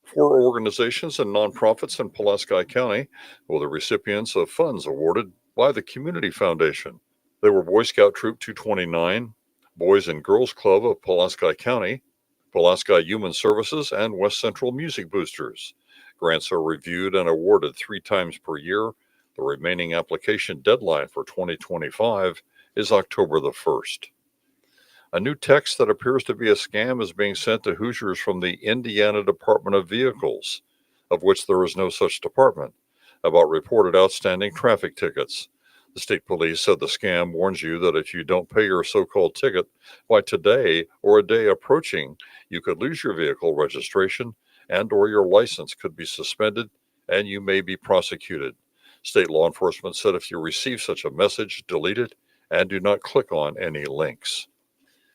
4 organizations and nonprofits in Pulaski County were the recipients of funds awarded by the Community Foundation. They were Boy Scout Troop 229, Boys and Girls Club of Pulaski County, Pulaski Human Services, and West Central Music Boosters. Grants are reviewed and awarded 3 times per year. The remaining application deadline for 2025 is October the 1st. A new text that appears to be a scam is being sent to Hoosiers from the Indiana Department of Vehicles, of which there is no such department, about reported outstanding traffic tickets. The state police said the scam warns you that if you don't pay your so-called ticket by today or a day approaching, you could lose your vehicle registration and or your license could be suspended and you may be prosecuted. State law enforcement said if you receive such a message, delete it and do not click on any links.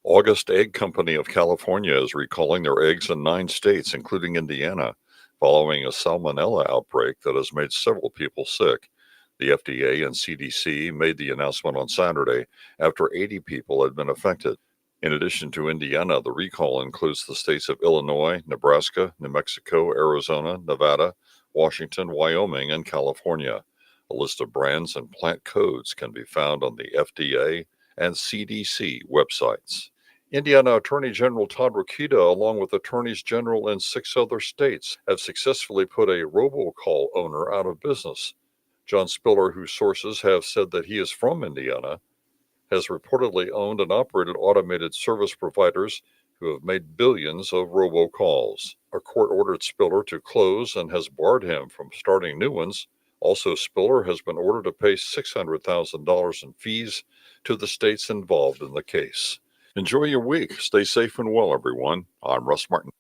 August Egg Company of California is recalling their eggs in 9 states, including Indiana, following a salmonella outbreak that has made several people sick. The FDA and CDC made the announcement on Saturday after 80 people had been affected. In addition to Indiana, the recall includes the states of Illinois, Nebraska, New Mexico, Arizona, Nevada, Washington, Wyoming, and California. A list of brands and plant codes can be found on the FDA and CDC websites. Indiana Attorney General Todd Rokita, along with attorneys general in 6 other states, have successfully put a robocall owner out of business. John Spiller, whose sources have said that he is from Indiana, has reportedly owned and operated automated service providers who have made billions of robocalls. A court ordered Spiller to close and has barred him from starting new ones. Also, Spiller has been ordered to pay $600,000 in fees to the states involved in the case. Enjoy your week. Stay safe and well, everyone. I'm Russ Martin.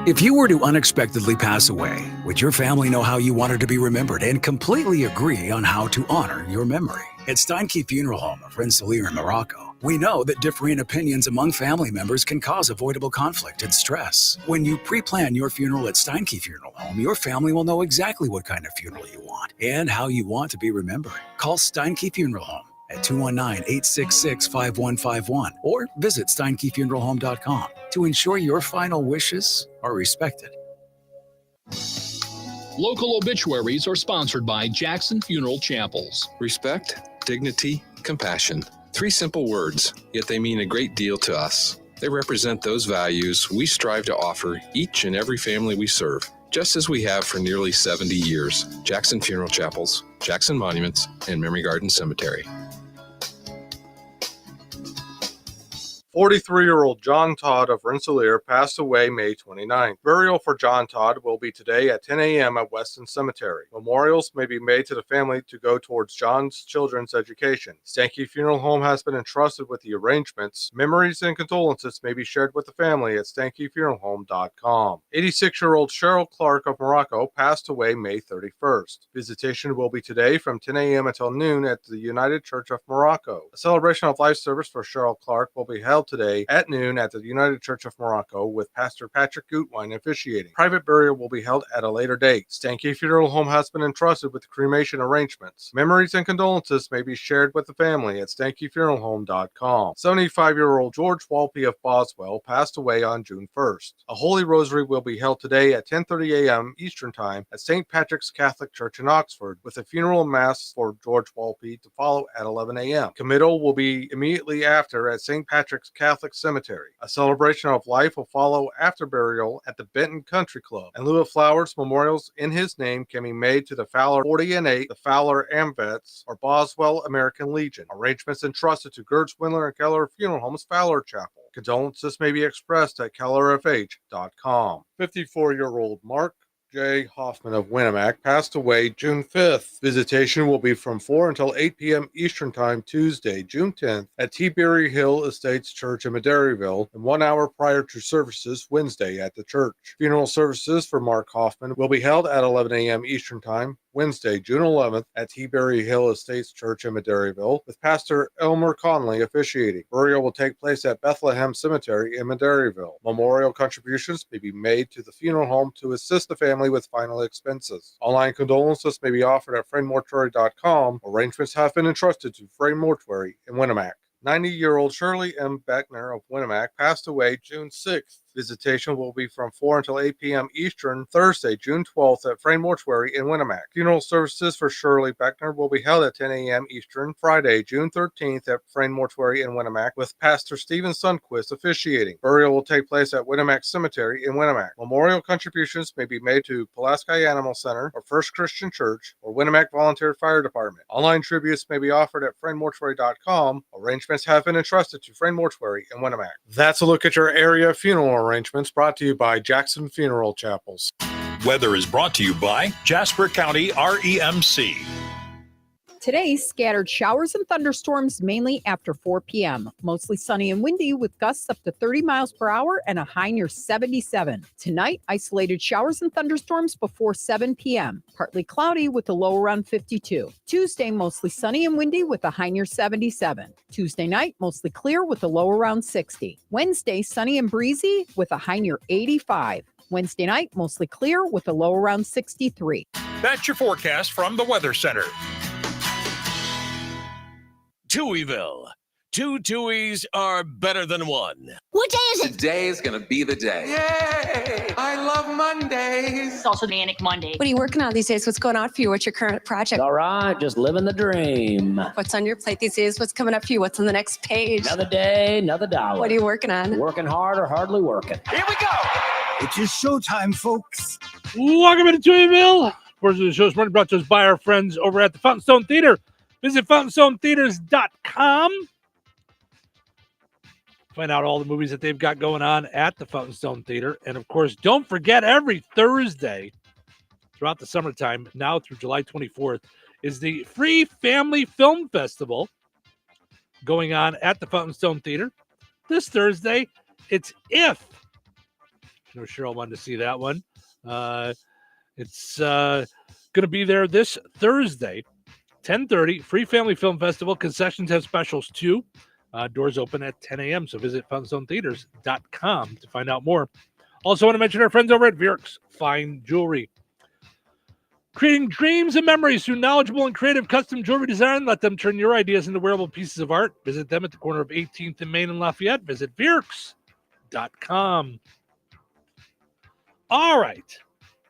If you were to unexpectedly pass away, would your family know how you wanted to be remembered and completely agree on how to honor your memory? At Steinke Funeral Home of Rensselaer in Morocco, we know that differing opinions among family members can cause avoidable conflict and stress. When you pre-plan your funeral at Steinke Funeral Home, your family will know exactly what kind of funeral you want and how you want to be remembered. Call Steinke Funeral Home at 219-866-5151 or visit steinkefuneralhome.com to ensure your final wishes are respected. Local obituaries are sponsored by Jackson Funeral Chapels. Respect, dignity, compassion. 3 simple words, yet they mean a great deal to us. They represent those values we strive to offer each and every family we serve, just as we have for nearly 70 years. Jackson Funeral Chapels, Jackson Monuments, and Memory Garden Cemetery. 43-year-old John Todd of Rensselaer passed away May 29th. Burial for John Todd will be today at 10 a.m. at Weston Cemetery. Memorials may be made to the family to go towards John's children's education. Steinke Funeral Home has been entrusted with the arrangements. Memories and condolences may be shared with the family at steinkefuneralhome.com. 86-year-old Cheryl Clark of Morocco passed away May 31st. Visitation will be today from 10 a.m. until noon at the United Church of Morocco. A celebration of life service for Cheryl Clark will be held today at noon at the United Church of Morocco with Pastor Patrick Gutwein officiating. Private burial will be held at a later date. Steinke Funeral Home has been entrusted with the cremation arrangements. Memories and condolences may be shared with the family at steinkefuneralhome.com. 75-year-old George Walpe of Boswell passed away on June 1st. A Holy Rosary will be held today at 10:30 a.m. Eastern Time at St. Patrick's Catholic Church in Oxford, with a funeral mass for George Walpe to follow at 11 a.m. Committal will be immediately after at St. Patrick's Catholic Cemetery. A celebration of life will follow after burial at the Benton Country Club. In lieu of flowers, memorials in his name can be made to the Fowler 40 and 8, the Fowler Amvets, or Boswell American Legion. Arrangements entrusted to Gertz, Windler, and Keller Funeral Homes, Fowler Chapel. Condolences may be expressed at kellerfh.com. 54-year-old Mark J. Hoffman of Winnemac passed away June 5th. Visitation will be from 4 until 8 p.m. Eastern Time Tuesday, June 10th at T-Berry Hill Estates Church in Maderryville, and 1 hour prior to services Wednesday at the church. Funeral services for Mark Hoffman will be held at 11 a.m. Eastern Time Wednesday, June 11th at T-Berry Hill Estates Church in Maderryville, with Pastor Elmer Conley officiating. Burial will take place at Bethlehem Cemetery in Maderryville. Memorial contributions may be made to the funeral home to assist the family with final expenses. Online condolences may be offered at friendmortuary.com. Arrangements have been entrusted to Friend Mortuary in Winnemac. 90-year-old Shirley M. Beckner of Winnemac passed away June 6th. Visitation will be from 4 until 8 p.m. Eastern, Thursday, June 12th at Frame Mortuary in Winnemac. Funeral services for Shirley Beckner will be held at 10 a.m. Eastern, Friday, June 13th at Frame Mortuary in Winnemac, with Pastor Stephen Sundquist officiating. Burial will take place at Winnemac Cemetery in Winnemac. Memorial contributions may be made to Pulaski Animal Center or First Christian Church or Winnemac Volunteer Fire Department. Online tributes may be offered at friendmortuary.com. Arrangements have been entrusted to Friend Mortuary in Winnemac. That's a look at your area funeral arrangements, brought to you by Jackson Funeral Chapels. Weather is brought to you by Jasper County REMC. Today, scattered showers and thunderstorms mainly after 4 p.m. Mostly sunny and windy with gusts up to 30 miles per hour and a high near 77. Tonight, isolated showers and thunderstorms before 7 p.m. Partly cloudy with a low around 52. Tuesday, mostly sunny and windy with a high near 77. Tuesday night, mostly clear with a low around 60. Wednesday, sunny and breezy with a high near 85. Wednesday night, mostly clear with a low around 63. That's your forecast from the Weather Center. Touhyville. Two Touhies are better than one. What day is it? Today is going to be the day. Yay! I love Mondays. It's also Manic Monday. What are you working on these days? What's going on for you? What's your current project? All right, just living the dream. What's on your plate these days? What's coming up for you? What's on the next page? Another day, another dollar. What are you working on? Working hard or hardly working. Here we go. It's your showtime, folks. Welcome into Touhyville. Portion of the show is running brought to us by our friends over at the Fountain Stone Theater. Visit FountainStoneTheaters.com. Find out all the movies that they've got going on at the Fountain Stone Theater. And, of course, don't forget every Thursday throughout the summertime, now through July 24th, is the Free Family Film Festival going on at the Fountain Stone Theater. This Thursday, it's If. I know Cheryl wanted to see that one. It's going to be there this Thursday. 10:30, Free Family Film Festival. Concessions have specials too. Doors open at 10 a.m. So visit FountainStoneTheaters.com to find out more. Also want to mention our friends over at Vierks Fine Jewelry. Creating dreams and memories through knowledgeable and creative custom jewelry design. Let them turn your ideas into wearable pieces of art. Visit them at the corner of 18th and Main and Lafayette. Visit Vierks.com. All right.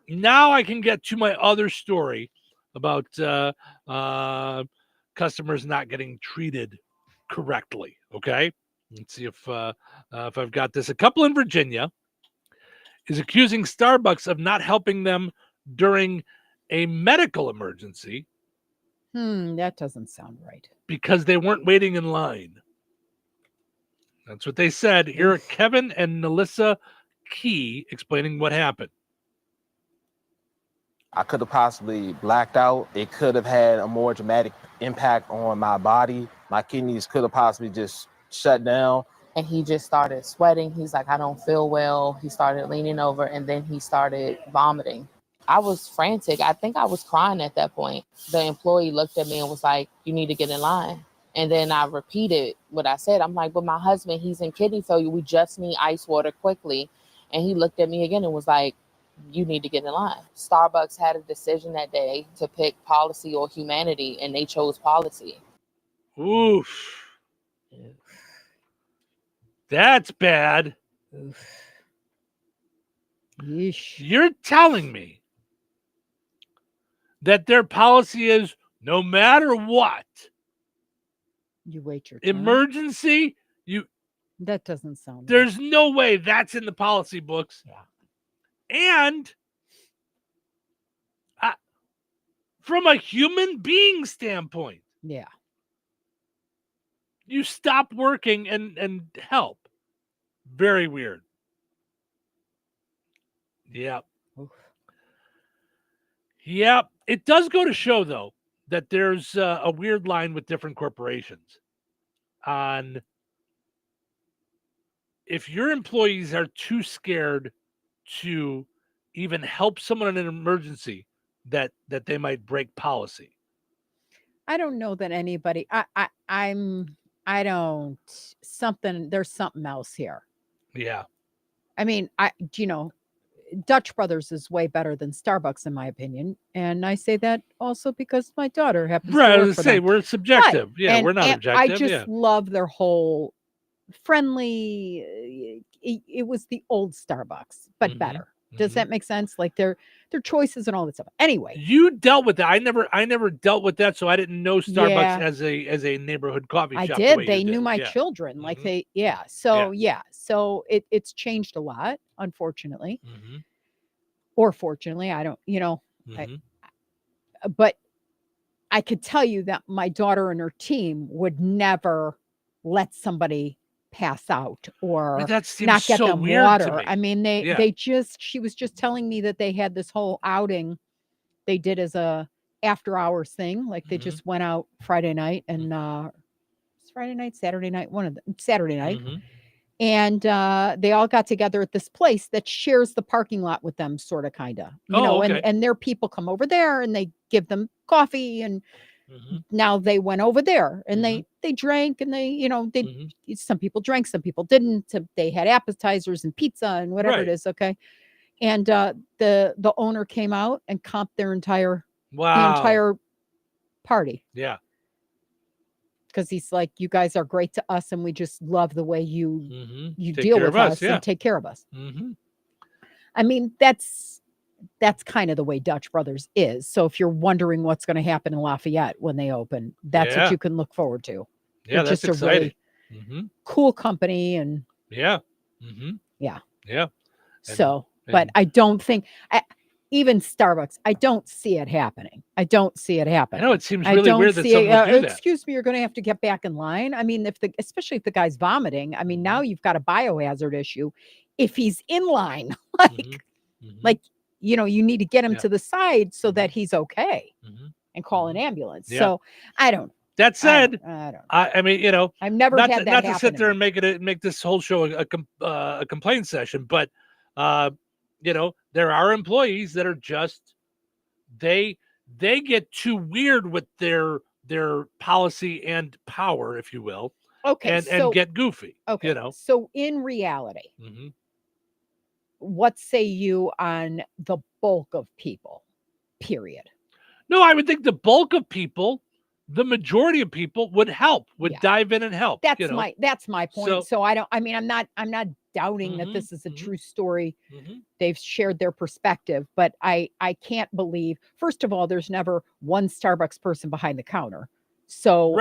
Now I can get to my other story about customers not getting treated correctly. Okay, let's see if I've got this. A couple in Virginia is accusing Starbucks of not helping them during a medical emergency. That doesn't sound right. Because they weren't waiting in line. That's what they said. Here are Kevin and Melissa Key explaining what happened. I could have possibly blacked out. It could have had a more dramatic impact on my body. My kidneys could have possibly just shut down. And he just started sweating. He's like, I don't feel well. He started leaning over and then he started vomiting. I was frantic. I think I was crying at that point. The employee looked at me and was like, you need to get in line. And then I repeated what I said. I'm like, but my husband, he's in kidney failure. We just need ice water quickly. And he looked at me again and was like, you need to get in line. Starbucks had a decision that day to pick policy or humanity, and they chose policy. Oof. That's bad. You're telling me that their policy is no matter what, you wait your turn. Emergency, that doesn't sound there's right. No way that's in the policy books. Yeah. And from a human being standpoint, yeah, you stop working and help. Very weird. Yep. Oof. Yep. It does go to show, though, that there's a weird line with different corporations on if your employees are too scared to even help someone in an emergency, that they might break policy. I don't know that anybody. There's something else here. Yeah. I mean, Dutch Brothers is way better than Starbucks in my opinion, and I say that also because my daughter happens to work for them. We're subjective. We're not objective. I just love their whole friendly. It was the old Starbucks, but better. Does that make sense? Like their choices and all that stuff. Anyway, you dealt with that. I never dealt with that, so I didn't know Starbucks as a neighborhood coffee shop. I did. They knew my children. Like So it's changed a lot, unfortunately, or fortunately. I don't. But I could tell you that my daughter and her team would never let somebody pass out or not get them water. I mean, she was just telling me that they had this whole outing they did as a after hours thing. Like they just went out Friday night and it's Friday night, Saturday night, one of them, Saturday night. And they all got together at this place that shares the parking lot with them, sort of, kind of, you know, and their people come over there and they give them coffee. And now they went over there and they drank and they, you know, some people drank, some people didn't. They had appetizers and pizza and whatever it is. Okay. And the owner came out and comped their entire party. Yeah. Because he's like, you guys are great to us, and we just love the way you Take deal care with of us, us and take care of us. I mean, that's kind of the way Dutch Brothers is. So if you're wondering what's going to happen in Lafayette when they open, that's what you can look forward to. Yeah, They're that's just exciting. a really cool company, and yeah. So, but I don't think even Starbucks, I don't see it happening. I know it seems really weird that someone would do that. Excuse me, you're going to have to get back in line. I mean, especially if the guy's vomiting, I mean, now you've got a biohazard issue. If he's in line, like, you know, you need to get him to the side so that he's okay and call an ambulance. So I don't. That said, I don't. I mean, you know, I've never had that not happen to sit there and make this whole show a complaint session, but you know, there are employees that are just they get too weird with their policy and power, if you will. Okay, and get goofy. Okay, you know. So in reality, what say you on the bulk of people? Period. No, I would think the bulk of people, the majority of people would dive in and help. That's my point. So I'm not doubting that this is a true story. They've shared their perspective, but I can't believe, first of all, there's never one Starbucks person behind the counter. So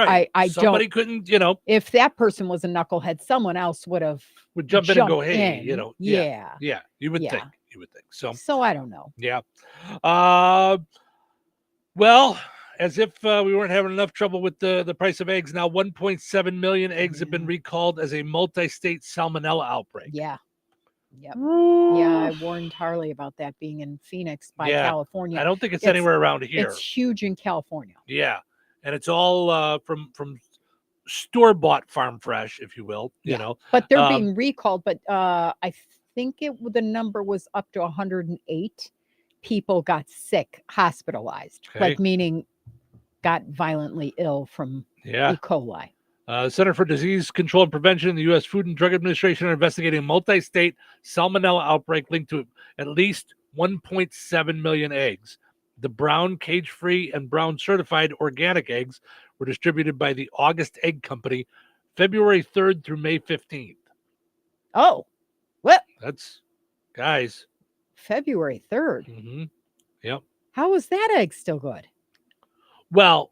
somebody couldn't, you know, if that person was a knucklehead, someone else would jump in and go, hey, you know, yeah, you would think. So I don't know. Yeah. Well, as if we weren't having enough trouble with the price of eggs, now 1.7 million eggs have been recalled as a multi-state salmonella outbreak. Yeah. Yep. Yeah, I warned Harley about that being in Phoenix by California. I don't think it's anywhere around here. It's huge in California. Yeah. And it's all from store-bought farm fresh, if you will, you know. But they're being recalled, but I think the number was up to 108 people got sick, hospitalized, like meaning got violently ill from E. coli. Center for Disease Control and Prevention and the U.S. Food and Drug Administration are investigating a multi-state salmonella outbreak linked to at least 1.7 million eggs. The brown, cage-free, and brown certified organic eggs were distributed by the August Egg Company February 3rd through May 15th. Oh, well, that's, guys. February 3rd. Yep. How is that egg still good? Well,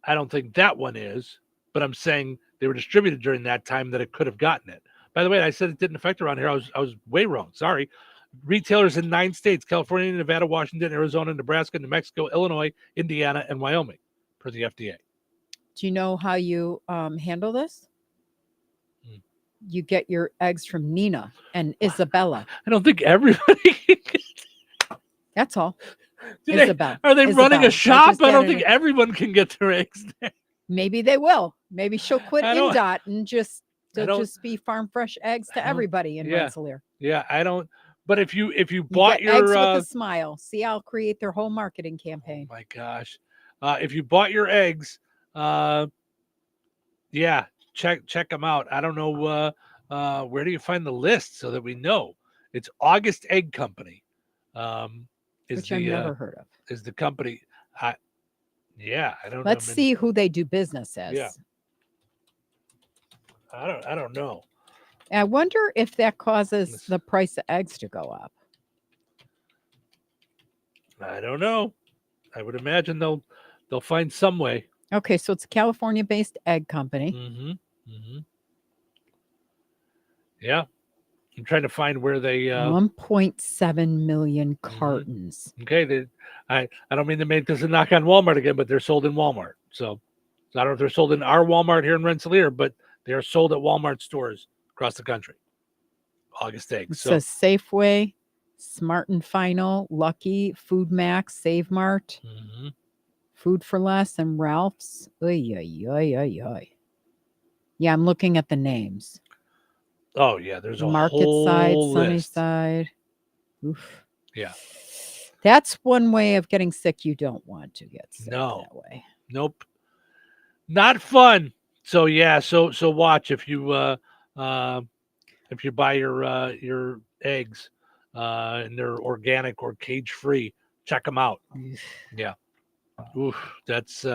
I don't think that one is, but I'm saying they were distributed during that time that it could have gotten it. By the way, I said it didn't affect around here. I was way wrong. Sorry. Retailers in 9 states, California, Nevada, Washington, Arizona, Nebraska, New Mexico, Illinois, Indiana, and Wyoming, per the FDA. Do you know how you handle this? You get your eggs from Nina and Isabella. I don't think everybody. That's all. Isabella. Are they running a shop? I don't think everyone can get their eggs there. Maybe they will. Maybe she'll quit Indot and they'll just be farm fresh eggs to everybody in Rensselaer. Yeah, I don't. But if you bought your eggs with a smile, see, I'll create their whole marketing campaign. Oh my gosh, if you bought your eggs, check them out. I don't know where do you find the list so that we know. It's August Egg Company. Which I've never heard of. Is the company? I don't know. Let's see who they do business as. Yeah. I don't know. I wonder if that causes the price of eggs to go up. I don't know. I would imagine they'll find some way. Okay, so it's a California-based egg company. Yeah. I'm trying to find where they 1.7 million cartons. Okay, I don't mean to make this a knock on Walmart again, but they're sold in Walmart. So I don't know if they're sold in our Walmart here in Rensselaer, but they are sold at Walmart stores across the country. August eggs. So Safeway, Smart and Final, Lucky, Food Max, Save Mart, Food for Less, and Ralph's. Oy, oy, oy, oy, oy. Yeah, I'm looking at the names. Oh yeah, there's a Market whole Side, list. Sunnyside. Oof. Yeah. That's one way of getting sick you don't want to get sick No. that way. Nope. Not fun. So yeah, so watch if you buy your eggs and they're organic or cage free, check them out. Yeah. Oof, that's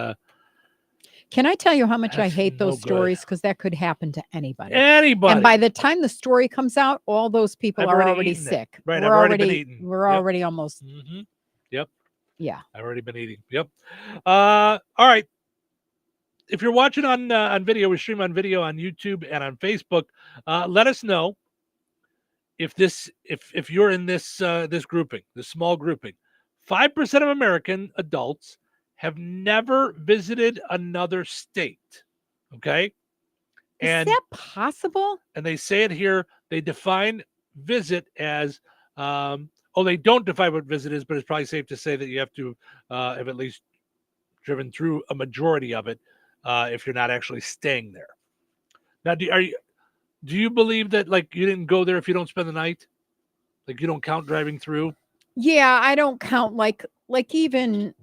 Can I tell you how much I That's hate those no good. stories? Because that could happen to anybody. Anybody. And by the time the story comes out, all those people I've are already already eaten it. sick. Right, We're I've already been already eaten. we're Yep. already almost Yep. yeah. I've already been eating. Yep. All right. If you're watching on video, we stream on video on YouTube and on Facebook. Let us know if you're in this this grouping, this small grouping. 5% of American adults have never visited another state. Okay. Is that possible? And they say it here. They define visit as they don't define what visit is, but it's probably safe to say that you have to have at least driven through a majority of it if you're not actually staying there. Now, do you believe that like you didn't go there if you don't spend the night? Like you don't count driving through? Yeah, I don't count like even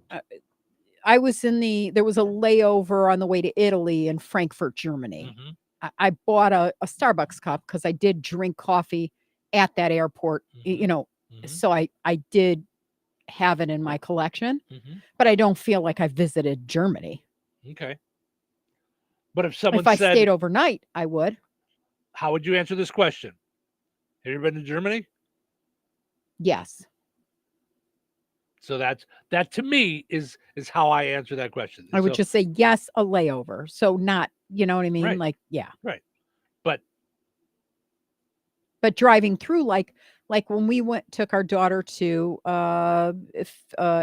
I was there was a layover on the way to Italy in Frankfurt, Germany. I bought a Starbucks cup because I did drink coffee at that airport, so I did have it in my collection, but I don't feel like I visited Germany. Okay. But if someone If I said, stayed overnight, I would. how would you answer this question? Have you been to Germany? Yes. So that to me is how I answer that question. I would just say yes, a layover. So not, you know what I mean? Right. Like, yeah. Right. But driving through, like when we took our daughter to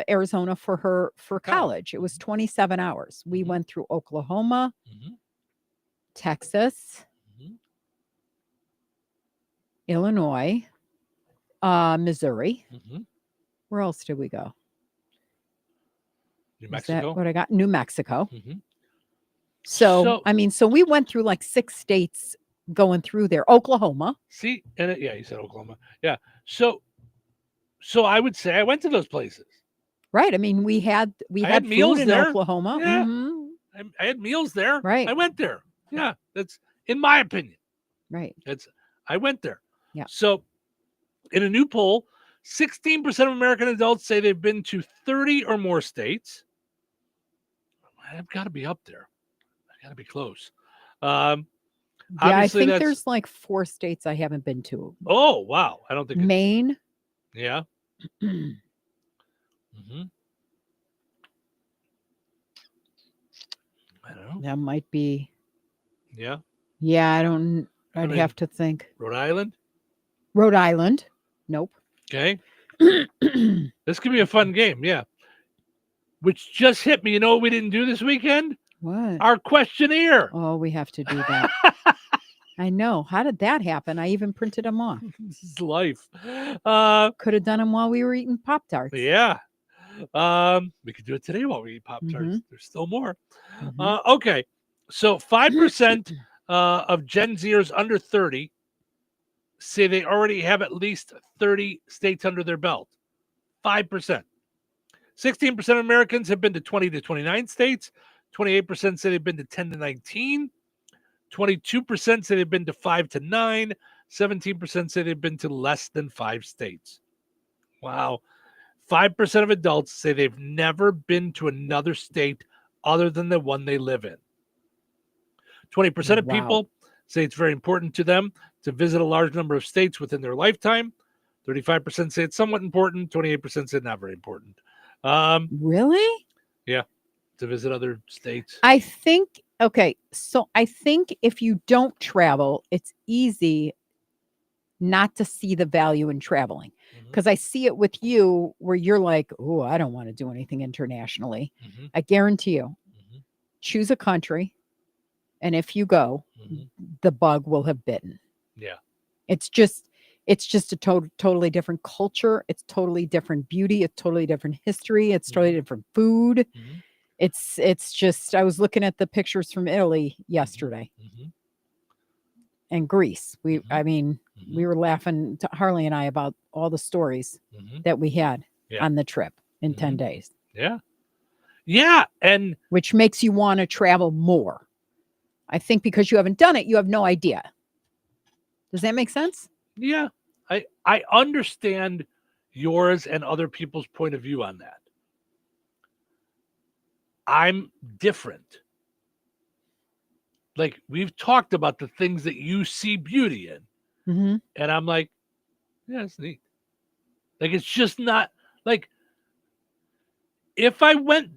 Arizona for college, it was 27 hours. We went through Oklahoma, Texas, Illinois, Missouri. Where else did we go? New Is Mexico. that what I got? New Mexico. So I mean, so we went through like 6 states going through there. Oklahoma. See, and you said Oklahoma. Yeah. So I would say I went to those places. Right. I mean, we had food meals in there. Oklahoma. Yeah. Mhm. I had meals there. Right. I went there. Yeah. That's in my opinion. Right. I went there. Yeah. So in a new poll, 16% of American adults say they've been to 30 or more states. I've got to be up there. I got to be close. Yeah, I think there's like 4 states I haven't been to. Oh, wow. I don't think Maine. Yeah. I don't know. That might be. Yeah. Yeah, I'd mean, have to think. Rhode Island. Nope. Okay. This could be a fun game. Yeah. Which just hit me. You know what we didn't do this weekend? What? Our questionnaire. Oh, we have to do that. I know. How did that happen? I even printed them off. This is life. Could have done them while we were eating Pop-Tarts. Yeah. We could do it today while we eat Pop-Tarts. There's still more. Okay. So 5% of Gen Zers under 30 say they already have at least 30 states under their belt. 5%. 16% of Americans have been to 20 to 29 states. 28% say they've been to 10 to 19. 22% say they've been to 5 to 9. 17% say they've been to less than 5 states. Wow. 5% of adults say they've never been to another state other than the one they live in. 20% of people say it's very important to them to visit a large number of states within their lifetime. 35% say it's somewhat important. 28% say not very important. Really? Yeah. To visit other states. I think, okay. So I think if you don't travel, it's easy not to see the value in traveling. Because I see it with you where you're like, oh, I don't want to do anything internationally. I guarantee you, choose a country. And if you go, the bug will have bitten. Yeah. It's just, It's just a totally different culture. It's totally different beauty. It's totally different history. It's totally different food. It's just, I was looking at the pictures from Italy yesterday and Greece. We were laughing, Harley and I, about all the stories that we had on the trip in 10 days. Yeah. Yeah. And which makes you want to travel more. I think because you haven't done it, you have no idea. Does that make sense? Yeah. I understand yours and other people's point of view on that. I'm different. Like, we've talked about the things that you see beauty in. And I'm like, yeah, it's neat. Like, it's just not like, if I went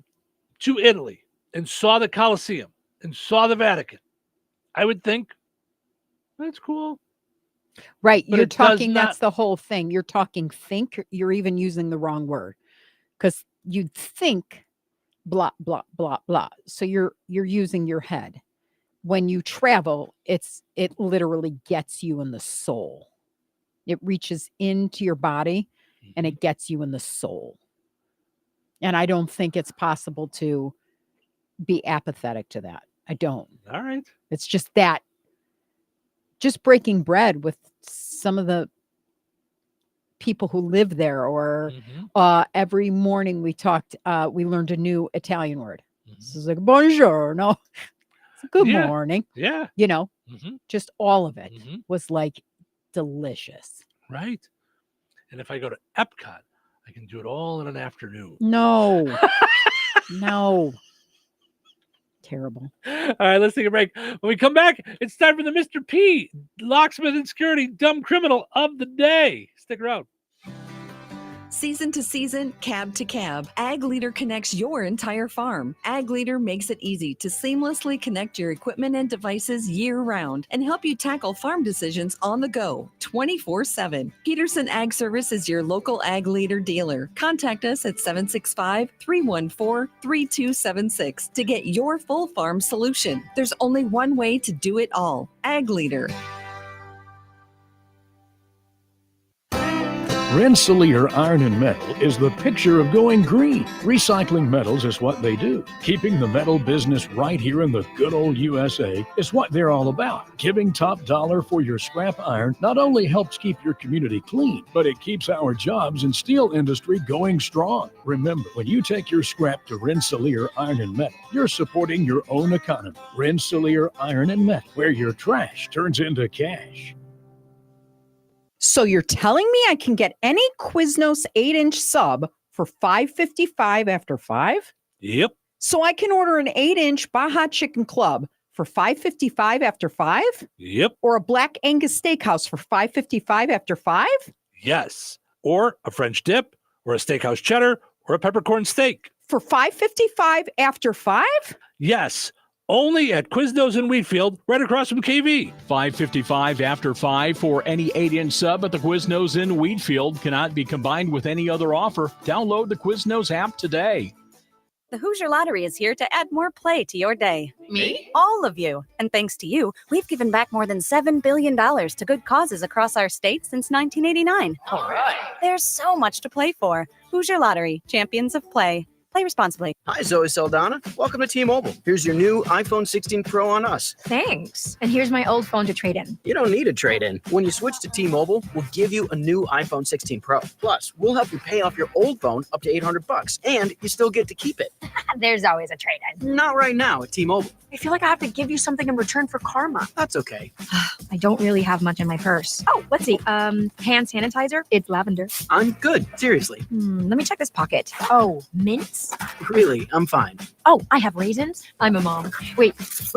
to Italy and saw the Colosseum and saw the Vatican, I would think, that's cool. Right. But You're it does talking, not- that's the whole thing. You're talking think. You're even using the wrong word, because you'd think blah, blah, blah, blah. So you're using your head. When you travel, it literally gets you in the soul. It reaches into your body and it gets you in the soul. And I don't think it's possible to be apathetic to that. I don't. All right. It's just that, just breaking bread with some of the people who live there, or every morning we learned a new Italian word. This is like buongiorno. It's good morning. Yeah. You know, just all of it was like delicious. Right. And if I go to Epcot, I can do it all in an afternoon. No. No. Terrible. All right, let's take a break. When we come back, it's time for the Mr. P, Locksmith and Security Dumb Criminal of the Day. Stick around. Season to season, cab to cab, Ag Leader connects your entire farm. Ag Leader makes it easy to seamlessly connect your equipment and devices year-round and help you tackle farm decisions on the go, 24/7. Peterson Ag Service is your local Ag Leader dealer. Contact us at 765-314-3276 to get your full farm solution. There's only one way to do it all. Ag Leader. Rensselaer Iron and Metal is the picture of going green. Recycling metals is what they do. Keeping the metal business right here in the good old USA is what they're all about. Giving top dollar for your scrap iron not only helps keep your community clean, but it keeps our jobs and steel industry going strong. Remember, when you take your scrap to Rensselaer Iron and Metal, you're supporting your own economy. Rensselaer Iron and Metal, where your trash turns into cash. So you're telling me I can get any Quiznos 8-inch sub for $5.55 after 5? Yep. So I can order an 8-inch Baja Chicken Club for $5.55 after 5? Yep. Or a Black Angus Steakhouse for $5.55 after 5? Yes. Or a French dip, or a steakhouse cheddar, or a peppercorn steak. For $5.55 after 5? Yes. Only at Quiznos in Wheatfield, right across from KV. $5.55 after 5 for any 8-inch sub at the Quiznos in Wheatfield. Cannot be combined with any other offer. Download the Quiznos app today. The Hoosier Lottery is here to add more play to your day. Me? All of you. And thanks to you, we've given back more than $7 billion to good causes across our state since 1989. All right. There's so much to play for. Hoosier Lottery, champions of play. Play responsibly. Hi, Zoe Saldana. Welcome to T-Mobile. Here's your new iPhone 16 Pro on us. Thanks. And here's my old phone to trade in. You don't need a trade-in. When you switch to T-Mobile, we'll give you a new iPhone 16 Pro. Plus, we'll help you pay off your old phone up to $800, and you still get to keep it. There's always a trade-in. Not right now at T-Mobile. I feel like I have to give you something in return for karma. That's okay. I don't really have much in my purse. Oh, let's see. Hand sanitizer. It's lavender. I'm good. Seriously. Let me check this pocket. Oh, mints? Really, I'm fine. Oh, I have raisins. I'm a mom. Wait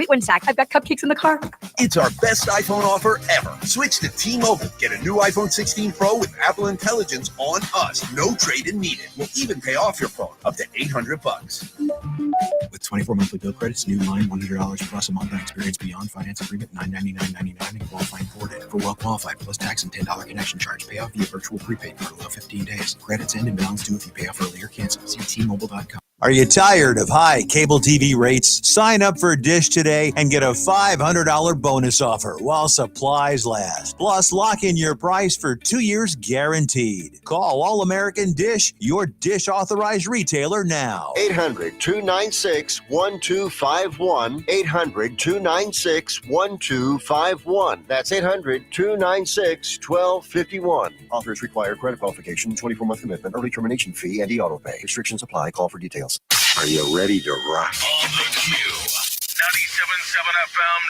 1 sec. I've got cupcakes in the car. It's our best iPhone offer ever. Switch to T-Mobile. Get a new iPhone 16 Pro with Apple Intelligence on us. No trade-in needed. We'll even pay off your phone up to $800. With 24 monthly bill credits, new line $100 plus a month on experience beyond finance agreement $999.99 and qualifying for it. For well qualified plus tax and $10 connection charge. Pay off via virtual prepaid card. Allow 15 days. Credits end and balance due if you pay off early or cancel. See T-Mobile.com. Are you tired of high cable TV rates? Sign up for Dish today and get a $500 bonus offer while supplies last. Plus, lock in your price for 2 years guaranteed. Call All American Dish, your Dish authorized retailer now. 800-296-1251. 800-296-1251. That's 800-296-1251. Offers require credit qualification, 24-month commitment, early termination fee, and e-auto pay. Restrictions apply. Call for details. Are you ready to rock? On the Q. 97.7 FM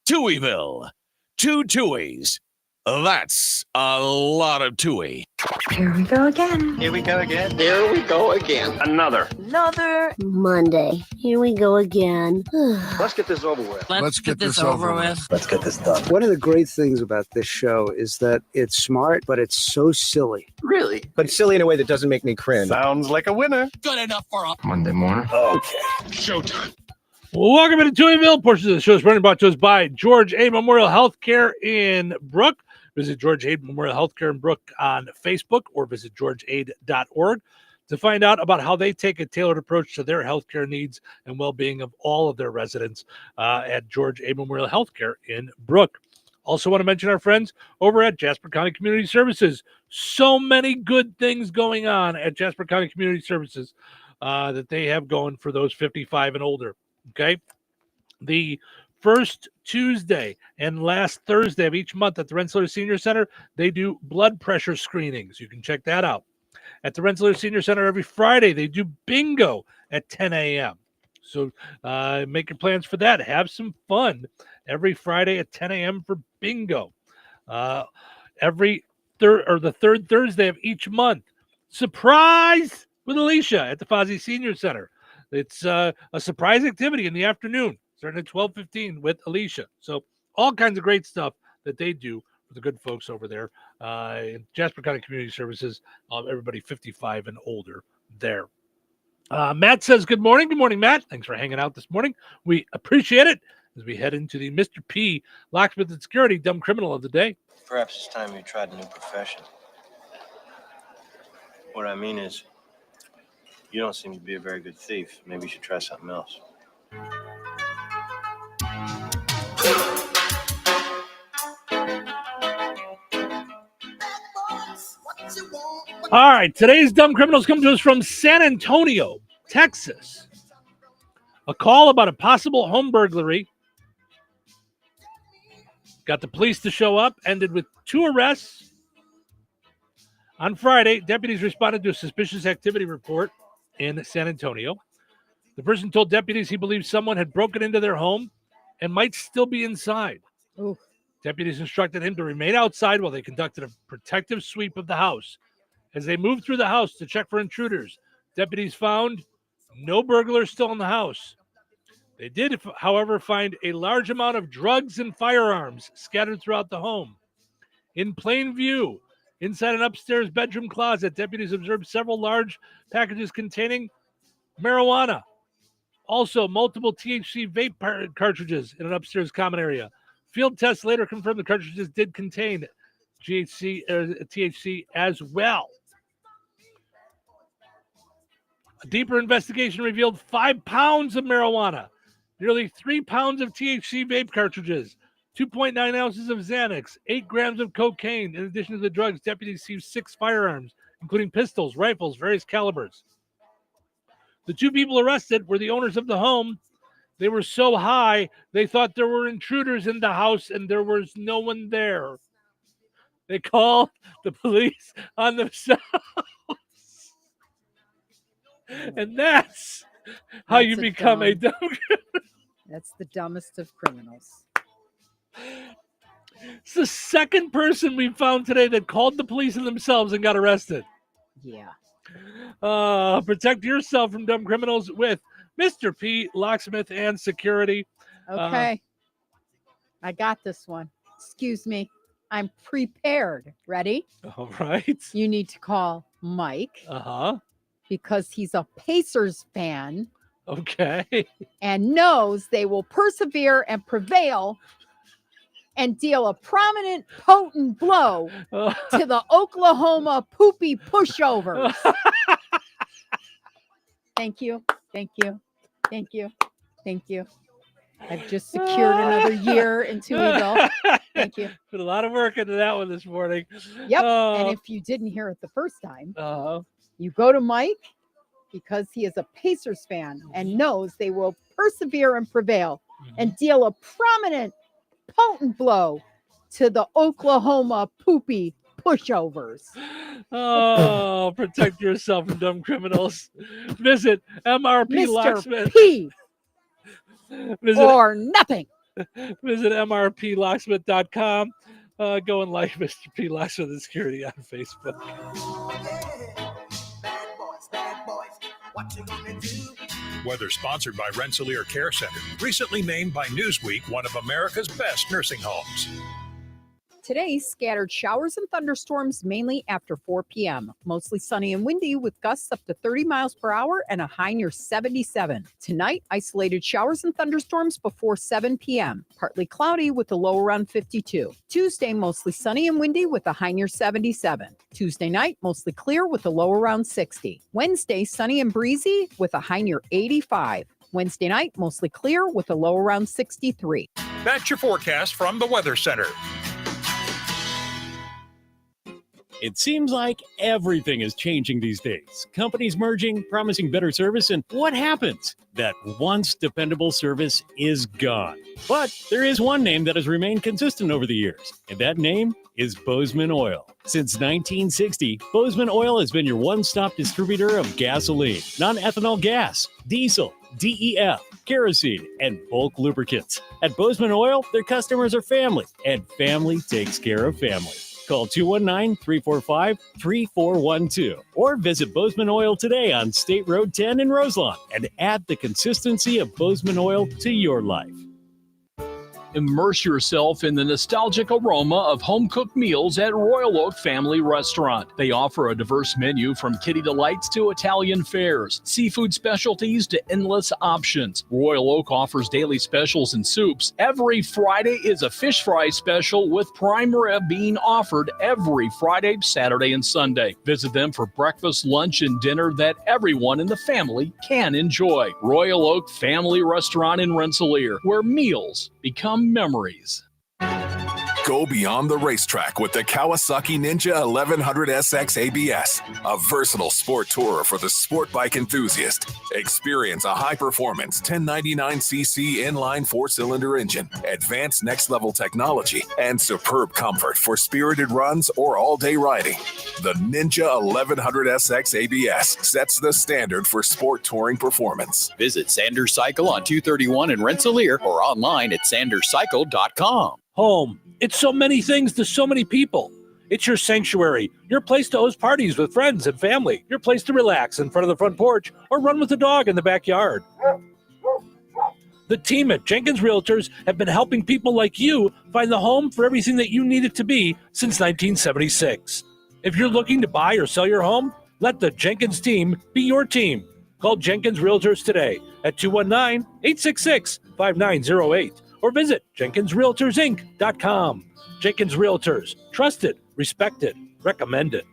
WLQI. Touhyville. 2 Touhies. That's a lot of Touhy. Here we go again. Here we go again. Here we go again. Another Monday. Here we go again. Let's get this over with. Let's get this over with. Let's get this done. One of the great things about this show is that it's smart, but it's so silly. Really? But silly in a way that doesn't make me cringe. Sounds like a winner. Good enough for a Monday morning. Okay. showtime. Well, welcome to Touhyville. Portions of the show is brought to us by George A. Memorial Healthcare in Brook. Visit George Aid Memorial Healthcare in Brook on Facebook or visit georgeaid.org to find out about how they take a tailored approach to their healthcare needs and well-being of all of their residents at George A. Memorial Healthcare in Brook. Also want to mention our friends over at Jasper County Community Services. So many good things going on at Jasper County Community Services that they have going for those 55 and older. Okay. The first Tuesday and last Thursday of each month at the Rensselaer Senior Center, they do blood pressure screenings. You can check that out. At the Rensselaer Senior Center every Friday, they do bingo at 10 a.m. So make your plans for that. Have some fun every Friday at 10 a.m. for bingo. The third Thursday of each month, surprise with Alicia at the Fozzie Senior Center. It's a surprise activity in the afternoon, starting at 12:15 with Alicia. So all kinds of great stuff that they do for the good folks over there in Jasper County Community Services. Everybody 55 and older there. Matt says, good morning. Good morning, Matt. Thanks for hanging out this morning. We appreciate it as we head into the Mr. P Locksmith and Security Dumb Criminal of the Day. Perhaps it's time you tried a new profession. What I mean is, you don't seem to be a very good thief. Maybe you should try something else. All right, today's Dumb Criminals come to us from San Antonio, Texas. A call about a possible home burglary got the police to show up, ended with 2 arrests. On Friday, deputies responded to a suspicious activity report in San Antonio. The person told deputies he believed someone had broken into their home and might still be inside. Ooh. Deputies instructed him to remain outside while they conducted a protective sweep of the house. As they moved through the house to check for intruders, deputies found no burglars still in the house. They did, however, find a large amount of drugs and firearms scattered throughout the home. In plain view, inside an upstairs bedroom closet, deputies observed several large packages containing marijuana. Also, multiple THC vape cartridges in an upstairs common area. Field tests later confirmed the cartridges did contain THC as well. A deeper investigation revealed 5 pounds of marijuana, nearly 3 pounds of THC vape cartridges, 2.9 ounces of Xanax, 8 grams of cocaine. In addition to the drugs, deputies seized 6 firearms, including pistols, rifles, various calibers. The 2 people arrested were the owners of the home. They were so high, they thought there were intruders in the house and there was no one there. They called the police on themselves. And that's how you become a dumb criminal. That's the dumbest of criminals. It's the second person we found today that called the police on themselves and got arrested. Yeah. Protect yourself from dumb criminals with Mr. P, Locksmith and Security. Okay. I got this one. Excuse me. I'm prepared. Ready? All right. You need to call Mike. Uh-huh. Because he's a Pacers fan. Okay. And knows they will persevere and prevail and deal a prominent, potent blow to the Oklahoma poopy pushovers. Thank you. Thank you. Thank you. Thank you. I've just secured another year in Touhyville. Thank you. Put a lot of work into that one this morning. Yep. And if you didn't hear it the first time, you go to Mike because he is a Pacers fan and knows they will persevere and prevail and deal a prominent, potent blow to the Oklahoma poopy pushovers. Oh, protect yourself from dumb criminals. Visit MRP Mr. Locksmith. P. Visit, or nothing. Visit mrplocksmith.com. Go and like Mr. P. Locksmith and Security on Facebook. Weather sponsored by Rensselaer Care Center, recently named by Newsweek one of America's best nursing homes. Today, scattered showers and thunderstorms mainly after 4 p.m. Mostly sunny and windy with gusts up to 30 miles per hour and a high near 77. Tonight, isolated showers and thunderstorms before 7 p.m. Partly cloudy with a low around 52. Tuesday, mostly sunny and windy with a high near 77. Tuesday night, mostly clear with a low around 60. Wednesday, sunny and breezy with a high near 85. Wednesday night, mostly clear with a low around 63. That's your forecast from the Weather Center. It seems like everything is changing these days. Companies merging, promising better service, and what happens? That once dependable service is gone. But there is one name that has remained consistent over the years, and that name is Bozeman Oil. Since 1960, Bozeman Oil has been your one-stop distributor of gasoline, non-ethanol gas, diesel, DEF, kerosene, and bulk lubricants. At Bozeman Oil, their customers are family, and family takes care of family. Call 219-345-3412 or visit Bozeman Oil today on State Road 10 in Roselawn and add the consistency of Bozeman Oil to your life. Immerse yourself in the nostalgic aroma of home-cooked meals at Royal Oak Family Restaurant. They offer a diverse menu from kitty delights to Italian fares, seafood specialties to endless options. Royal Oak offers daily specials and soups. Every Friday is a fish fry special with prime rib being offered every Friday, Saturday, and Sunday. Visit them for breakfast, lunch, and dinner that everyone in the family can enjoy. Royal Oak Family Restaurant in Rensselaer, where meals become memories. Go beyond the racetrack with the Kawasaki Ninja 1100SX ABS, a versatile sport tourer for the sport bike enthusiast. Experience a high-performance 1099cc inline four-cylinder engine, advanced next-level technology, and superb comfort for spirited runs or all-day riding. The Ninja 1100SX ABS sets the standard for sport touring performance. Visit Sanders Cycle on 231 in Rensselaer or online at sanderscycle.com. Home. It's so many things to so many people. It's your sanctuary, your place to host parties with friends and family, your place to relax in front of the front porch or run with the dog in the backyard. The team at Jenkins Realtors have been helping people like you find the home for everything that you need it to be since 1976. If you're looking to buy or sell your home, let the Jenkins team be your team. Call Jenkins Realtors today at 219-866-5908. or visit JenkinsRealtorsInc.com. Jenkins Realtors. Trusted, respected, recommended.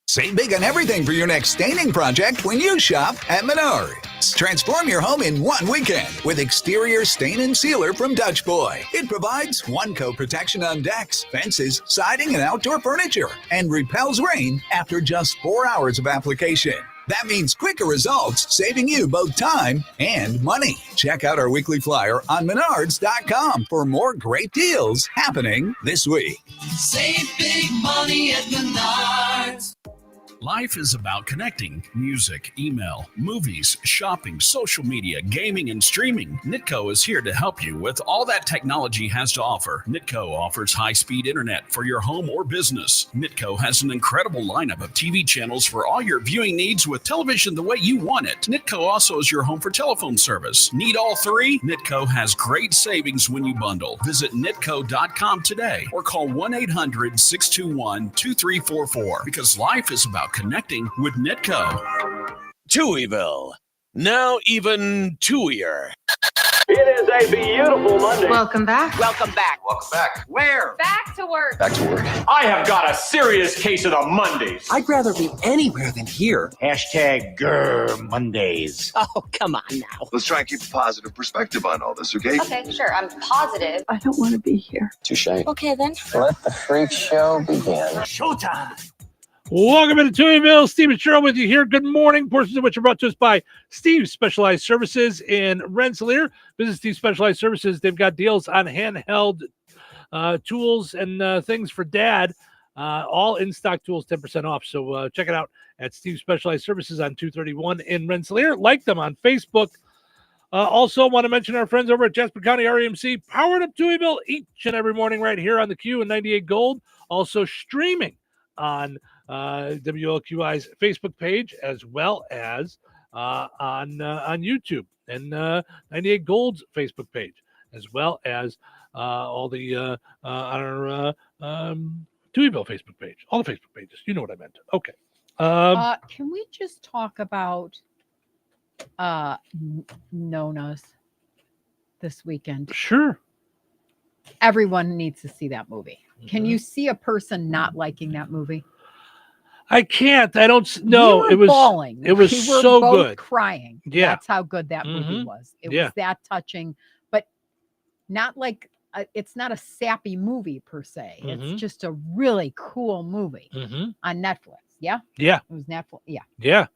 Save big on everything for your next staining project when you shop at Menards. Transform your home in one weekend with exterior stain and sealer from Dutch Boy. It provides one-coat protection on decks, fences, siding, and outdoor furniture, and repels rain after just 4 hours of application. That means quicker results, saving you both time and money. Check out our weekly flyer on Menards.com for more great deals happening this week. Save big money at Menards. Life is about connecting. Music, email, movies, shopping, social media, gaming, and streaming. Nitco is here to help you with all that technology has to offer. Nitco offers high-speed internet for your home or business. Nitco has an incredible lineup of TV channels for all your viewing needs with television the way you want it. Nitco also is your home for telephone service. Need all three? Nitco has great savings when you bundle. Visit nitco.com today or call 1-800-621-2344 because life is about connecting with Nitco. Touhyville, now even Touhier. It is a beautiful Monday. Welcome back. Welcome back. Welcome back. Where? Back to work. Back to work. I have got a serious case of the Mondays. I'd rather be anywhere than here. Hashtag Grr Mondays. Oh, come on now. Let's try and keep a positive perspective on all this, okay? Okay, sure. I'm positive. I don't want to be here. Touche. Okay, then. Let the freak show begin. Showtime. Welcome to Touhyville. Steve and Cheryl with you here. Good morning. Portions of which are brought to us by Steve's Specialized Services in Rensselaer. Visit Steve's Specialized Services. They've got deals on handheld tools and things for dad. All in-stock tools, 10% off. So check it out at Steve's Specialized Services on 231 in Rensselaer. Like them on Facebook. Also, want to mention our friends over at Jasper County REMC, powered up Touhyville each and every morning right here on the Q and 98 Gold. Also streaming on WLQI's Facebook page, as well as on YouTube and 98 Gold's Facebook page, as well as all the on our Touhyville Facebook page, all the Facebook pages. You know what I meant. Okay. Can we just talk about Nona's this weekend? Sure. Everyone needs to see that movie. Can you see a person not liking that movie? I can't. I don't know. It was bawling. It was we were so both good. Crying. Yeah. That's how good that movie was. It was that touching, but not like it's not a sappy movie per se. It's just a really cool movie on Netflix. Yeah. Yeah. It was Netflix. Yeah. Yeah.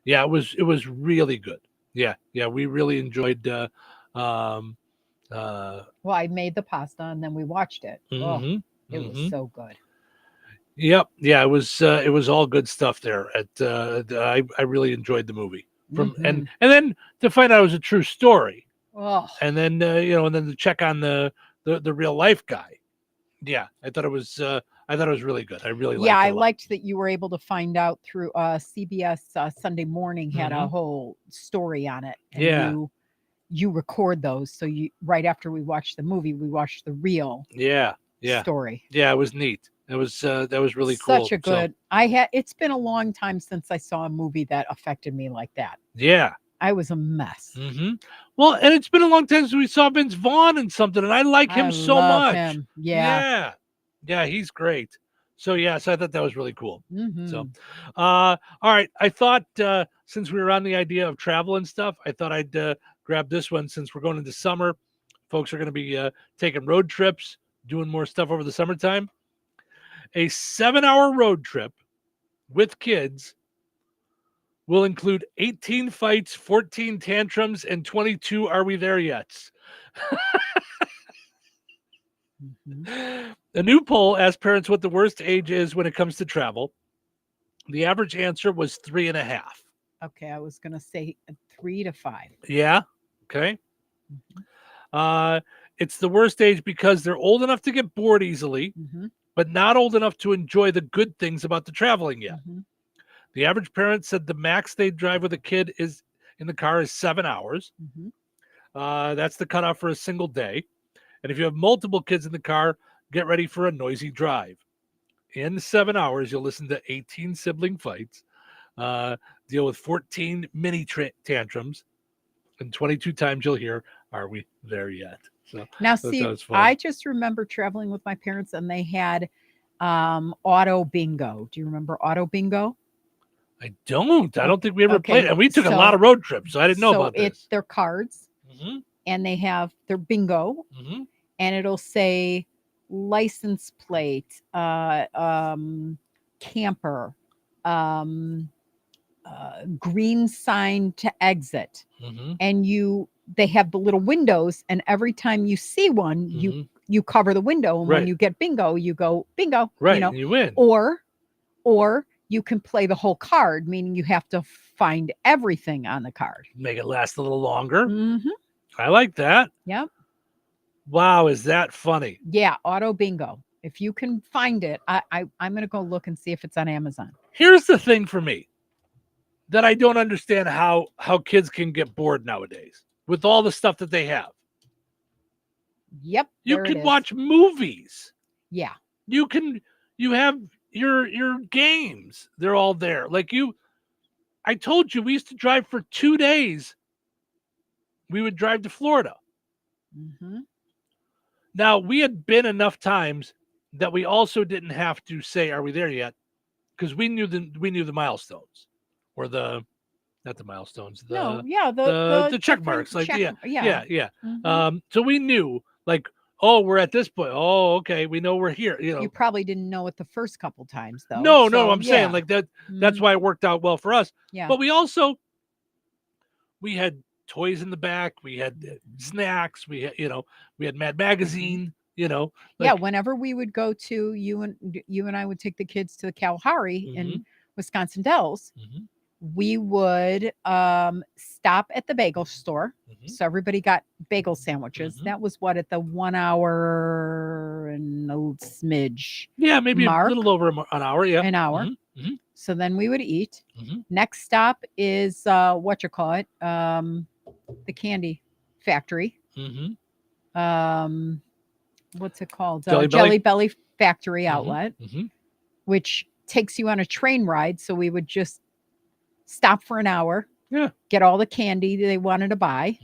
Yeah. It was really good. Yeah. Yeah. We really enjoyed. Well, I made the pasta and then we watched it. Oh, it was so good. Yep. Yeah. It was all good stuff there. I really enjoyed the movie and then to find out it was a true story. Oh. And then and then to check on the real life guy. Yeah, I thought it was really good. I really liked it. I liked that you were able to find out through CBS Sunday Morning had a whole story on it. And you record those. So right after we watched the movie, we watched the real story. Yeah, it was neat. That was really cool. Such a good. It's been a long time since I saw a movie that affected me like that. Yeah. I was a mess. Well, and it's been a long time since we saw Vince Vaughn in something, and I like him so much. Him. Yeah, he's great. So I thought that was really cool. So, all right. I thought since we were on the idea of travel and stuff, I thought I'd grab this one since we're going into summer. Folks are going to be taking road trips, doing more stuff over the summertime. A 7-hour road trip with kids will include 18 fights, 14 tantrums, and 22 Are We There Yet? A new poll asked parents what the worst age is when it comes to travel. The average answer was 3.5. Okay, I was going to say 3 to 5. Yeah, okay. It's the worst age because they're old enough to get bored easily, but not old enough to enjoy the good things about the traveling yet. The average parent said the max they drive with a kid is in the car is 7 hours. That's the cutoff for a single day. And if you have multiple kids in the car, get ready for a noisy drive. In 7 hours, you'll listen to 18 sibling fights, deal with 14 mini tantrums, and 22 times you'll hear, "Are we there yet?" So now, see, I just remember traveling with my parents, and they had auto bingo. Do you remember auto bingo? I don't think we ever played it. And we took a lot of road trips, so I didn't know about this. They're cards, and they have their bingo, and it'll say license plate, camper, green sign to exit, and they have the little windows, and every time you see one, you cover the window, and when you get bingo, you go bingo, right? And you win, or you can play the whole card, meaning you have to find everything on the card. Make it last a little longer. I like that. Yep. Wow, is that funny? Yeah, auto bingo. If you can find it, I'm going to go look and see if it's on Amazon. Here's the thing for me that I don't understand how kids can get bored nowadays with all the stuff that they have. Yep. You can watch movies. Yeah. You have your games. They're all there. I told you we used to drive for 2 days. We would drive to Florida Mm-hmm. Now, we had been enough times that we also didn't have to say, "Are we there yet?" Because we knew the milestones, or not the milestones. The check marks. Like yeah. Mm-hmm. So we knew, like, oh, we're at this point. Oh, okay, we know we're here. You probably didn't know it the first couple times, though. No, I'm saying like that. That's why it worked out well for us. Yeah. But we had toys in the back. We had snacks. We had Mad Magazine. Whenever we would go to you and I would take the kids to the Kalahari in Wisconsin Dells, we would stop at the bagel store. So everybody got bagel sandwiches. That was at the 1 hour and a smidge. Yeah, maybe mark. a little over an hour. Yeah, an hour. So then we would eat. Next stop is the candy factory. What's it called? Jelly Belly Factory Outlet, which takes you on a train ride. So we would just stop for an hour, get all the candy they wanted to buy,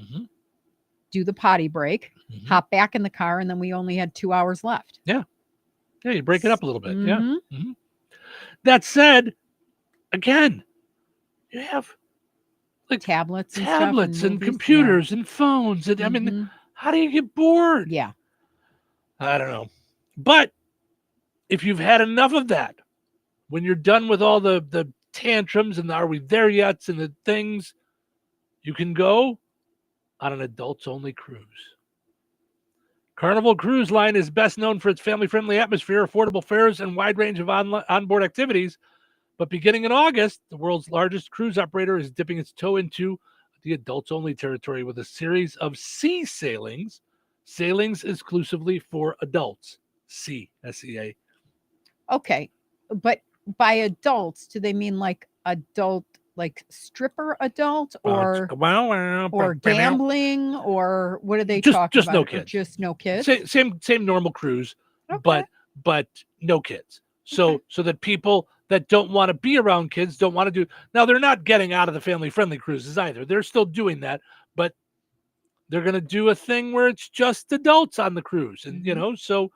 do the potty break, hop back in the car, and then we only had 2 hours left. Yeah, you break it up a little bit. Yeah. That said, again, you have like tablets and computers and phones, and I mean, how do you get bored? Yeah. I don't know. But if you've had enough of that, when you're done with all the tantrums and the are we there yet and the things, you can go on an adults-only cruise. Carnival Cruise Line is best known for its family-friendly atmosphere, affordable fares, and wide range of onboard activities. But beginning in August, the world's largest cruise operator is dipping its toe into the adults-only territory with a series of sea sailings exclusively for adults. S-E-A. Okay, but by adults, do they mean like adult, like stripper adult, or gambling, or what are they talking just about? No kids. Just no kids. Same normal cruise, but no kids. So that people that don't want to be around kids don't want to do. Now they're not getting out of the family-friendly cruises either. They're still doing that, but they're going to do a thing where it's just adults on the cruise. And, so,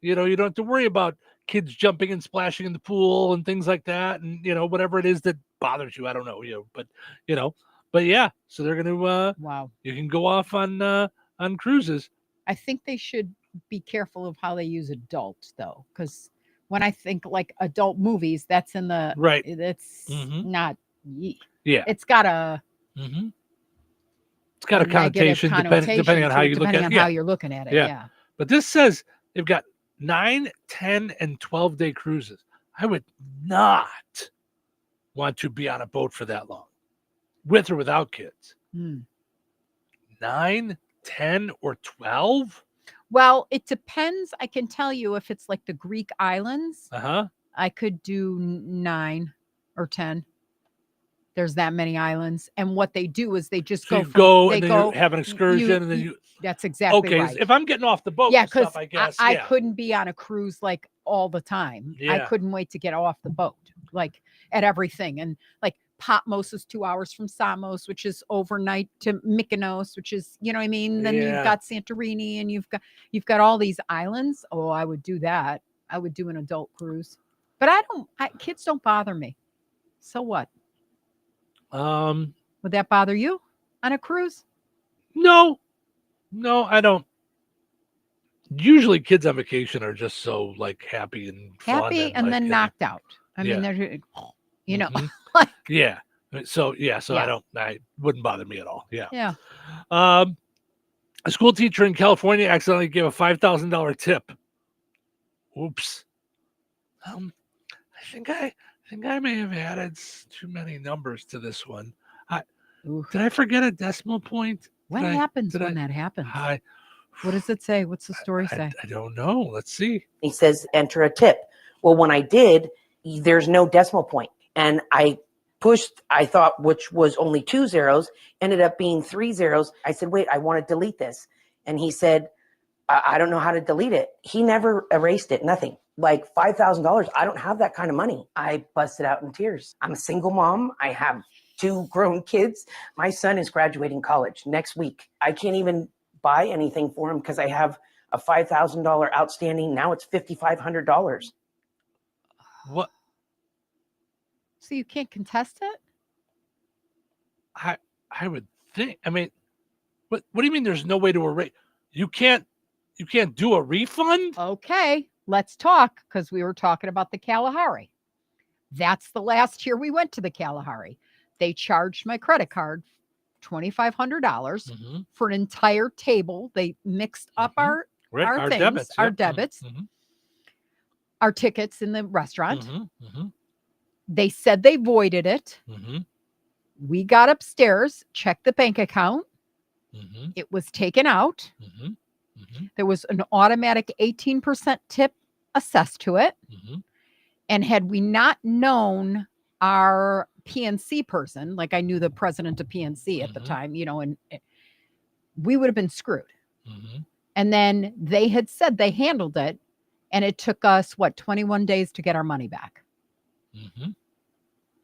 you don't have to worry about kids jumping and splashing in the pool and things like that. And, whatever it is that bothers you, I don't know, but yeah, so they're going to, wow, you can go off on cruises. I think they should be careful of how they use adult though. Cause when I think like adult movies, that's in the, right. It's not, it's got a, it's got a connotation depending on how you look at it. How you're looking at it. Yeah. But this says they've got 9, 10, and 12-day cruises. I would not want to be on a boat for that long, with or without kids. 9, 10, or 12? Well, it depends. I can tell you if it's like the Greek islands, I could do 9 or 10. There's that many islands, and what they do is they just so go. You have an excursion, and then you. That's exactly right. If I'm getting off the boat, because I guess I couldn't be on a cruise like all the time. I couldn't wait to get off the boat, like at everything, and like Patmos is 2 hours from Samos, which is overnight to Mykonos, which is Then you've got Santorini, and you've got all these islands. Oh, I would do that. I would do an adult cruise, but kids don't bother me. So what? Would that bother you on a cruise? No, I don't. Usually kids on vacation are just so like happy and fun and then knocked out. I mean, they're, like, yeah. So I wouldn't bother me at all. Yeah. Yeah. A school teacher in California accidentally gave a $5,000 tip. Oops. I think I may have added too many numbers to this one. Did I forget a decimal point? What happens when that happens? What does it say? What's the story say? I don't know. Let's see. He says, enter a tip. Well, when I did, there's no decimal point. And I pushed, I thought, which was only 2 zeros, ended up being 3 zeros. I said, wait, I want to delete this. And he said, I don't know how to delete it. He never erased it, nothing. Like $5,000. I don't have that kind of money. I busted out in tears. I'm a single mom. I have 2 grown kids. My son is graduating college next week. I can't even buy anything for him because I have a $5,000 outstanding. Now it's $5,500. What? So you can't contest it? I would think. I mean, what do you mean? There's no way to erase? You can't do a refund? Okay, let's talk, because we were talking about the Kalahari. That's the last year we went to the Kalahari. They charged my credit card $2,500 for an entire table. They mixed up our things, debits, our debits, our tickets in the restaurant. They said they voided it. We got upstairs, checked the bank account. It was taken out. There was an automatic 18% tip assessed to it. And had we not known our PNC person, like I knew the president of PNC at the time, you know, and we would have been screwed. And then they had said they handled it, and it took us 21 days to get our money back.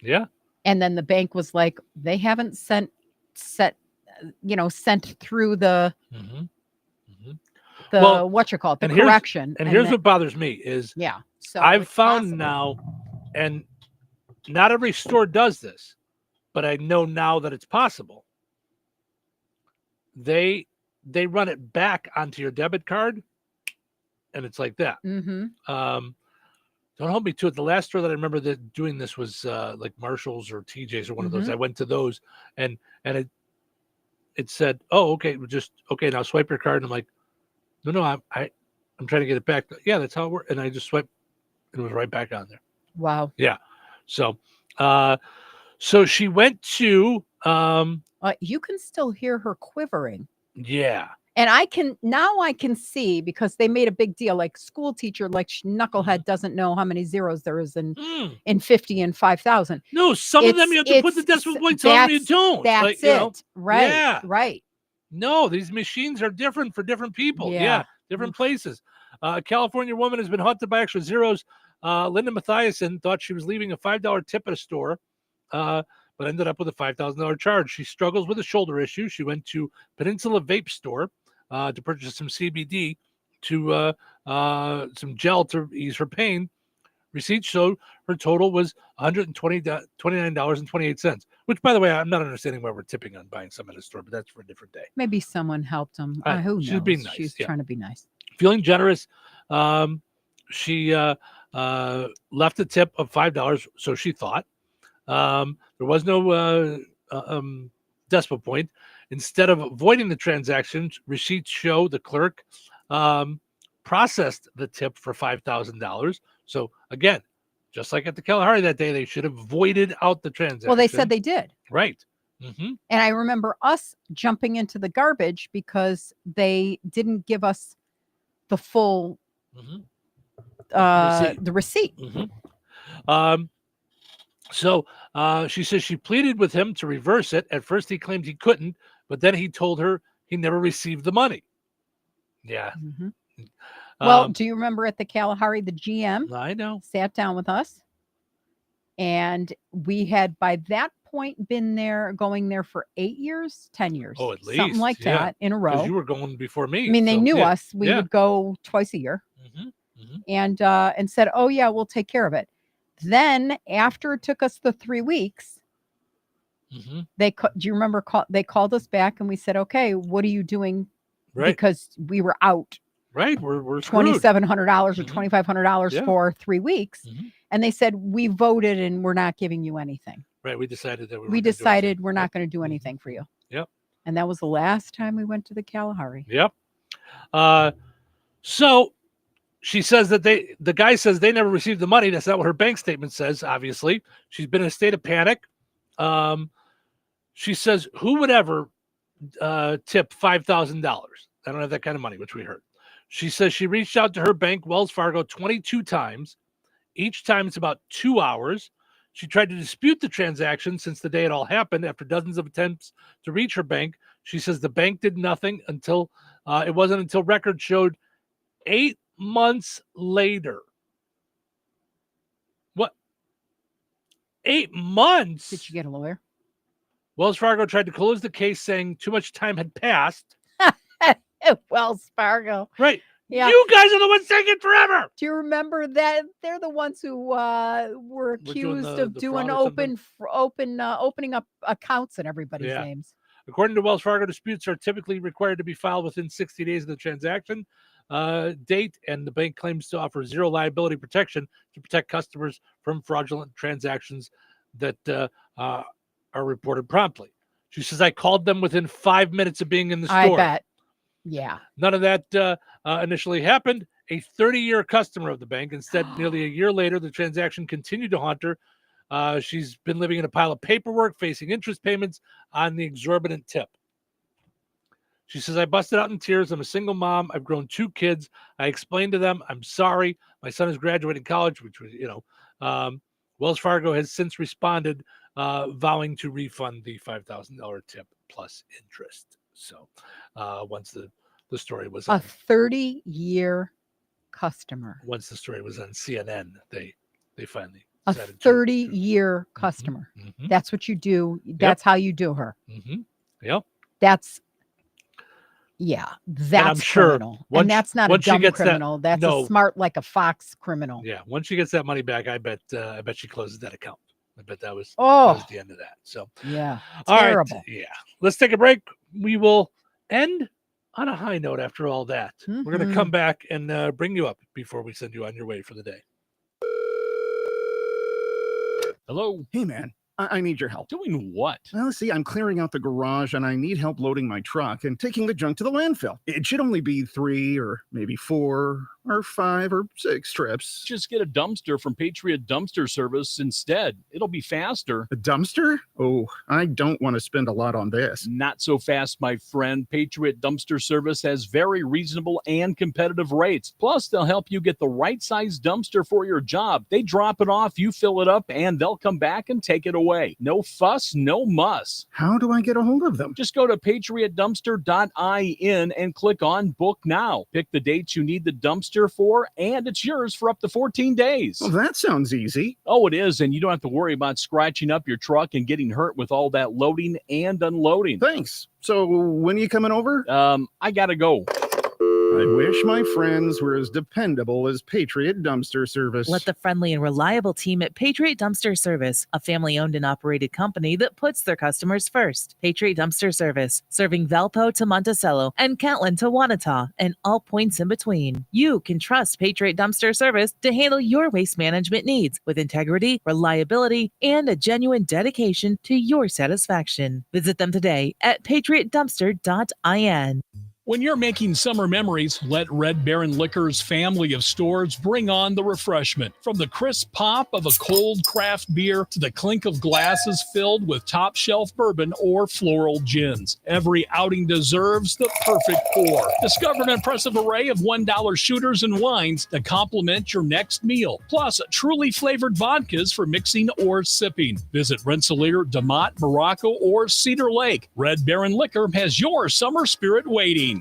Yeah. And then the bank was like, they haven't sent through the the correction. And here's what bothers me is so I've found now, and not every store does this, but I know now that it's possible. They run it back onto your debit card, and it's like that. Don't hold me to it. The last store that I remember that doing this was like Marshall's or TJ's or one of those. I went to those, and it said, "Oh, okay, now swipe your card." And I'm like, "No, I'm trying to get it back." Yeah, that's how it works. And I just swiped, and it was right back on there. Wow. Yeah. So, so she went to. You can still hear her quivering. Yeah. And I can see, because they made a big deal, like school teacher, like knucklehead doesn't know how many zeros there is in 50 and 5,000. No, some of them you have to put the decimal points on, you don't. That's like, it. Right. Yeah. Right. No, these machines are different for different people. Yeah. Different places. A California woman has been haunted by extra zeros. Linda Mathiasen thought she was leaving a $5 tip at a store, but ended up with a $5,000 charge. She struggles with a shoulder issue. She went to Peninsula Vape Store to purchase some CBD, to some gel to ease her pain. Receipts showed her total was $129.28, which, by the way, I'm not understanding why we're tipping on buying some at a store, but that's for a different day. Maybe someone helped them. Who knows? She's being nice. She's trying to be nice. Feeling generous, she left a tip of $5, so she thought. There was no decimal point. Instead of avoiding the transactions, receipts show the clerk processed the tip for $5,000. So again, just like at the Kalahari that day, they should have voided out the transaction. Well, they said they did. Right. And I remember us jumping into the garbage because they didn't give us the full the receipt. So she says she pleaded with him to reverse it. At first, he claimed he couldn't, but then he told her he never received the money. Yeah. Well, do you remember at the Kalahari, the GM I know sat down with us, and we had by that point been going there for 8 years, 10 years, at least something like that in a row. You were going before me. I mean, they knew us. We would go twice a year, and said, "Oh yeah, we'll take care of it." Then after it took us the 3 weeks, do you remember? They called us back and we said, "Okay, what are you doing?" Right. Because we were out. Right. We're $2,700 or $2,500 for 3 weeks. And they said, "We voted and we're not giving you anything." Right. We decided that we're not going to do anything for you. Yep. And that was the last time we went to the Kalahari. Yep. So she says that the guy says they never received the money. That's not what her bank statement says, obviously. She's been in a state of panic. She says, who would ever tip $5,000? I don't have that kind of money, which we heard. She says she reached out to her bank, Wells Fargo, 22 times. Each time it's about 2 hours. She tried to dispute the transaction since the day it all happened. After dozens of attempts to reach her bank, she says the bank did nothing until it wasn't until records showed 8 months later. What? 8 months? Did you get a lawyer? Wells Fargo tried to close the case, saying too much time had passed. Wells Fargo. Right. Yeah. You guys are the ones taking forever. Do you remember that they're the ones who were accused of doing opening up accounts in everybody's names? According to Wells Fargo, disputes are typically required to be filed within 60 days of the transaction date, and the bank claims to offer zero liability protection to protect customers from fraudulent transactions that are reported promptly. She says, I called them within 5 minutes of being in the store. I bet. Yeah. None of that initially happened. A 30-year customer of the bank. Instead, nearly a year later, the transaction continued to haunt her. She's been living in a pile of paperwork, facing interest payments on the exorbitant tip. She says, I busted out in tears. I'm a single mom. I've grown 2 kids. I explained to them, I'm sorry. My son is graduating college, which was, Wells Fargo has since responded, vowing to refund the $5,000 tip plus interest. So once the story was a 30-year customer. Once the story was on CNN, they finally a 30-year customer. Mm-hmm. That's what you do. That's how you do her. Mm-hmm. Yep. That's I'm sure criminal. And that's not a dumb criminal. That's a smart like a fox criminal. Yeah. Once she gets that money back, I bet she closes that account. I bet that was the end of that. So yeah, terrible. All right, yeah. Let's take a break. We will end on a high note after all that. Mm-hmm. We're going to come back and bring you up before we send you on your way for the day. Hello. Hey, man. I need your help. Doing what? Well, see, I'm clearing out the garage and I need help loading my truck and taking the junk to the landfill. It should only be 3 or maybe 4 or 5 or 6 trips. Just get a dumpster from Patriot Dumpster Service instead. It'll be faster. A dumpster? Oh, I don't want to spend a lot on this. Not so fast, my friend. Patriot Dumpster Service has very reasonable and competitive rates. Plus, they'll help you get the right size dumpster for your job. They drop it off, you fill it up, and they'll come back and take it away. No fuss, no muss. How do I get a hold of them? Just go to patriotdumpster.in and click on Book Now. Pick the dates you need the dumpster for, and it's yours for up to 14 days. Well, that sounds easy. Oh, it is, and you don't have to worry about scratching up your truck and getting hurt with all that loading and unloading. Thanks. So when are you coming over? I gotta go. I wish my friends were as dependable as Patriot Dumpster Service. Let the friendly and reliable team at Patriot Dumpster Service, a family-owned and operated company that puts their customers first. Patriot Dumpster Service, serving Valpo to Monticello and Catlin to Wanata and all points in between. You can trust Patriot Dumpster Service to handle your waste management needs with integrity, reliability, and a genuine dedication to your satisfaction. Visit them today at patriotdumpster.in. When you're making summer memories, let Red Baron Liquor's family of stores bring on the refreshment. From the crisp pop of a cold craft beer to the clink of glasses filled with top shelf bourbon or floral gins, every outing deserves the perfect pour. Discover an impressive array of $1 shooters and wines that complement your next meal, plus truly flavored vodkas for mixing or sipping. Visit Rensselaer, DeMotte, Morocco, or Cedar Lake. Red Baron Liquor has your summer spirit waiting.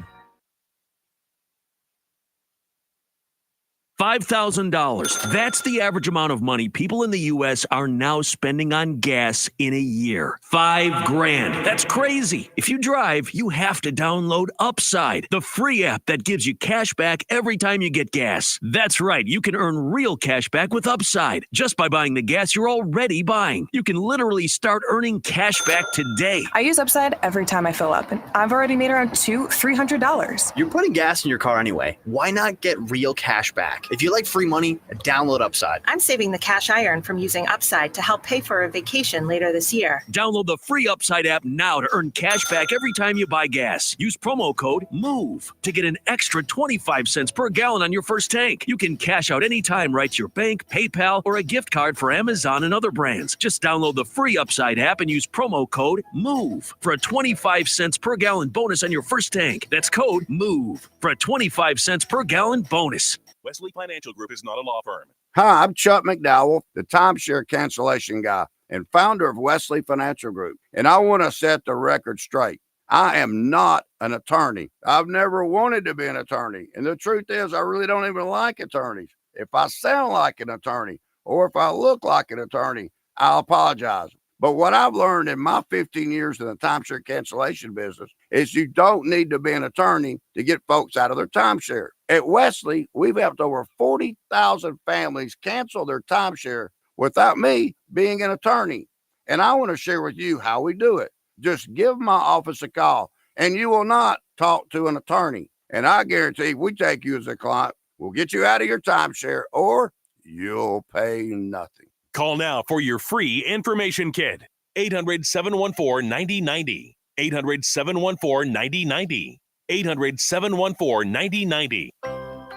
$5,000. That's the average amount of money people in the U.S. are now spending on gas in a year. $5,000. That's crazy. If you drive, you have to download Upside, the free app that gives you cash back every time you get gas. That's right. You can earn real cash back with Upside just by buying the gas you're already buying. You can literally start earning cash back today. I use Upside every time I fill up, and I've already made around $300. You're putting gas in your car anyway. Why not get real cash back? If you like free money, download Upside. I'm saving the cash I earn from using Upside to help pay for a vacation later this year. Download the free Upside app now to earn cash back every time you buy gas. Use promo code MOVE to get an extra 25 cents per gallon on your first tank. You can cash out anytime right to your bank, PayPal, or a gift card for Amazon and other brands. Just download the free Upside app and use promo code MOVE for a 25 cents per gallon bonus on your first tank. That's code MOVE for a 25 cents per gallon bonus. Wesley Financial Group is not a law firm. Hi, I'm Chuck McDowell, the timeshare cancellation guy and founder of Wesley Financial Group. And I want to set the record straight. I am not an attorney. I've never wanted to be an attorney. And the truth is, I really don't even like attorneys. If I sound like an attorney or if I look like an attorney, I'll apologize. But what I've learned in my 15 years in the timeshare cancellation business is you don't need to be an attorney to get folks out of their timeshare. At Wesley, we've helped over 40,000 families cancel their timeshare without me being an attorney. And I want to share with you how we do it. Just give my office a call, and you will not talk to an attorney. And I guarantee if we take you as a client, we'll get you out of your timeshare, or you'll pay nothing. Call now for your free information kit. 800-714-9090. 800-714-9090. 800-714-9090.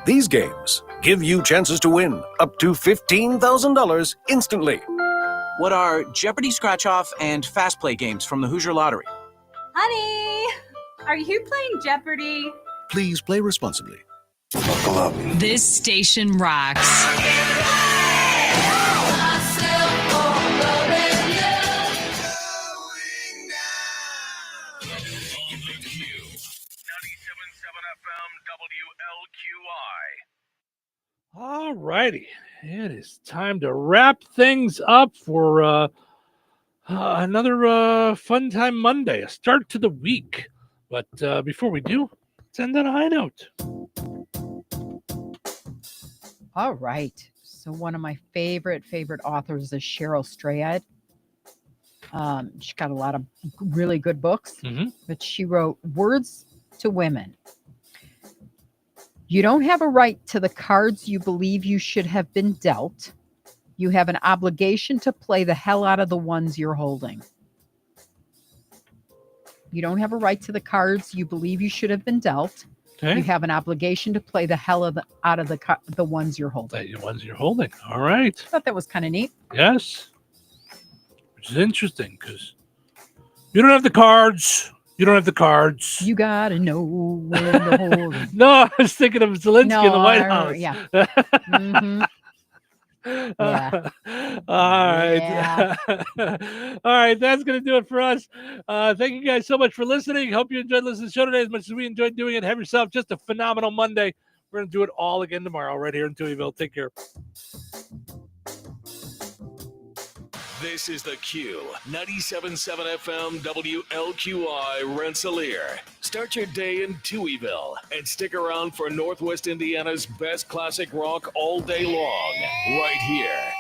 These games give you chances to win up to $15,000 instantly. What are Jeopardy Scratch-Off and Fast Play games from the Hoosier Lottery? Honey, are you playing Jeopardy? Please play responsibly. Buckle up. This station rocks. All righty. It is time to wrap things up for another Fun Time Monday, a start to the week. But before we do, let's end on a high note. All right. So one of my favorite authors is Cheryl Strayed. She's got a lot of really good books, but she wrote Words to Women. You don't have a right to the cards you believe you should have been dealt. You have an obligation to play the hell out of the ones you're holding. You don't have a right to the cards you believe you should have been dealt. Okay. You have an obligation to play the hell out of the ones you're holding. The ones you're holding. All right. I thought that was kind of neat. Yes. Which is interesting because you don't have the cards. You don't have the cards. You got to know when to hold them. No, I was thinking of Zelensky in the White House. Yeah. Mm-hmm. Yeah. All right. Yeah. All right. That's going to do it for us. Thank you guys so much for listening. Hope you enjoyed listening to the show today as much as we enjoyed doing it. Have yourself just a phenomenal Monday. We're going to do it all again tomorrow right here in Touhyville. Take care. This is the Q 97.7 FM WLQI Rensselaer. Start your day in Touhyville and stick around for Northwest Indiana's best classic rock all day long, right here